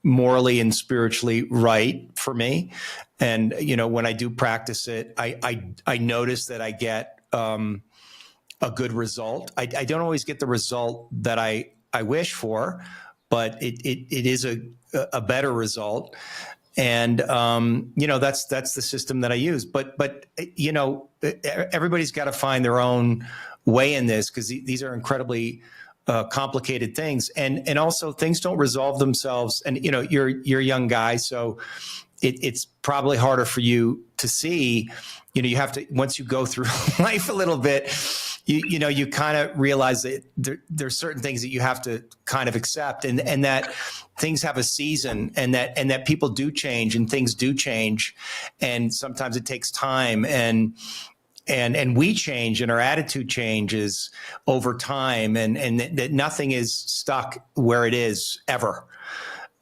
morally and spiritually right for me. And, when I do practice it, I notice that I get, a good result. I don't always get the result that I wish for, but it is a better result. And, that's the system that I use. But everybody's got to find their own way in this, because these are incredibly complicated things. And also things don't resolve themselves. And, you're a young guy, so it's probably harder for you to see. You have to, once you go through life a little bit, you kind of realize that there's certain things that you have to kind of accept, and that things have a season, and that people do change and things do change. And sometimes it takes time, and we change, and our attitude changes over time, and that nothing is stuck where it is ever.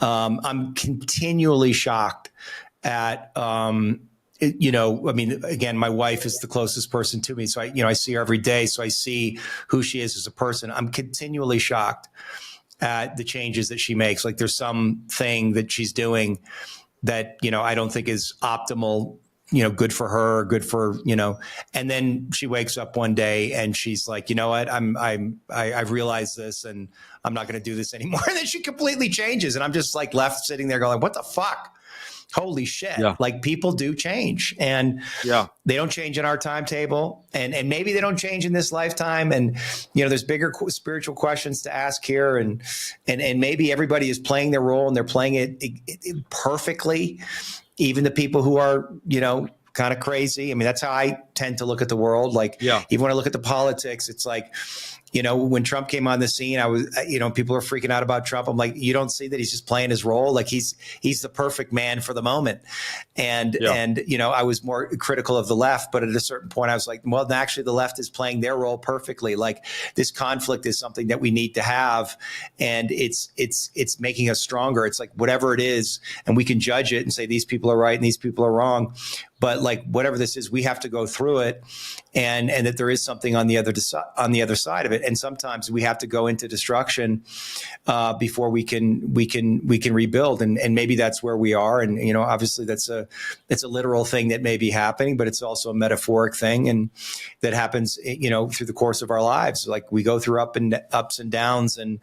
I'm continually shocked at, again, my wife is the closest person to me. So I see her every day. So I see who she is as a person. I'm continually shocked at the changes that she makes. Like, there's something that she's doing that, I don't think is optimal, good for her, good for, and then she wakes up one day and she's like, you know what, I've realized this, and I'm not going to do this anymore. And then she completely changes. And I'm just like left sitting there going, what the fuck? Holy shit. Yeah. Like, people do change, and they don't change in our timetable, and maybe they don't change in this lifetime. And, there's bigger spiritual questions to ask here. And maybe everybody is playing their role, and they're playing it perfectly. Even the people who are, kind of crazy. I mean, that's how I tend to look at the world. Like, even when I look at the politics, it's like, when Trump came on the scene, I was, people are freaking out about Trump. I'm like, you don't see that he's just playing his role. Like, he's the perfect man for the moment. And I was more critical of the left, but at a certain point I was like, well, actually the left is playing their role perfectly. Like, this conflict is something that we need to have, and it's making us stronger. It's like, whatever it is, and we can judge it and say these people are right and these people are wrong. But like, whatever this is, we have to go through it, and that there is something on the other side of it. And sometimes we have to go into destruction before we can rebuild. And maybe that's where we are. And obviously it's a literal thing that may be happening, but it's also a metaphoric thing, and that happens through the course of our lives. Like, we go through ups and downs, and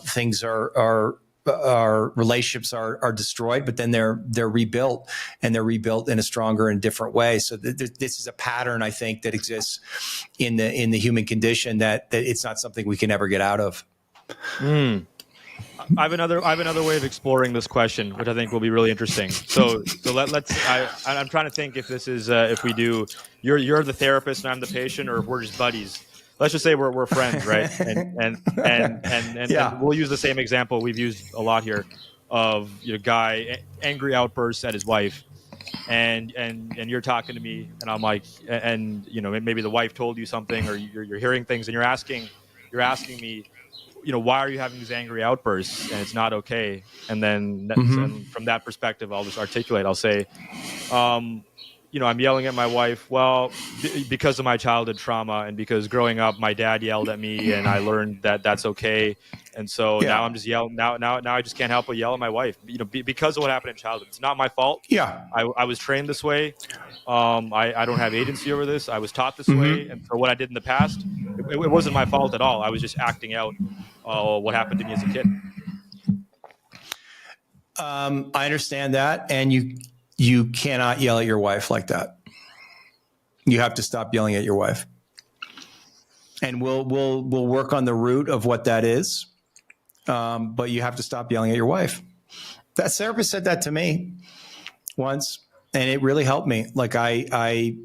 things are. Our relationships are destroyed, but then they're rebuilt, and they're rebuilt in a stronger and different way. So this is a pattern, I think, that exists in the human condition, that it's not something we can ever get out of. I have another way of exploring this question, which I think will be really interesting. So I'm trying to think if this is if we do, you're the therapist and I'm the patient, or if we're just buddies. Let's just say we're friends, right? And we'll use the same example we've used a lot here of guy angry outbursts at his wife, and you're talking to me, and I'm like, and maybe the wife told you something, or you're hearing things, and you're asking me, why are you having these angry outbursts, and it's not okay. And then and from that perspective, I'll just articulate. I'll say, I'm yelling at my wife, well, because of my childhood trauma, and because growing up, my dad yelled at me, and I learned that that's okay. And so now I'm just yelling. Now I just can't help but yell at my wife, because of what happened in childhood. It's not my fault. Yeah. I was trained this way. I don't have agency over this. I was taught this way. And for what I did in the past, it wasn't my fault at all. I was just acting out what happened to me as a kid. I understand that. And you cannot yell at your wife like that. You have to stop yelling at your wife. And we'll work on the root of what that is. But you have to stop yelling at your wife. That therapist said that to me once, and it really helped me. Like, I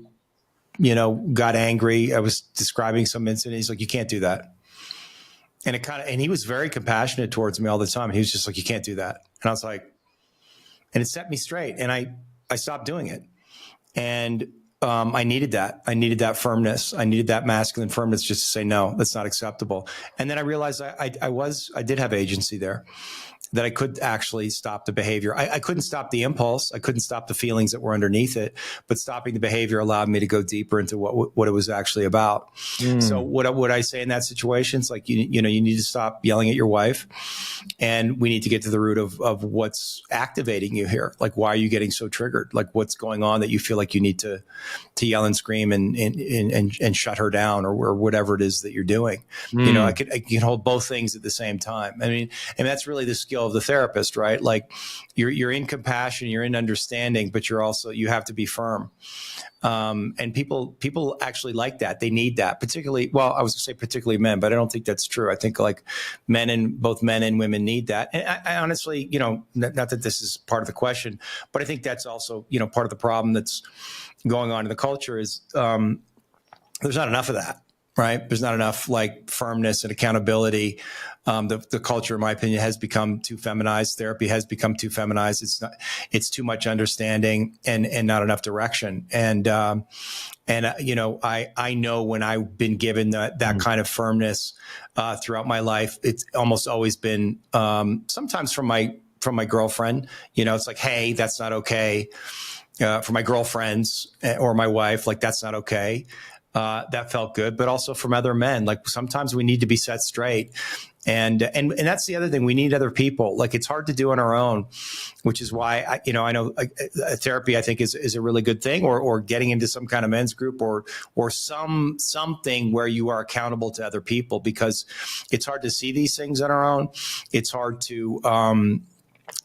got angry. I was describing some incident. He's like, you can't do that. And and he was very compassionate towards me all the time. He was just like, you can't do that. And I was like, and it set me straight. And I stopped doing it. And I needed that. I needed that firmness. I needed that masculine firmness just to say, no, that's not acceptable. And then I realized I did have agency there, that I could actually stop the behavior. I couldn't stop the impulse. I couldn't stop the feelings that were underneath it, but stopping the behavior allowed me to go deeper into what it was actually about. So what would I say in that situation? It's like, you need to stop yelling at your wife, and we need to get to the root of what's activating you here. Like, why are you getting so triggered? Like, what's going on that you feel like you need to yell and scream and shut her down, or whatever it is that you're doing. I can hold both things at the same time. I mean, and that's really the skill of the therapist, right? Like, you're in compassion, you're in understanding, but you have to be firm. And people actually like that. They need that, particularly men, but I don't think that's true. I think like both men and women need that. And I honestly, not that this is part of the question, but I think that's also, part of the problem that's going on in the culture is, there's not enough of that. Right. There's not enough like firmness and accountability. The culture, in my opinion, has become too feminized. Therapy has become too feminized. It's too much understanding and not enough direction. And I know when I've been given that kind of firmness, throughout my life, it's almost always been, sometimes from my girlfriend, it's like, hey, that's not okay. For my girlfriends or my wife, like, that's not okay. That felt good, but also from other men. Like, sometimes we need to be set straight. And that's the other thing. We need other people. Like, it's hard to do on our own, which is why I know therapy, I think is a really good thing, or getting into some kind of men's group or something where you are accountable to other people, because it's hard to see these things on our own. It's hard to,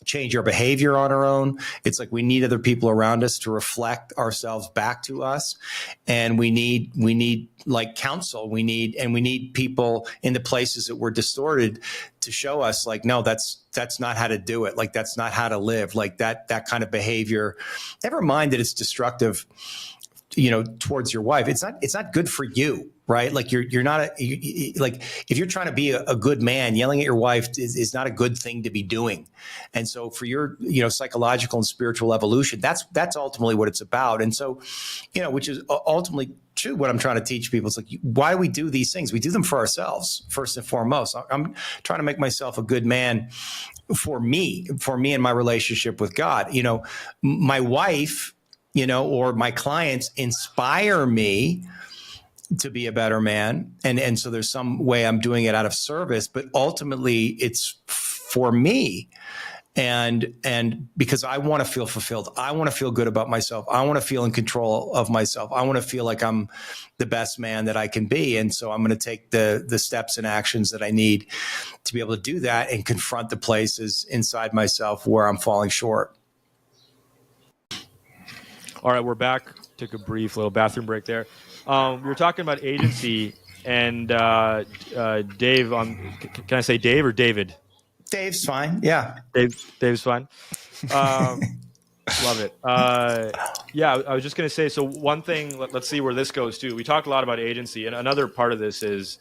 change our behavior on our own. It's like we need other people around us to reflect ourselves back to us. And we need like counsel. We need people in the places that we're distorted to show us like, no, that's not how to do it. Like, that's not how to live. Like that kind of behavior, never mind that it's destructive, towards your wife. It's not good for you. Right. Like you're not like, if you're trying to be a good man, yelling at your wife is not a good thing to be doing. And so for your, psychological and spiritual evolution, that's ultimately what it's about. And so, which is ultimately true. What I'm trying to teach people is like, why do we do these things? We do them for ourselves, first and foremost. I'm trying to make myself a good man for me and my relationship with God. My wife, or my clients inspire me to be a better man. And so there's some way I'm doing it out of service, but ultimately it's for me. And because I want to feel fulfilled, I want to feel good about myself. I want to feel in control of myself. I want to feel like I'm the best man that I can be. And so I'm going to take the steps and actions that I need to be able to do that and confront the places inside myself where I'm falling short. All right, we're back. Took a brief little bathroom break there. We were talking about agency, and Dave. Can I say Dave or David? Dave's fine. Yeah, Dave's fine. Love it. Yeah, I was just gonna say. So one thing. Let's see where this goes too. We talked a lot about agency, and another part of this is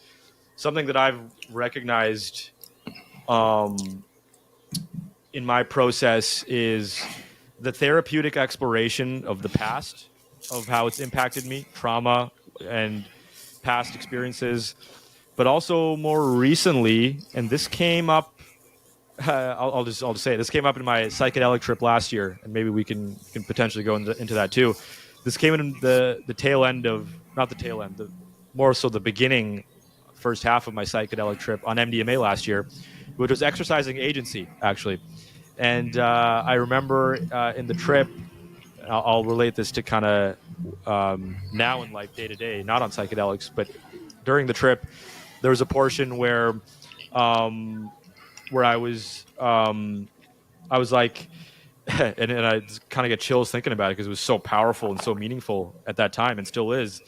something that I've recognized in my process is the therapeutic exploration of the past, of how it's impacted me, trauma and past experiences, but also more recently, and this came up, I'll just say it, this came up in my psychedelic trip last year, and maybe we can potentially go into that too. This came in the tail end of, not the tail end, more so the beginning, first half of my psychedelic trip on MDMA last year, which was exercising agency, actually. And I remember in the trip, I'll relate this to kind of now in life, day to day, not on psychedelics, but during the trip, there was a portion where I was like, and I kind of get chills thinking about it because it was so powerful and so meaningful at that time, and still is.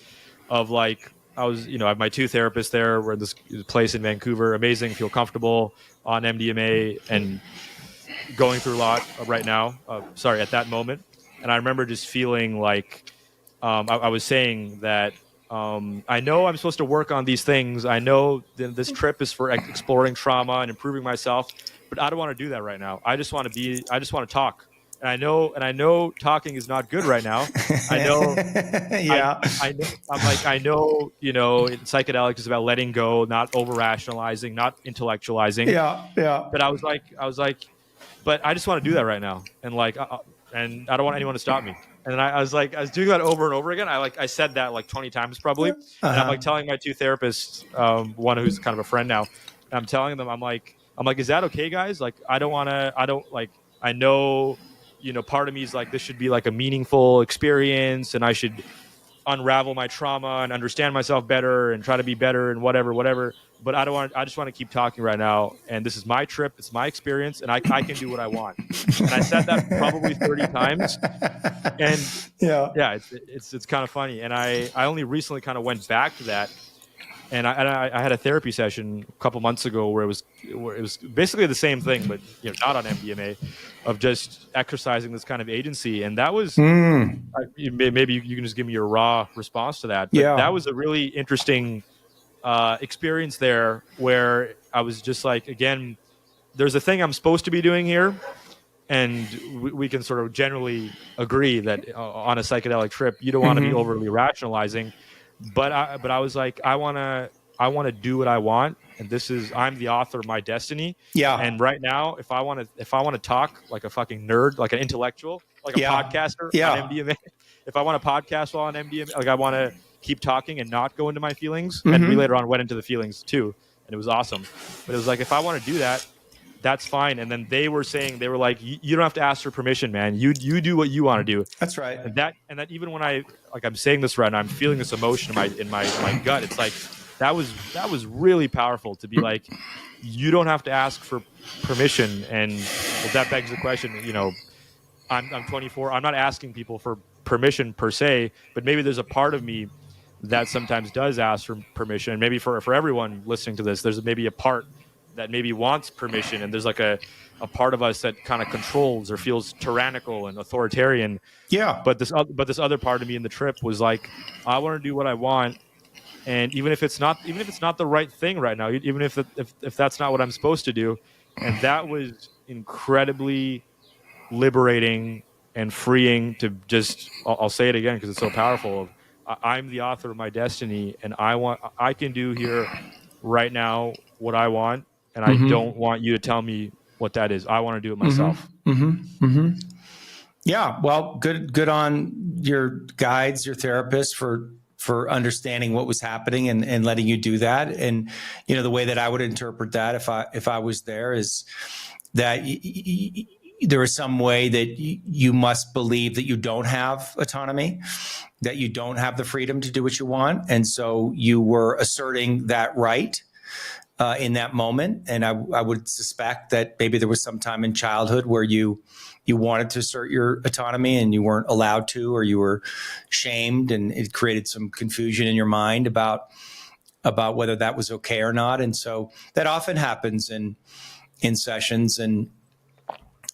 Of like, I was, I have my two therapists there. We're in this place in Vancouver, amazing, feel comfortable on MDMA and going through a lot right now. At that moment. And I remember just feeling like I was saying that I know I'm supposed to work on these things. I know this trip is for exploring trauma and improving myself, but I don't want to do that right now. I just want to talk. and I know talking is not good right now. I know, Yeah. I know, I know, psychedelics is about letting go, not over rationalizing, not intellectualizing. Yeah. Yeah. But I was like, but I just want to do that right now, and and I don't want anyone to stop me. And then I was like, I was doing that over and over again. I said that like 20 times probably, and I'm like telling my two therapists, one who's kind of a friend now, and I'm telling them, I'm like, is that okay, guys? Like, I don't like, I know, part of me is like, this should be like a meaningful experience, and I should unravel my trauma and understand myself better and try to be better and whatever. But I just want to keep talking right now. And this is my trip. It's my experience, and I can do what I want. And I said that probably 30 times. And yeah, it's kind of funny. And I only recently kind of went back to that. And I had a therapy session a couple months ago where it was basically the same thing, but not on MDMA, of just exercising this kind of agency. And that was maybe you can just give me your raw response to that. But that was a really interesting experience there, where I was just like, again, there's a thing I'm supposed to be doing here, and we can sort of generally agree that on a psychedelic trip, you don't want to be overly rationalizing. But I was like, I want to do what I want, and I'm the author of my destiny. Yeah. And right now, if I want to talk like a fucking nerd, like an intellectual, like a podcaster on MDMA, if I want to podcast while on MDMA, like I want to keep talking and not go into my feelings. And we later on went into the feelings too, and it was awesome. But it was like, if I want to do that, that's fine. And then they were like, you don't have to ask for permission, man. You do what you want to do. That's right. And that even when I'm saying this right now, I'm feeling this emotion in my gut. It's like, that was really powerful to be like, you don't have to ask for permission. And that begs the question, I'm 24. I'm not asking people for permission per se, but maybe there's a part of me that sometimes does ask for permission. And maybe for everyone listening to this, there's maybe a part that maybe wants permission, and there's like a part of us that kind of controls or feels tyrannical and authoritarian. Yeah. But this other part of me in the trip was like, I want to do what I want, and even if it's not the right thing right now, even if that's not what I'm supposed to do, and that was incredibly liberating and freeing to just. I'll say it again because it's so powerful. I'm the author of my destiny, and I can do here right now what I want. And I don't want you to tell me what that is. I want to do it myself. Yeah. Well, good on your guides, your therapists for understanding what was happening and letting you do that. And, the way that I would interpret that if I was there is that there is some way that you must believe that you don't have autonomy, that you don't have the freedom to do what you want. And so you were asserting that right. In that moment. And I would suspect that maybe there was some time in childhood where you wanted to assert your autonomy and you weren't allowed to, or you were shamed, and it created some confusion in your mind about whether that was okay or not. And so that often happens in sessions. And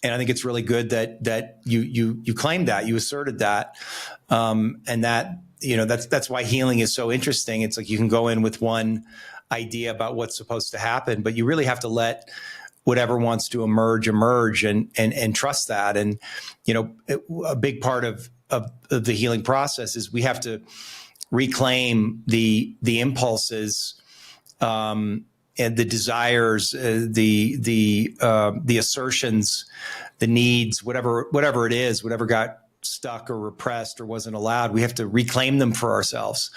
I think it's really good that you claimed that, you asserted that. And that, that's why healing is so interesting. It's like you can go in with one idea about what's supposed to happen, but you really have to let whatever wants to emerge and trust that. And, a big part of the healing process is we have to reclaim the impulses, and the desires, the assertions, the needs, whatever it is, whatever got stuck or repressed or wasn't allowed, we have to reclaim them for ourselves.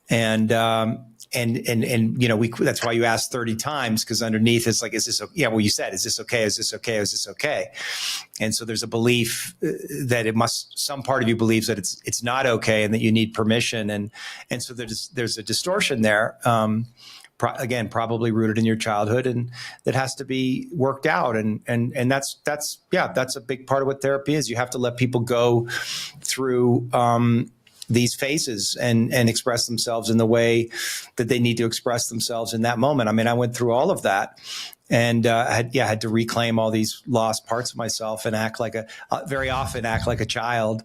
And that's why you asked 30 times, because underneath it's like, is this, you said, is this okay? Is this okay? Is this okay? And so there's a belief that some part of you believes that it's not okay and that you need permission. And so there's a distortion there. Again, probably rooted in your childhood, and that has to be worked out. And that's a big part of what therapy is. You have to let people go through, these phases and express themselves in the way that they need to express themselves in that moment. I mean, I went through all of that, and I had to reclaim all these lost parts of myself and very often act like a child,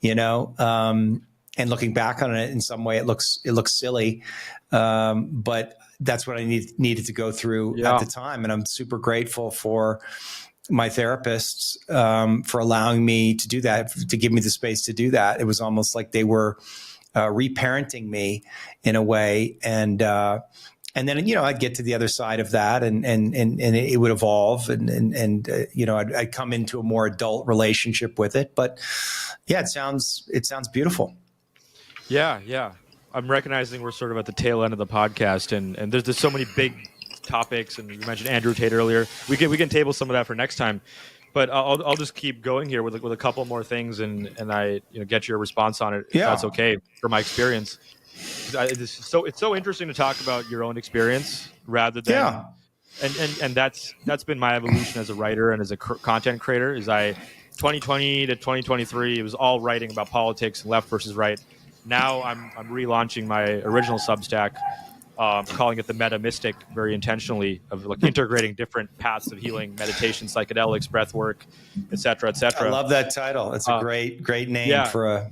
and looking back on it in some way, it looks silly. But that's what I needed to go through at the time. And I'm super grateful for my therapists for allowing me to do that, to give me the space to do that. It was almost like they were reparenting me in a way, and then I'd get to the other side of that, and it would evolve, and I'd come into a more adult relationship with it. But yeah, it sounds beautiful. Yeah. I'm recognizing we're sort of at the tail end of the podcast, and there's so many big topics, and you mentioned Andrew Tate earlier. We can table some of that for next time, but I'll just keep going here with a couple more things, and I get your response on it if that's okay from my experience. It's so interesting to talk about your own experience rather than and that's been my evolution as a writer and as a content creator. Is 2020 to 2023, it was all writing about politics and left versus right. Now I'm relaunching my original Substack, calling it the Meta Mystic, very intentionally, of like integrating different paths of healing, meditation, psychedelics, breath work, et cetera, et cetera. I love that title. It's a great name for a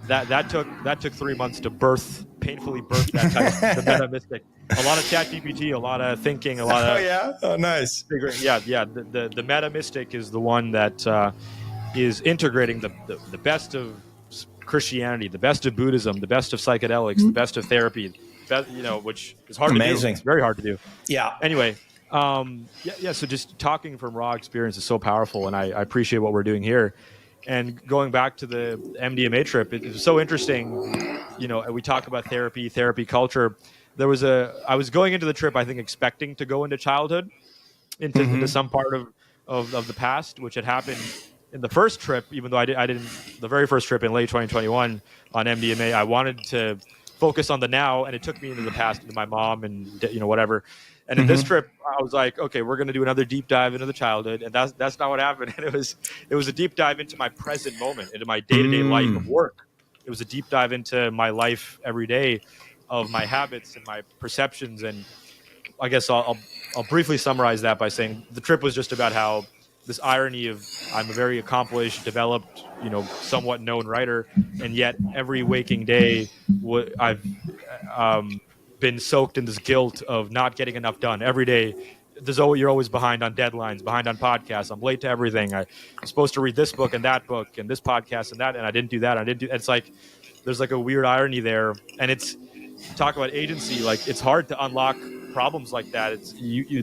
That took 3 months to painfully birth that title, the Meta Mystic. A lot of ChatGPT, a lot of thinking, a lot of nice. figuring. The Meta Mystic is the one that is integrating the best of Christianity, the best of Buddhism, the best of psychedelics, the best of therapy, which is hard to do. It's very hard to do. Yeah. Anyway, so just talking from raw experience is so powerful, and I appreciate what we're doing here. And going back to the MDMA trip, it was so interesting. We talk about therapy culture. I was going into the trip, I think, expecting to go into childhood, into some part of the past, which had happened in the first trip, even though I didn't, the very first trip in late 2021 on MDMA, I wanted to focus on the now, and it took me into the past, into my mom and whatever. And in this trip, I was like, okay, we're going to do another deep dive into the childhood, and that's not what happened. And it was a deep dive into my present moment, into my day-to-day life of work. It was a deep dive into my life every day, of my habits and my perceptions. And I guess I'll briefly summarize that by saying the trip was just about how this irony of I'm a very accomplished, developed, somewhat known writer, and yet every waking day I've been soaked in this guilt of not getting enough done. Every day, you're always behind on deadlines, behind on podcasts. I'm late to everything. I'm supposed to read this book and that book and this podcast and that, and I didn't do that. It's like there's like a weird irony there, and it's talk about agency. Like it's hard to unlock problems like that. It's you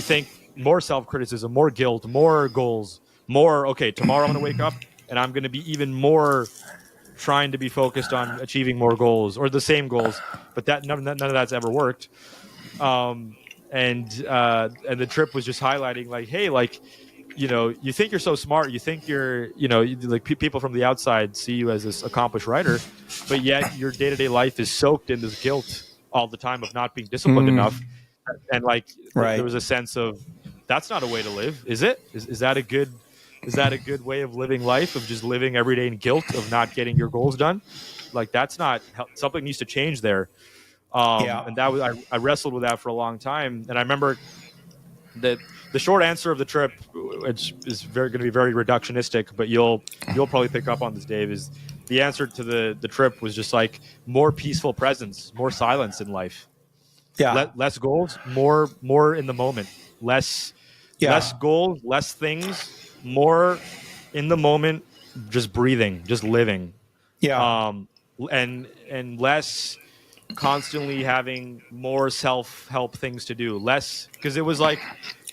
think more self-criticism, more guilt, more goals, more, okay, tomorrow I'm going to wake up and I'm going to be even more trying to be focused on achieving more goals or the same goals, but none of that's ever worked. And the trip was just highlighting like, hey, like, you think you're so smart, you think you're, like people from the outside see you as this accomplished writer, but yet your day-to-day life is soaked in this guilt all the time of not being disciplined enough. And like, there was a sense of, that's not a way to live, is it? Is that a good way of living life, of just living every day in guilt of not getting your goals done? Like that's not, something needs to change there. And that was, I wrestled with that for a long time. And I remember that the short answer of the trip, which is going to be very reductionistic, but you'll probably pick up on this, Dave, is the answer to the trip was just like more peaceful presence, more silence in life. Yeah. Less goals, more in the moment, less goals, less things, more in the moment, just breathing, just living. Yeah. And less constantly having more self-help things to do. Less, because it was like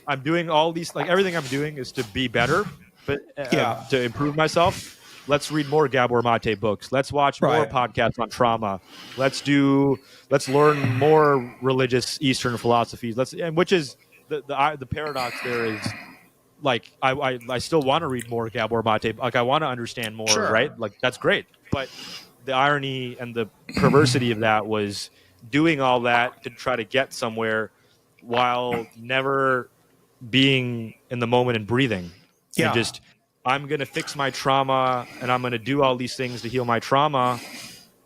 I'm doing all these, like everything I'm doing is to be better, but to improve myself. Let's read more Gabor Mate books. Let's watch more podcasts on trauma. Let's learn more religious Eastern philosophies. Which is the paradox there is, like I still want to read more Gabor Mate. Like I want to understand more, right? Like that's great. But the irony and the perversity of that was doing all that to try to get somewhere while never being in the moment and breathing. Yeah. And just, I'm going to fix my trauma and I'm going to do all these things to heal my trauma.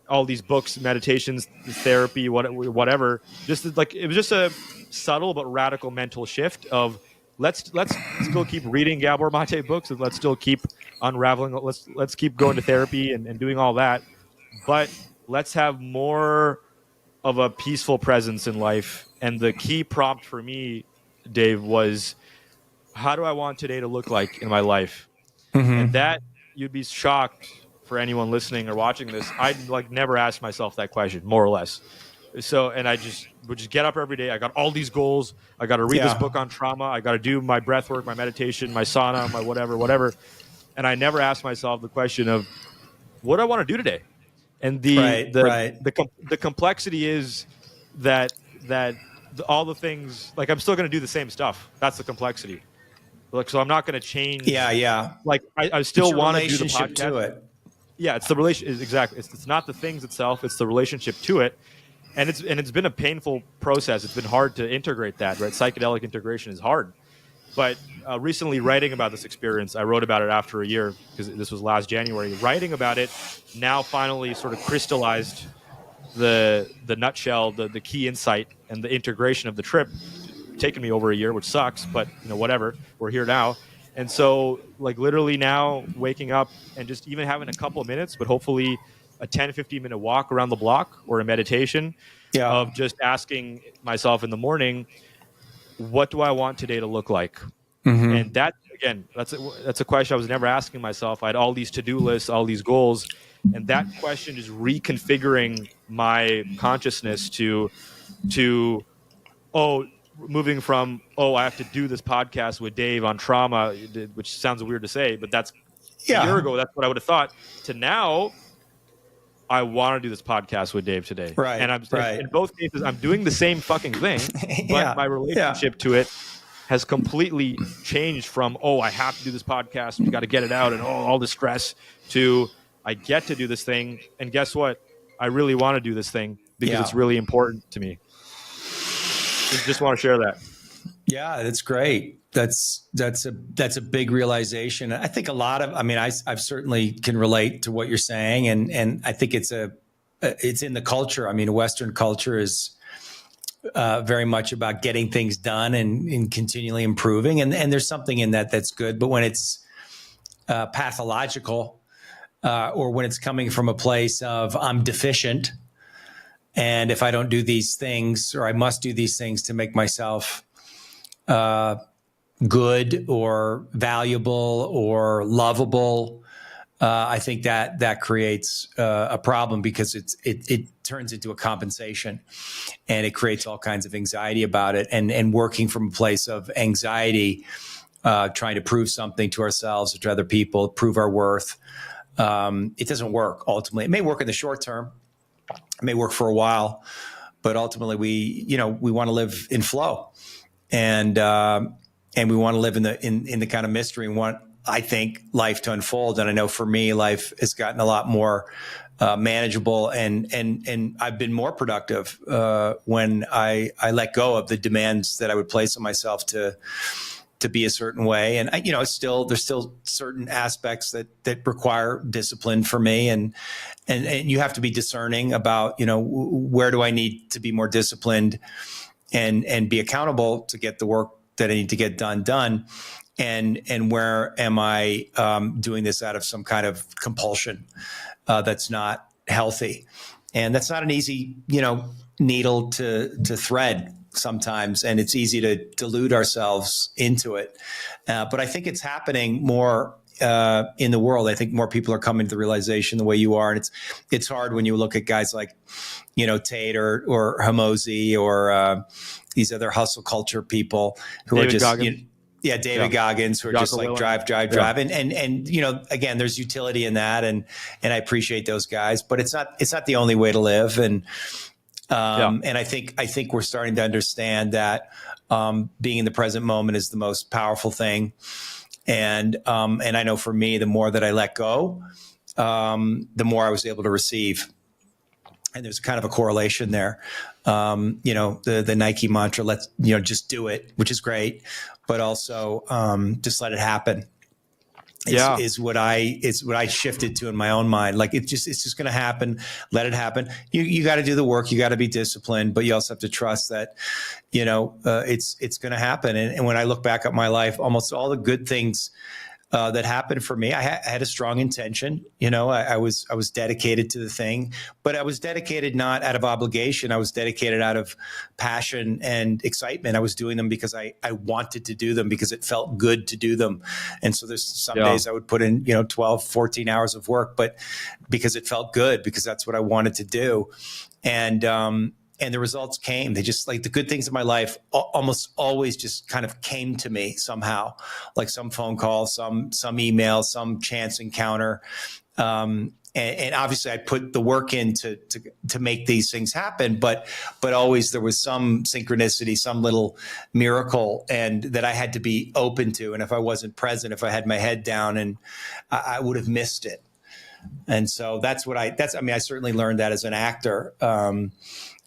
All these books, meditations, therapy, whatever. Just like, it was just a subtle but radical mental shift of let's still keep reading Gabor Mate books and let's still keep unraveling. Let's keep going to therapy and doing all that. But let's have more of a peaceful presence in life. And the key prompt for me, Dave, was how do I want today to look like in my life? And that, you'd be shocked for anyone listening or watching this. I'd like never ask myself that question, more or less. So, and I just would just get up every day. I got all these goals. I got to read this Yeah. book on trauma. I got to do my breath work, my meditation, my sauna, my whatever. And I never asked myself the question of what do I want to do today? And the complexity is that all the things, like I'm still going to do the same stuff. That's the complexity. Like, so I'm not going to change. Yeah. Like I still want to do the Relationship podcast. to it. Yeah, it's the relation. Exactly. It's not the things itself. It's the relationship to it. And it's been a painful process. It's been hard to integrate that, right? Psychedelic integration is hard. But recently, writing about this experience, I wrote about it after a year because this was last January. Writing about it now finally sort of crystallized the nutshell, the key insight, and the integration of the trip. Taken me over a year, which sucks, but whatever. We're here now. And so, like, literally now waking up and just even having a couple of minutes, but hopefully a 10, 15-minute walk around the block or a meditation of just asking myself in the morning, what do I want today to look like? And that, again, that's a question I was never asking myself. I had all these to-do lists, all these goals, and that question is reconfiguring my consciousness to moving from, I have to do this podcast with Dave on trauma, which sounds weird to say, but that's a year ago, that's what I would have thought, to now, I want to do this podcast with Dave today. Right. And in both cases, I'm doing the same fucking thing, but my relationship to it has completely changed from, I have to do this podcast, we got to get it out, and all the stress, to I get to do this thing, and guess what? I really want to do this thing because it's really important to me. Just want to share that. Yeah, that's great. That's a big realization. I think a lot of, I've certainly can relate to what you're saying, and I think it's in the culture. I mean, Western culture is very much about getting things done and continually improving, and there's something in that that's good. But when it's pathological, or when it's coming from a place of I'm deficient, and if I don't do these things, or I must do these things to make myself good or valuable or lovable, I think that creates a problem, because it turns into a compensation, and it creates all kinds of anxiety about it. And working from a place of anxiety, trying to prove something to ourselves or to other people, prove our worth, it doesn't work. Ultimately, it may work in the short term. It may work for a while, but ultimately we want to live in flow, and we want to live in the kind of mystery, and want, I think, life to unfold. And I know for me, life has gotten a lot more manageable, and I've been more productive when I let go of the demands that I would place on myself to be a certain way. And there's still certain aspects that require discipline for me, and you have to be discerning about, where do I need to be more disciplined and be accountable to get the work that I need to get done. And where am I doing this out of some kind of compulsion that's not healthy? And that's not an easy, needle to thread sometimes, and it's easy to delude ourselves into it. But I think it's happening more in the world. I think more people are coming to the realization the way you are, and it's hard when you look at guys like, Tate or Hamosi or these other hustle culture people who David are just Goggins. David Goggins, who are just like drive. And again, there's utility in that, and I appreciate those guys, but it's not the only way to live. And I think we're starting to understand that being in the present moment is the most powerful thing. And I know for me, the more that I let go, the more I was able to receive. And there's kind of a correlation there. The Nike mantra, let's, just do it, which is great, but also just let it happen. Is what I shifted to in my own mind. Like it's just going to happen. Let it happen. You got to do the work. You got to be disciplined, but you also have to trust that, it's going to happen. And when I look back at my life, almost all the good things that happened for me. I had a strong intention. I was dedicated to the thing, but I was dedicated not out of obligation. I was dedicated out of passion and excitement. I was doing them because I wanted to do them, because it felt good to do them. And so there's some days I would put in 12, 14 hours of work, but because it felt good, because that's what I wanted to do. And the results came. They just, like, the good things in my life almost always just kind of came to me somehow, like some phone call, some email, some chance encounter. And obviously I put the work in to make these things happen, but always there was some synchronicity, some little miracle, and that I had to be open to. And if I wasn't present, if I had my head down, and I would have missed it. And so I certainly learned that as an actor.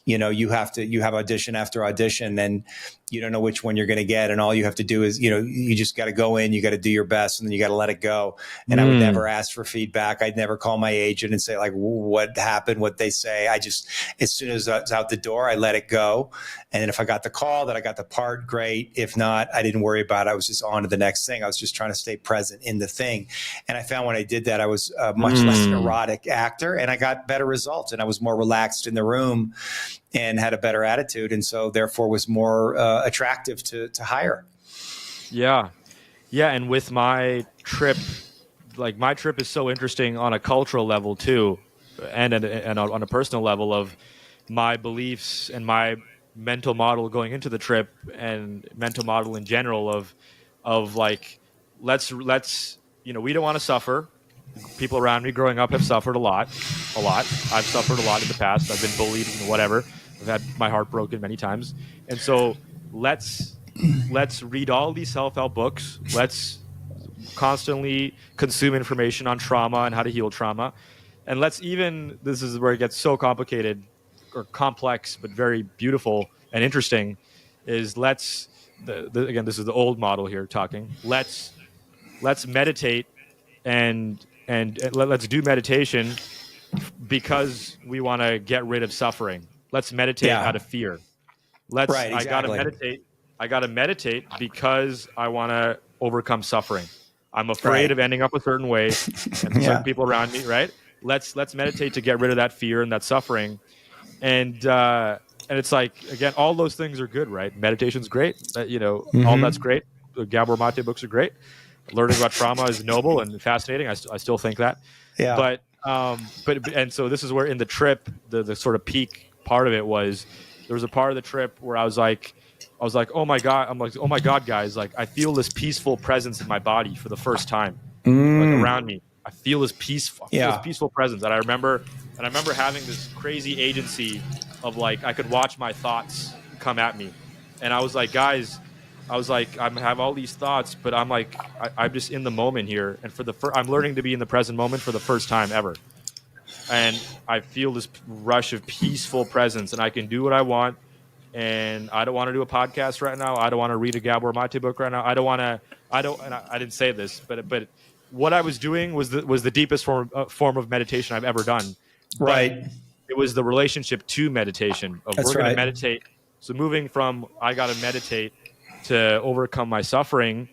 You have audition after audition, and you don't know which one you're going to get. And all you have to do is, you just got to go in, you got to do your best, and then you got to let it go. And I would never ask for feedback. I'd never call my agent and say, like, what happened, what they say. I just, as soon as I was out the door, I let it go. And then if I got the call that I got the part, great. If not, I didn't worry about it. I was just on to the next thing. I was just trying to stay present in the thing. And I found when I did that, I was a much less neurotic actor, and I got better results, and I was more relaxed in the room and had a better attitude. And so therefore was more attractive to hire. Yeah. And with my trip, like, my trip is so interesting on a cultural level too. And on a personal level, of my beliefs and my mental model going into the trip, and mental model in general of like, let's, we don't want to suffer. People around me growing up have suffered a lot. I've suffered a lot in the past. I've been bullied and whatever. I've had my heart broken many times. And so let's read all these self-help books. Let's constantly consume information on trauma and how to heal trauma. And this is where it gets so complicated, or complex, but very beautiful and interesting, is again, this is the old model here talking. Let's meditate and let's do meditation because we want to get rid of suffering. Let's meditate out of fear. Exactly. I gotta meditate because I want to overcome suffering. I'm afraid of ending up a certain way, and certain people around me. Right? Let's meditate to get rid of that fear and that suffering. And it's like, again, all those things are good, right? Meditation's great. All that's great. The Gabor Mate books are great. Learning about trauma is noble and fascinating. I still think that. Yeah. But so this is where in the trip, the sort of peak part of it was, there was a part of the trip where I was like, oh my God, guys, like, I feel this peaceful presence in my body for the first time, like, around me. I feel this peaceful presence. And I remember having this crazy agency of, like, I could watch my thoughts come at me. And I was like, guys, I have all these thoughts, but I'm like, I'm just in the moment here. And I'm learning to be in the present moment for the first time ever. And I feel this rush of peaceful presence, and I can do what I want. And I don't want to do a podcast right now. I don't want to read a Gabor Mate book right now. And I didn't say this, but what I was doing was the deepest form of meditation I've ever done. Right. But it was the relationship to meditation of, we're going to meditate. So moving from, I got to meditate, to overcome my suffering,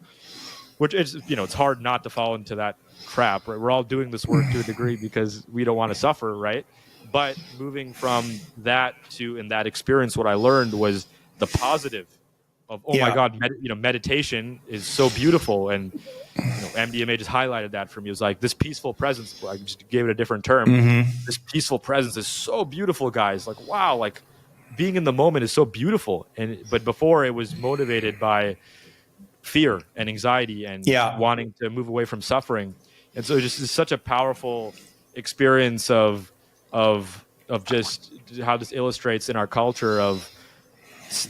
which is, it's hard not to fall into that trap, right? We're all doing this work to a degree because we don't want to suffer, right? But moving from that to, in that experience, what I learned was the positive of, my God, meditation is so beautiful. And, MDMA just highlighted that for me. It was like, this peaceful presence, I just gave it a different term. This peaceful presence is so beautiful, guys. Like, wow, like, being in the moment is so beautiful. But before, it was motivated by fear and anxiety and wanting to move away from suffering. And so it's such a powerful experience of just how this illustrates in our culture of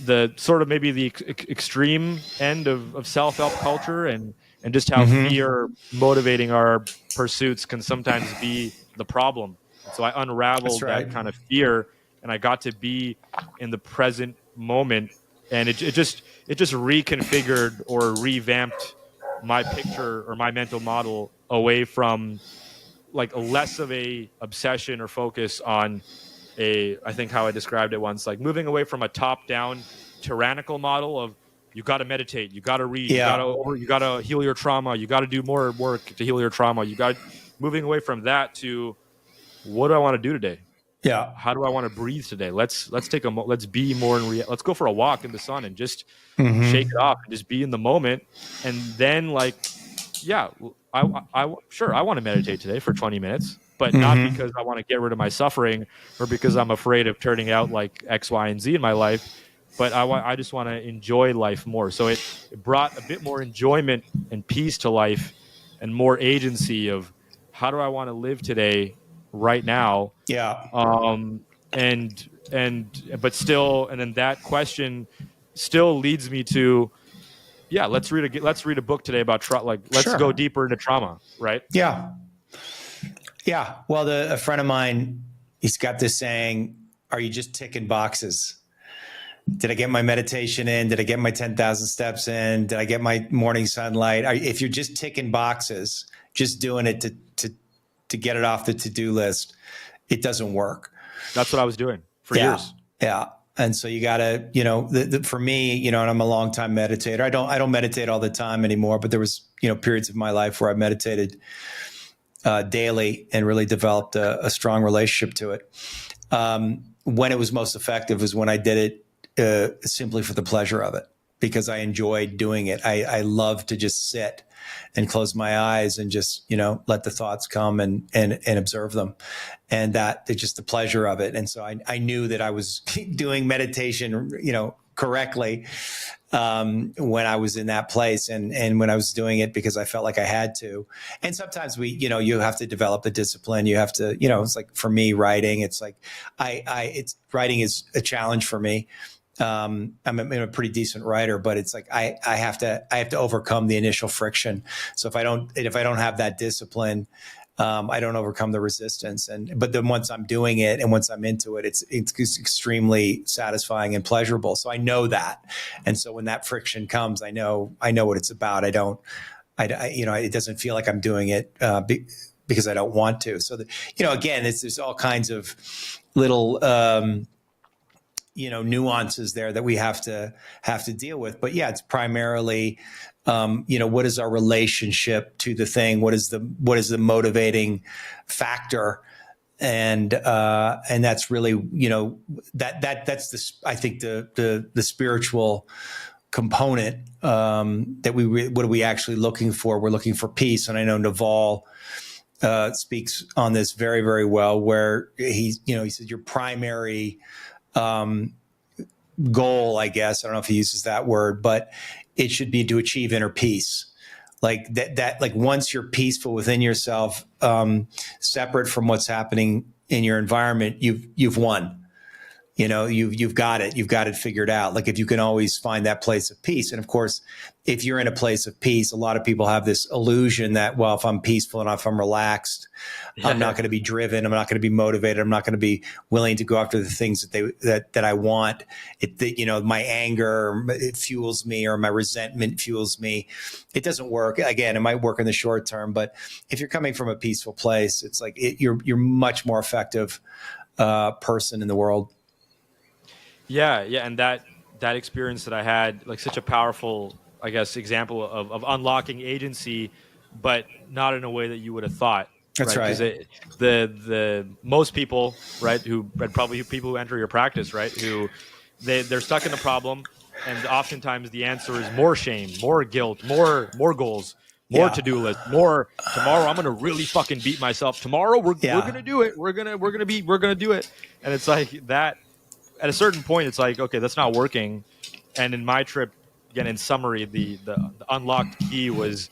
the sort of maybe the extreme end of self-help culture, and just how fear motivating our pursuits can sometimes be the problem. So I unraveled that kind of fear, and I got to be in the present moment, and it just reconfigured or revamped my picture or my mental model away from, like, less of a obsession or focus on I think how I described it once, like moving away from a top-down tyrannical model of you got to meditate, you got to read, Yeah. you got to heal your trauma, you got to do more work to heal your trauma. You got moving away from that to what do I want to do today? Yeah. How do I want to breathe today? Let's let's be more let's go for a walk in the sun and just shake it off and just be in the moment. And then like, yeah, sure, I want to meditate today for 20 minutes, but not because I want to get rid of my suffering or because I'm afraid of turning out like X, Y, and Z in my life. But I just want to enjoy life more. So it brought a bit more enjoyment and peace to life and more agency of how do I want to live today, right now. Yeah. But still, and then that question still leads me to, yeah, let's read a book today about let's go deeper into trauma, right? Yeah. Yeah. Well, a friend of mine, he's got this saying, are you just ticking boxes? Did I get my meditation in? Did I get my 10,000 steps in? Did I get my morning sunlight? If you're just ticking boxes, just doing it to get it off the to-do list, it doesn't work. That's what I was doing for years. Yeah. And so you gotta, for me, and I'm a long time meditator. I don't meditate all the time anymore, but there was, periods of my life where I meditated daily and really developed a strong relationship to it. When it was most effective was when I did it simply for the pleasure of it, because I enjoyed doing it. I love to just sit and close my eyes and just, let the thoughts come and observe them. And that it's just the pleasure of it. And so I knew that I was doing meditation, correctly, when I was in that place and when I was doing it because I felt like I had to. And sometimes you have to develop the discipline. You have to, it's like for me writing, it's like writing is a challenge for me. I'm a pretty decent writer, but it's like I have to overcome the initial friction. So if I don't have that discipline, I don't overcome the resistance. But then once I'm doing it and once I'm into it, it's extremely satisfying and pleasurable. So I know that, and so when that friction comes, I know what it's about. It doesn't feel like I'm doing it because I don't want to. So again, there's all kinds of little nuances there that we have to deal with. But yeah, it's primarily, what is our relationship to the thing? What is the motivating factor? And that's really, that's I think the spiritual component, that what are we actually looking for? We're looking for peace. And I know Naval, speaks on this very, very well, where he said your primary, goal, I guess, I don't know if he uses that word, but it should be to achieve inner peace. Like that, like once you're peaceful within yourself, separate from what's happening in your environment, you've won. You've got it figured out. Like if you can always find that place of peace. And of course, if you're in a place of peace, a lot of people have this illusion that, well, if I'm peaceful and if I'm relaxed, I'm not going to be driven. I'm not going to be motivated. I'm not going to be willing to go after the things that I want. My anger, it fuels me, or my resentment fuels me. It doesn't work. Again, it might work in the short term, but if you're coming from a peaceful place, it's like you're much more effective person in the world. Yeah, and that experience that I had, like such a powerful, I guess, example of unlocking agency, but not in a way that you would have thought. That's right. Because the most people, right, and probably people who enter your practice, right, who they're stuck in a problem, and oftentimes the answer is more shame, more guilt, more goals, more to-do list, more tomorrow. I'm gonna really fucking beat myself. Tomorrow we're gonna do it. We're gonna do it. And it's like that. At a certain point, it's like, okay, that's not working. And in my trip, again, in summary, the unlocked key was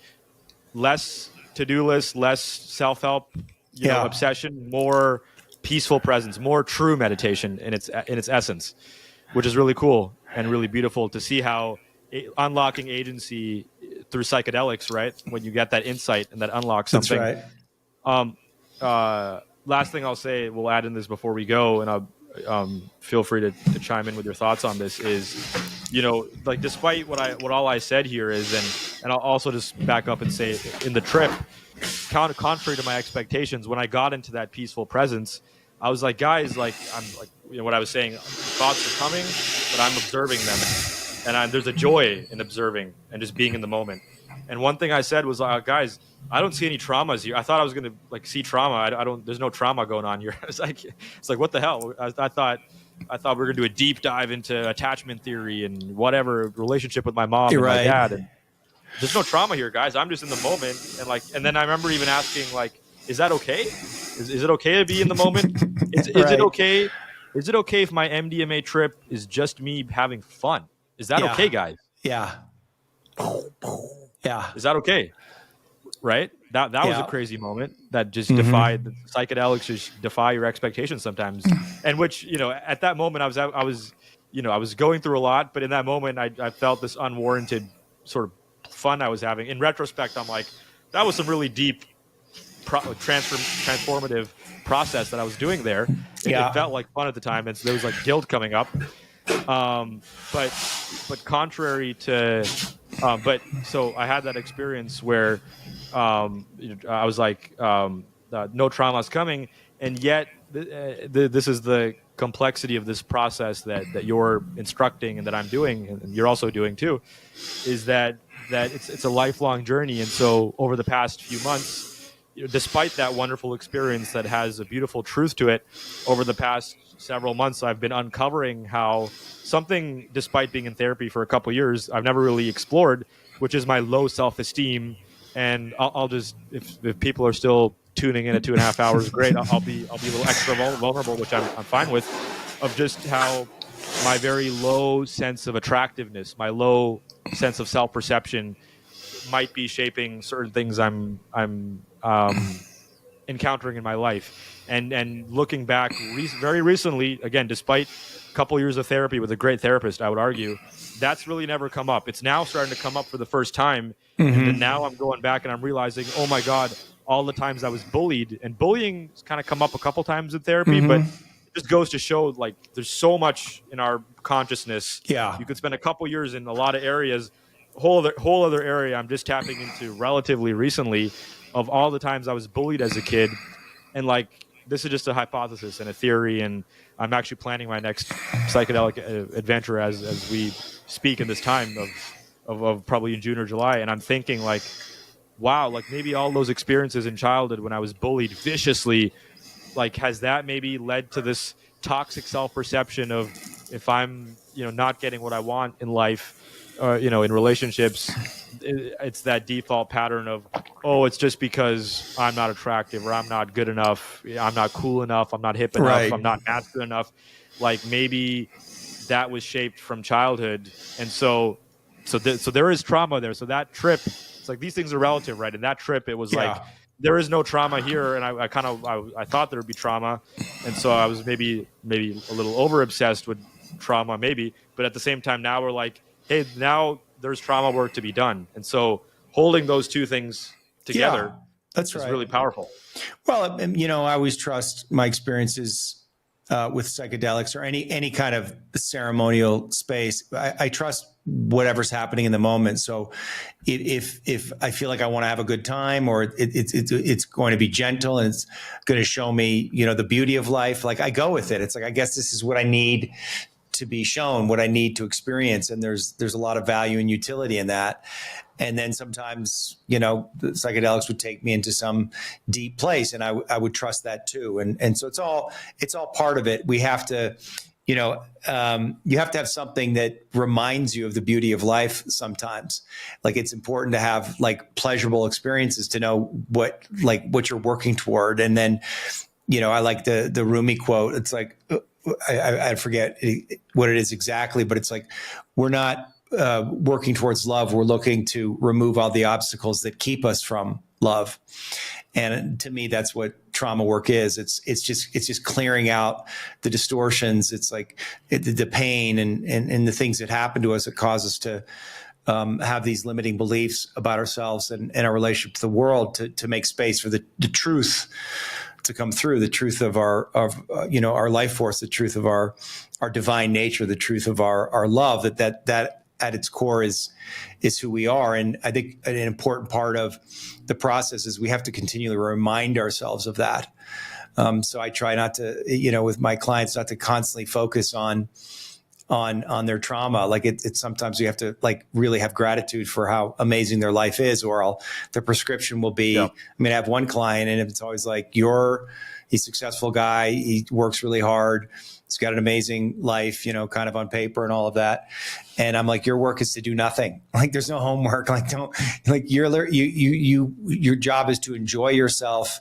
less to-do list, less self-help, obsession, more peaceful presence, more true meditation in its essence, which is really cool and really beautiful to see how unlocking agency through psychedelics, right? When you get that insight and that unlocks something. That's right. Last thing I'll say, we'll add in this before we go, and I'll feel free to chime in with your thoughts on this, is, like despite what all I said here is, and I'll also just back up and say, in the trip, contrary to my expectations, when I got into that peaceful presence, I was like, guys, like I'm like, what I was saying, thoughts are coming, but I'm observing them. and there's a joy in observing and just being in the moment. And one thing I said was, guys, I don't see any traumas here. I thought I was going to see trauma. I don't. There's no trauma going on here. It's like what the hell? I thought we were going to do a deep dive into attachment theory and whatever relationship with my mom and my dad. And there's no trauma here, guys. I'm just in the moment. And then I remember even asking, is that okay? Is it okay to be in the moment? Is it okay? Is it okay if my MDMA trip is just me having fun? Is that okay, guys? Yeah. Yeah. Is that okay? Right? That was a crazy moment that just defied the psychedelics, just defy your expectations sometimes. And which, at that moment I was going through a lot, but in that moment I felt this unwarranted sort of fun I was having. In retrospect, I'm like, that was some really deep transformative process that I was doing there. It felt like fun at the time, and there was guilt coming up. But contrary to, so I had that experience where I was like, no trauma's coming, and yet this is the complexity of this process that you're instructing and that I'm doing, and you're also doing too, is that it's a lifelong journey. And so over the past few months, despite that wonderful experience that has a beautiful truth to it, over the past several months, I've been uncovering how something, despite being in therapy for a couple of years, I've never really explored, which is my low self-esteem. And I'll just, if people are still tuning in at 2.5 hours, great. I'll be a little extra vulnerable, which I'm fine with, of just how my very low sense of attractiveness, my low sense of self-perception might be shaping certain things I'm encountering in my life. And looking back very recently, again, despite a couple years of therapy with a great therapist, I would argue, that's really never come up. It's now starting to come up for the first time. And then now I'm going back and I'm realizing, oh my God, all the times I was bullied. And bullying has kind of come up a couple times in therapy, but it just goes to show there's so much in our consciousness. Yeah. You could spend a couple years in a lot of areas. Whole other area I'm just tapping into relatively recently, of all the times I was bullied as a kid. And this is just a hypothesis and a theory, and I'm actually planning my next psychedelic adventure as we speak in this time of probably in June or July. And I'm thinking wow, maybe all those experiences in childhood when I was bullied viciously, has that maybe led to this toxic self-perception of, if I'm not getting what I want in life, in relationships, it's that default pattern of, oh, it's just because I'm not attractive, or I'm not good enough, I'm not cool enough, I'm not hip enough, I'm not masculine enough. Maybe that was shaped from childhood. And so there is trauma there. So that trip, it's these things are relative, right? And that trip, it was there is no trauma here. And I thought there would be trauma. And so I was maybe a little over obsessed with trauma, maybe. But at the same time, now we're hey, now there's trauma work to be done. And so holding those two things together is really powerful. Well, I always trust my experiences with psychedelics or any kind of ceremonial space. I trust whatever's happening in the moment. So if I feel like I want to have a good time, or it's going to be gentle and it's going to show me, the beauty of life, I go with it. It's I guess this is what I need to be shown, what I need to experience. And there's a lot of value and utility in that. And then sometimes, the psychedelics would take me into some deep place, and I would trust that too. And so it's all part of it. We have to, you have to have something that reminds you of the beauty of life sometimes. It's important to have pleasurable experiences to know what you're working toward. And then, I like the Rumi quote. It's I forget what it is exactly, but it's we're not working towards love. We're looking to remove all the obstacles that keep us from love. And to me, that's what trauma work is. It's just clearing out the distortions. It's the pain and the things that happen to us that cause us to have these limiting beliefs about ourselves and our relationship to the world, to make space for the truth to come through, the truth of our life force, the truth of our divine nature, the truth of our love, that at its core is who we are. And I think an important part of the process is we have to continually remind ourselves of that. So I try not to, with my clients, not to constantly focus on on their trauma. Like it's sometimes you have to like really have gratitude for how amazing their life is, or the prescription will be, I mean, I have one client and it's always like, he's a successful guy. He works really hard. He's got an amazing life, kind of on paper and all of that. And I'm like, your work is to do nothing. Like there's no homework. Like your job is to enjoy yourself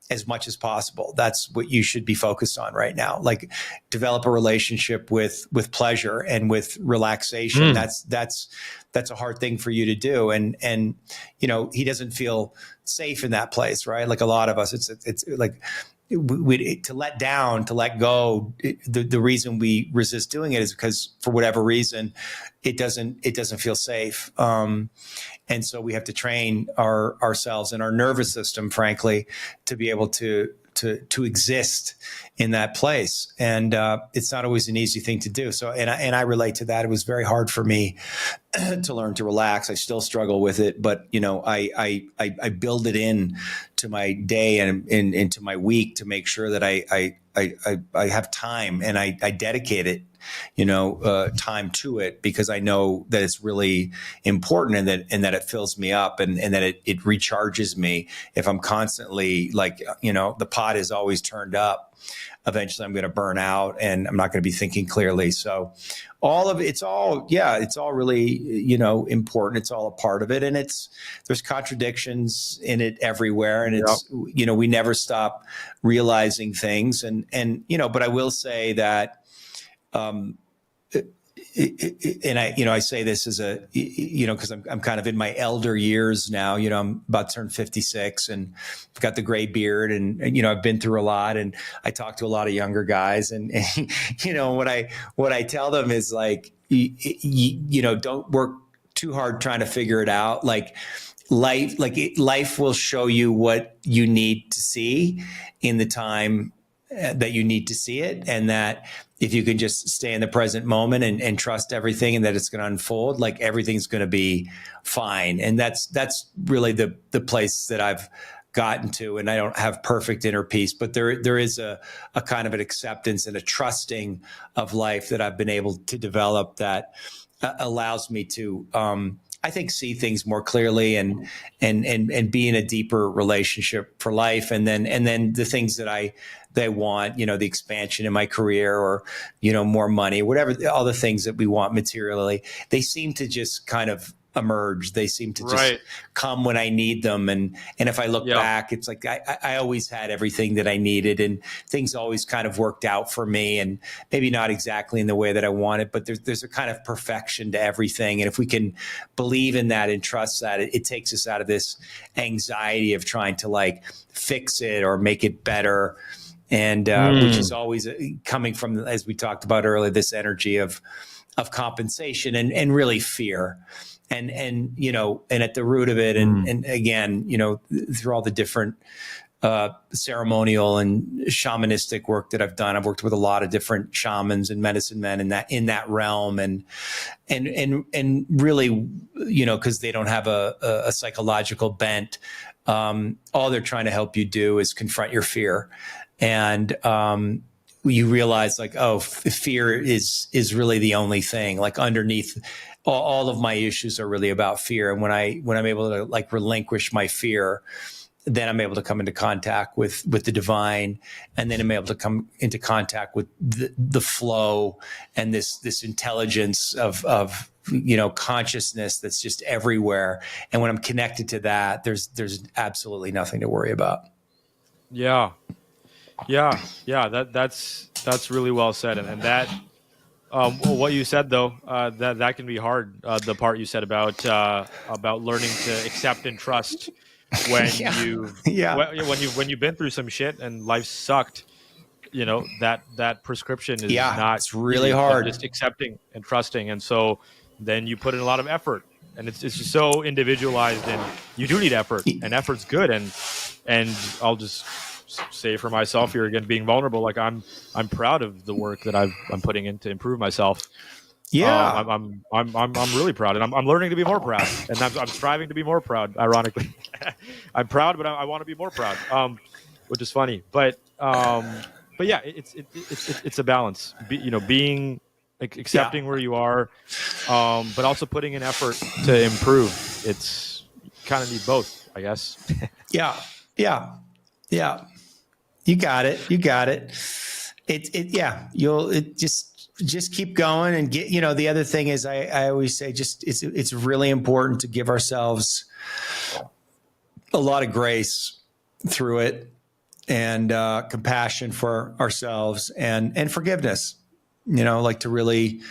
as much as possible. That's what you should be focused on right now. Like develop a relationship with pleasure and with relaxation. That's a hard thing for you to do. And he doesn't feel safe in that place, right? Like a lot of us, it's like to let go. The reason we resist doing it is because for whatever reason, it doesn't feel safe. And so we have to train ourselves and our nervous system, frankly, to be able to exist in that place. And it's not always an easy thing to do. So, and I relate to that. It was very hard for me to learn to relax. I still struggle with it, but I build it in to my day and into my week to make sure that I have time and I dedicate it, time to it, because I know that it's really important and that it fills me up and that it recharges me. If I'm constantly like, the pot is always turned up, eventually I'm going to burn out and I'm not going to be thinking clearly. So it's all really, important. It's all a part of it. And there's contradictions in it everywhere. And we never stop realizing things. And but I will say that, and I say this as because I'm kind of in my elder years now, I'm about to turn 56 and I've got the gray beard and I've been through a lot, and I talk to a lot of younger guys and what I tell them is like, don't work too hard trying to figure it out. Like life will show you what you need to see in the time that you need to see it. And that if you can just stay in the present moment and trust everything and that it's going to unfold, like everything's going to be fine. And that's really the place that I've gotten to. And I don't have perfect inner peace, but there is a kind of an acceptance and a trusting of life that I've been able to develop that allows me to, I think, see things more clearly and be in a deeper relationship for life. And then the things that I want, the expansion in my career or, more money, whatever, all the things that we want materially, they seem to just kind of emerge. They seem to just come when I need them. And if I look back, it's like I always had everything that I needed and things always kind of worked out for me, and maybe not exactly in the way that I wanted, but there's a kind of perfection to everything. And if we can believe in that and trust that, it takes us out of this anxiety of trying to like fix it or make it better. And which is always coming from, as we talked about earlier, this energy of compensation and really fear. And at the root of it, and again, through all the different ceremonial and shamanistic work that I've done, I've worked with a lot of different shamans and medicine men in that realm, and really, because they don't have a psychological bent, all they're trying to help you do is confront your fear, and you realize like, oh, fear is really the only thing. Like underneath all of my issues are really about fear. And when I'm able to like relinquish my fear, then I'm able to come into contact with the divine, and then I'm able to come into contact with the flow and this intelligence of consciousness that's just everywhere. And when I'm connected to that, there's absolutely nothing to worry about. Yeah. That's really well said, and that what you said though, that can be hard. The part you said about learning to accept and trust when when you've been through some shit and life sucked, that prescription is not. It's really hard. Just accepting and trusting, and so then you put in a lot of effort, and it's just so individualized, and you do need effort, and effort's good, and I'll just say for myself here again, being vulnerable, like I'm proud of the work that I'm putting in to improve myself. I'm really proud, and I'm learning to be more proud, and I'm striving to be more proud. Ironically, I'm proud, but I want to be more proud, which is funny. But yeah, it's a balance. Being accepting where you are, but also putting in effort to improve. It's kind of need both, I guess. Yeah. You got it. Just keep going and get, the other thing is I always say, it's really important to give ourselves a lot of grace through it, and compassion for ourselves, and forgiveness, like to really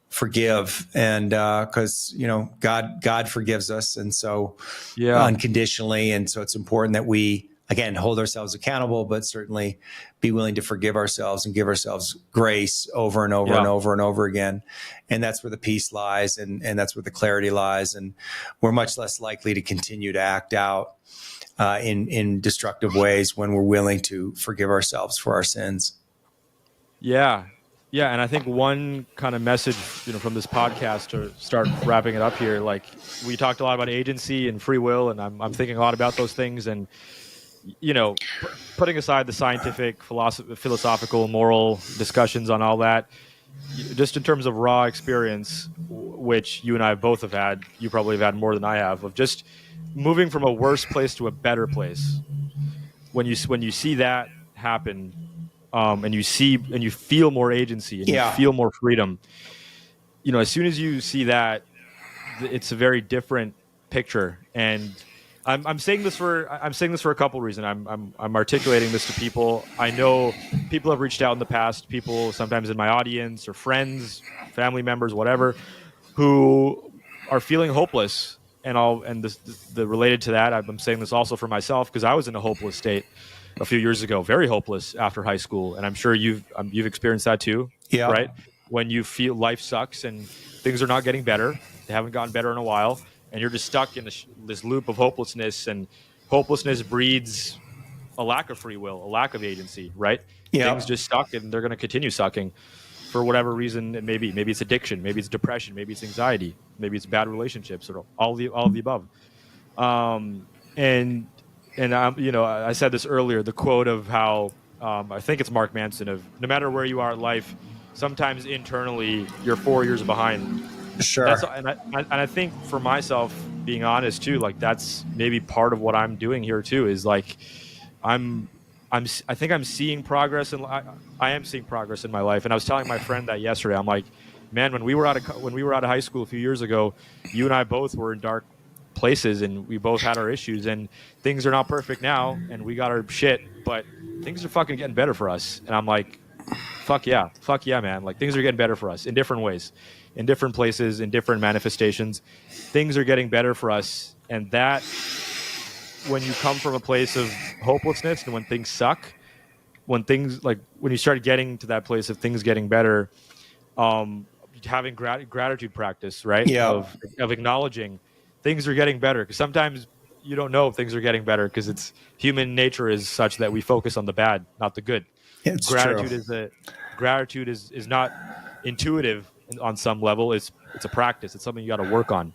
forgive, and because God forgives us, and so unconditionally, and so it's important that we again hold ourselves accountable, but certainly be willing to forgive ourselves and give ourselves grace over and over and over and over again. And that's where the peace lies, and that's where the clarity lies, and we're much less likely to continue to act out in destructive ways when we're willing to forgive ourselves for our sins. Yeah, and I think one kind of message, from this podcast to start wrapping it up here, like we talked a lot about agency and free will, and I'm thinking a lot about those things, and putting aside the scientific, philosophical, moral discussions on all that, just in terms of raw experience, which you and I both have had, you probably have had more than I have, of just moving from a worse place to a better place. When you see that happen, and you feel more agency, and you feel more freedom, as soon as you see that, it's a very different picture. And I'm saying this for a couple of reasons. I'm articulating this to people. I know people have reached out in the past, people sometimes in my audience or friends, family members, whatever, who are feeling hopeless. And the related to that, I'm saying this also for myself, because I was in a hopeless state a few years ago, very hopeless after high school, and I'm sure you've experienced that too, right? When you feel life sucks and things are not getting better, they haven't gotten better in a while, and you're just stuck in this loop of hopelessness, and hopelessness breeds a lack of free will, a lack of agency, right? Things just suck, and they're going to continue sucking for whatever reason. And maybe it's addiction, maybe it's depression, maybe it's anxiety, maybe it's bad relationships, or all of the above. And I said this earlier, the quote of how I think it's Mark Manson, of no matter where you are in life, sometimes internally you're 4 years behind. Sure. And I think for myself, being honest too, like that's maybe part of what I'm doing here too, is like I think I'm seeing progress, and I am seeing progress in my life. And I was telling my friend that yesterday. I'm like, man, when we were out of high school a few years ago, you and I both were in dark places, and we both had our issues, and things are not perfect now, and we got our shit, but things are fucking getting better for us. And I'm like, fuck yeah, man. Like things are getting better for us in different ways, in different places, in different manifestations. Things are getting better for us. And that, when you come from a place of hopelessness and when things suck, when you start getting to that place of things getting better, having gratitude practice, right? Of acknowledging things are getting better, because sometimes you don't know if things are getting better, because it's human nature is such that we focus on the bad, not the good. Gratitude is not intuitive on some level. It's a practice. It's something you got to work on.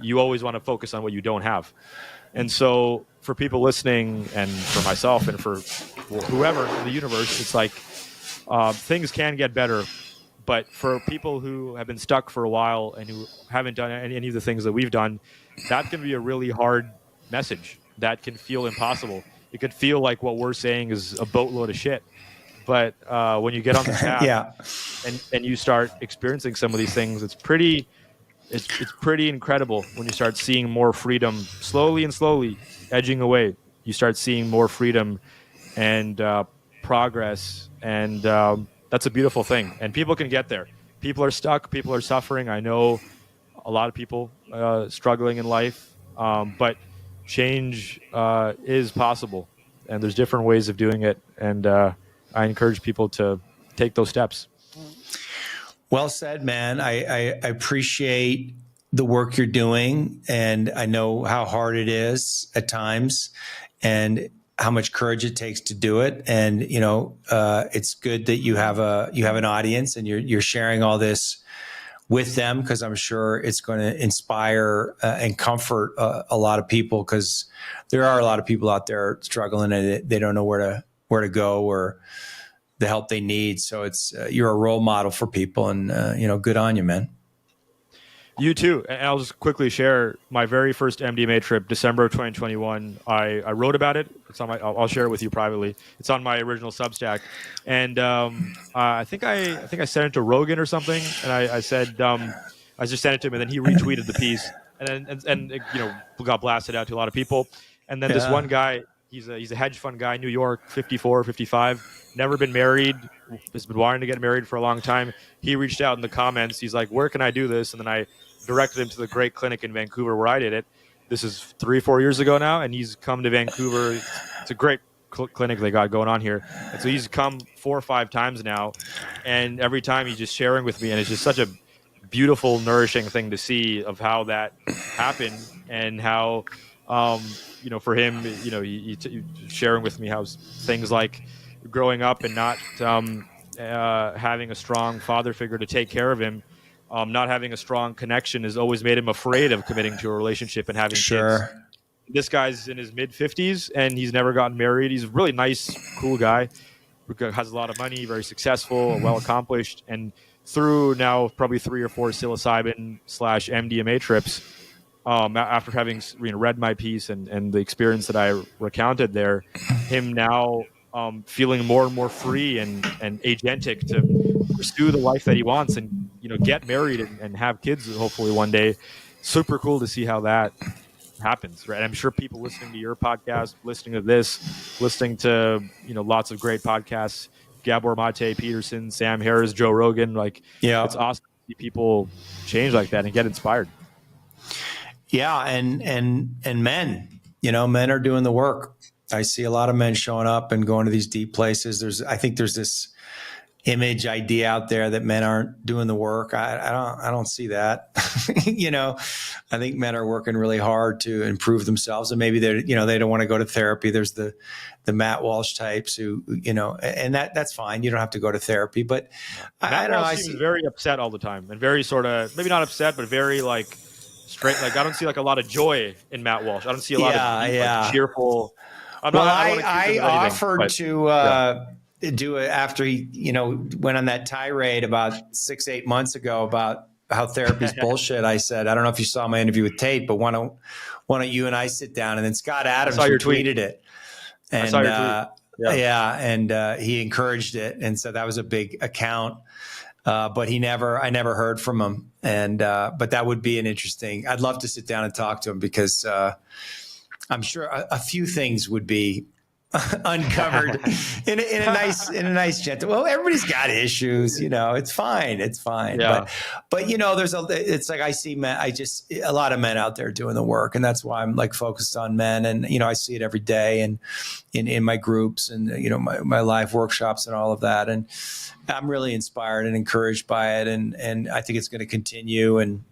You always want to focus on what you don't have. And so for people listening, and for myself, and for whoever in the universe, it's like things can get better. But for people who have been stuck for a while and who haven't done any of the things that we've done, that can be a really hard message. That can feel impossible. It could feel like what we're saying is a boatload of shit. But when you get on the path and you start experiencing some of these things, it's pretty incredible when you start seeing more freedom, slowly edging away. You start seeing more freedom and progress, and that's a beautiful thing. And people can get there. People are stuck. People are suffering. I know a lot of people struggling in life, but change is possible, and there's different ways of doing it. And I encourage people to take those steps. Well said, man. I appreciate the work you're doing, and I know how hard it is at times, and how much courage it takes to do it. And it's good that you have an audience, and you're sharing all this with them, because I'm sure it's going to inspire and comfort a lot of people, because there are a lot of people out there struggling, and they don't know where to go, or the help they need. So it's you're a role model for people, and good on you, man. You too. And I'll just quickly share my very first MDMA trip, December of 2021. I wrote about it. It's on I'll share it with you privately. It's on my original Substack, and I think I sent it to Rogan or something, and I said I just sent it to him, and then he retweeted the piece, and it, got blasted out to a lot of people. And then this one guy, he's a hedge fund guy, New York, 54, 55, never been married, has been wanting to get married for a long time. He reached out in the comments. He's like, "Where can I do this?" And then I directed him to the great clinic in Vancouver where I did it. This is 3-4 years ago now, and he's come to Vancouver. It's a great clinic they got going on here, and so he's come 4 or 5 times now, and every time he's just sharing with me, and it's just such a beautiful, nourishing thing to see of how that happened, and how for him, he sharing with me how things like growing up and not having a strong father figure to take care of him, not having a strong connection has always made him afraid of committing to a relationship and having kids. This guy's in his mid-50s, and he's never gotten married. He's a really nice, cool guy, has a lot of money, very successful, well-accomplished, and through now probably 3 or 4 psilocybin/MDMA trips, after having read my piece and the experience that I recounted there, him now feeling more and more free and agentic to pursue the life that he wants and get married and have kids hopefully one day. Super cool to see how that happens, right? I'm sure people listening to your podcast, listening to this, listening to lots of great podcasts, Gabor Mate, Peterson, Sam Harris, Joe Rogan, it's awesome to see people change like that and get inspired. Yeah, and men, men are doing the work. I see a lot of men showing up and going to these deep places. I think there's this image idea out there that men aren't doing the work. I don't see that. I think men are working really hard to improve themselves, and maybe they don't want to go to therapy. There's the Matt Walsh types who, and that's fine. You don't have to go to therapy, but Matt Walsh seems very upset all the time, and very sort of, maybe not upset, but very straight. I don't see a lot of joy in Matt Walsh. I don't see a lot of cheerful. I offered to do it after he, went on that tirade about 6-8 months ago about how therapy's bullshit. I said, I don't know if you saw my interview with Tate, but why don't you and I sit down? And then Scott Adams retweeted it. And, I saw your tweet. And he encouraged it, and so that was a big account. But I never heard from him. And but that would be I'd love to sit down and talk to him, because I'm sure a few things would be uncovered in a nice gentle. Well, everybody's got issues, it's fine. Yeah. But it's like I see men. A lot of men out there doing the work, and that's why I'm focused on men. And I see it every day, and in my groups, and my live workshops and all of that. And I'm really inspired and encouraged by it, and I think it's going to continue. And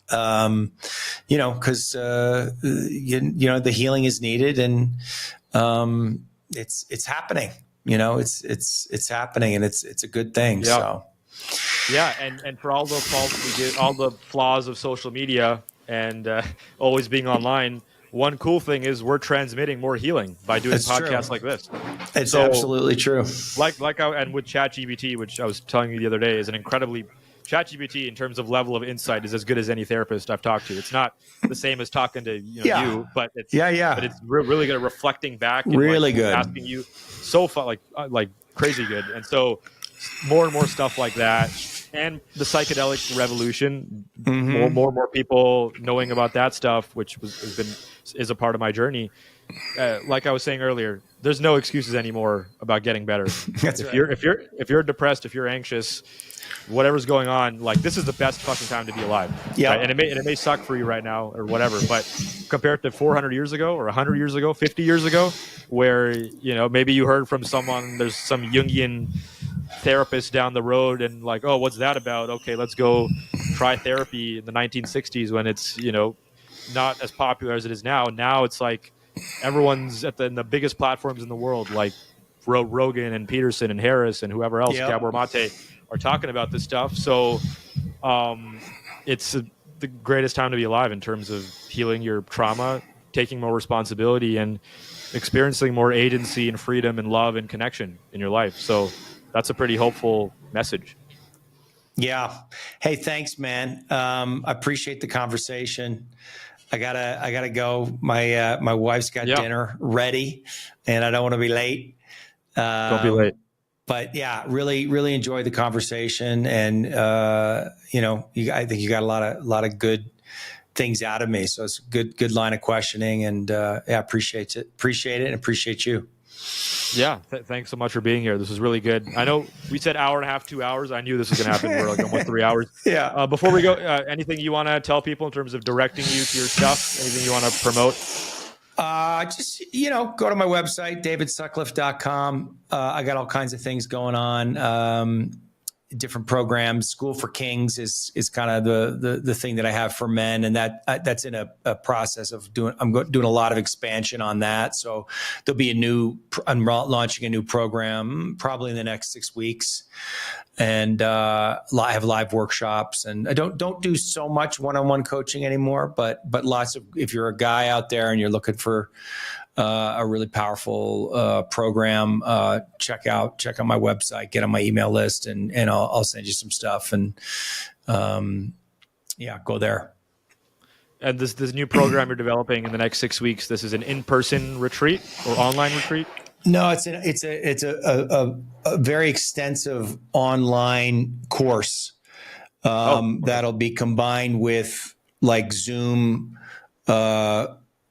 because the healing is needed, and it's happening. It's happening, and it's a good thing. Yeah. So yeah, and for all the faults we get, all the flaws of social media and always being online, one cool thing is we're transmitting more healing by doing podcasts like this. It's absolutely true. And with ChatGPT, which I was telling you the other day, is an incredibly ChatGPT in terms of level of insight is as good as any therapist I've talked to. It's not the same as talking to you, but it's but it's really good at reflecting back. And really good. Asking you so fun, like crazy good. And so more and more stuff like that, and the psychedelic revolution, more people knowing about that stuff, which is a part of my journey. Like I was saying earlier, there's no excuses anymore about getting better. If you're depressed, if you're anxious, whatever's going on, this is the best fucking time to be alive. Yeah. Right? And it may suck for you right now or whatever, but compared to 400 years ago or 100 years ago, 50 years ago, where, maybe you heard from someone, there's some Jungian therapist down the road and oh, what's that about? Okay, let's go try therapy in the 1960s when it's, not as popular as it is now. Now it's everyone's in the biggest platforms in the world, like Rogan and Peterson and Harris and whoever else, Gabor Mate, are talking about this stuff. So it's the greatest time to be alive in terms of healing your trauma, taking more responsibility, and experiencing more agency and freedom and love and connection in your life. So that's a pretty hopeful message. Yeah. Hey, thanks, man. I appreciate the conversation. I gotta go. My wife's got dinner ready, and I don't want to be late. Don't be late. But yeah, really enjoyed the conversation, and I think you got a lot of good things out of me. So it's a good line of questioning, and appreciate it, and appreciate you. Yeah, thanks so much for being here. This was really good. I know we said hour and a half, 2 hours. I knew this was going to happen. We're like almost 3 hours. Yeah. Before we go, anything you want to tell people in terms of directing you to your stuff? Anything you want to promote? Just, go to my website, davidsutcliffe.com. I got all kinds of things going on. Different programs. School for Kings is kind of the thing that I have for men, and that's in a process of doing. I'm doing a lot of expansion on that. So there'll be I'm launching a new program probably in the next 6 weeks, and I have live workshops, and I don't do so much one-on-one coaching anymore, but lots of. If you're a guy out there and you're looking for a really powerful program, check out my website, get on my email list, and I'll send you some stuff, and go there. And this new program you're developing in the next 6 weeks, this is an in-person retreat or online retreat? No, it's a very extensive online course that'll be combined with like Zoom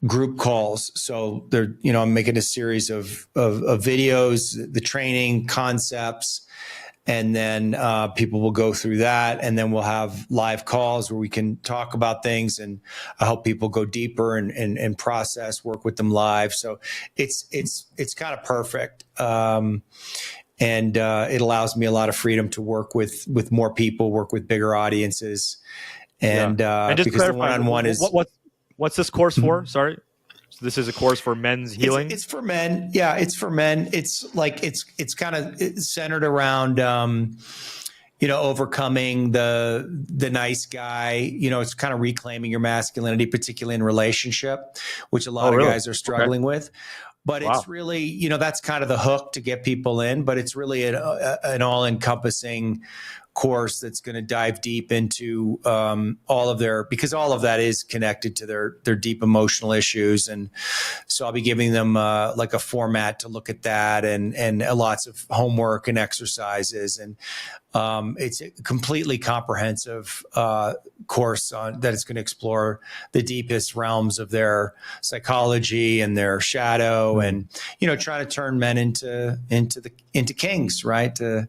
group calls. So I'm making a series of videos, the training concepts, and then people will go through that, and then we'll have live calls where we can talk about things, and I help people go deeper and process, work with them live. So it's kind of perfect. And it allows me a lot of freedom to work with more people, work with bigger audiences. And just because the one-on-one is what's this course for? Sorry. So this is a course for men's healing. It's for men. Yeah, it's for men. It's like it's kind of centered around overcoming the nice guy. It's kind of reclaiming your masculinity, particularly in relationship, which a lot of guys are struggling with. But it's really, that's kind of the hook to get people in. But it's really an all-encompassing course that's going to dive deep into because all of that is connected to their deep emotional issues. And so I'll be giving them like a format to look at that, and lots of homework and exercises. And it's a completely comprehensive course that is going to explore the deepest realms of their psychology and their shadow, and try to turn men into kings, right? To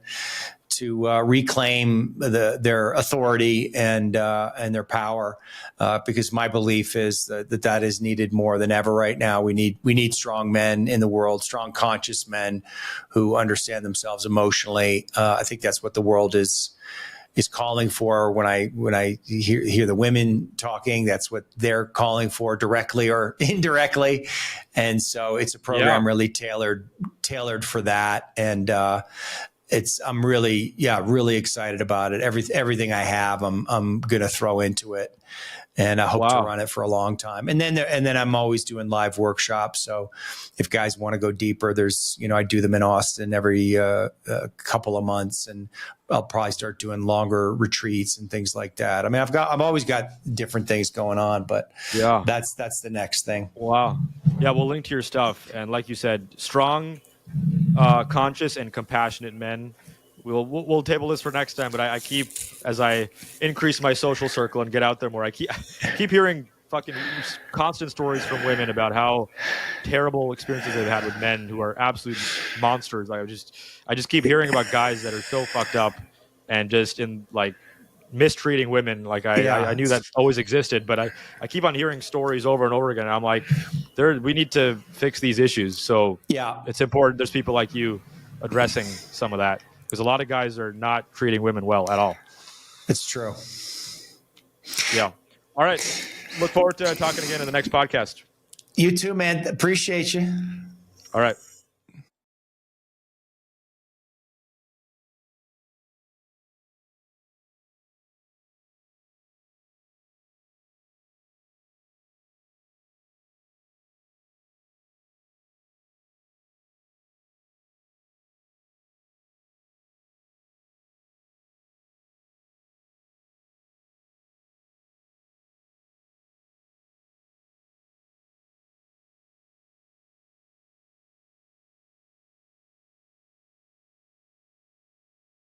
reclaim their authority and their power, because my belief is that is needed more than ever right now. We need strong men in the world, strong conscious men who understand themselves emotionally. I think that's what the world is calling for. When I hear the women talking, that's what they're calling for, directly or indirectly. And so it's a program really tailored for that. And I'm really excited about it. Everything I have, I'm going to throw into it, and I hope to run it for a long time. And then I'm always doing live workshops. So if guys want to go deeper, there's, I do them in Austin every couple of months, and I'll probably start doing longer retreats and things like that. I mean, I've always got different things going on, but that's the next thing. Wow. Yeah. We'll link to your stuff. And like you said, strong, conscious and compassionate men. We'll table this for next time, but I keep, as I increase my social circle and get out there more, I keep hearing fucking constant stories from women about how terrible experiences they've had with men who are absolute monsters. I just keep hearing about guys that are so fucked up and just in like mistreating women. Like I knew that always existed, but I keep on hearing stories over and over again. And I'm like, we need to fix these issues. So it's important. There's people like you addressing some of that, because a lot of guys are not treating women well at all. It's true. Yeah. All right. Look forward to talking again in the next podcast. You too, man. Appreciate you. All right.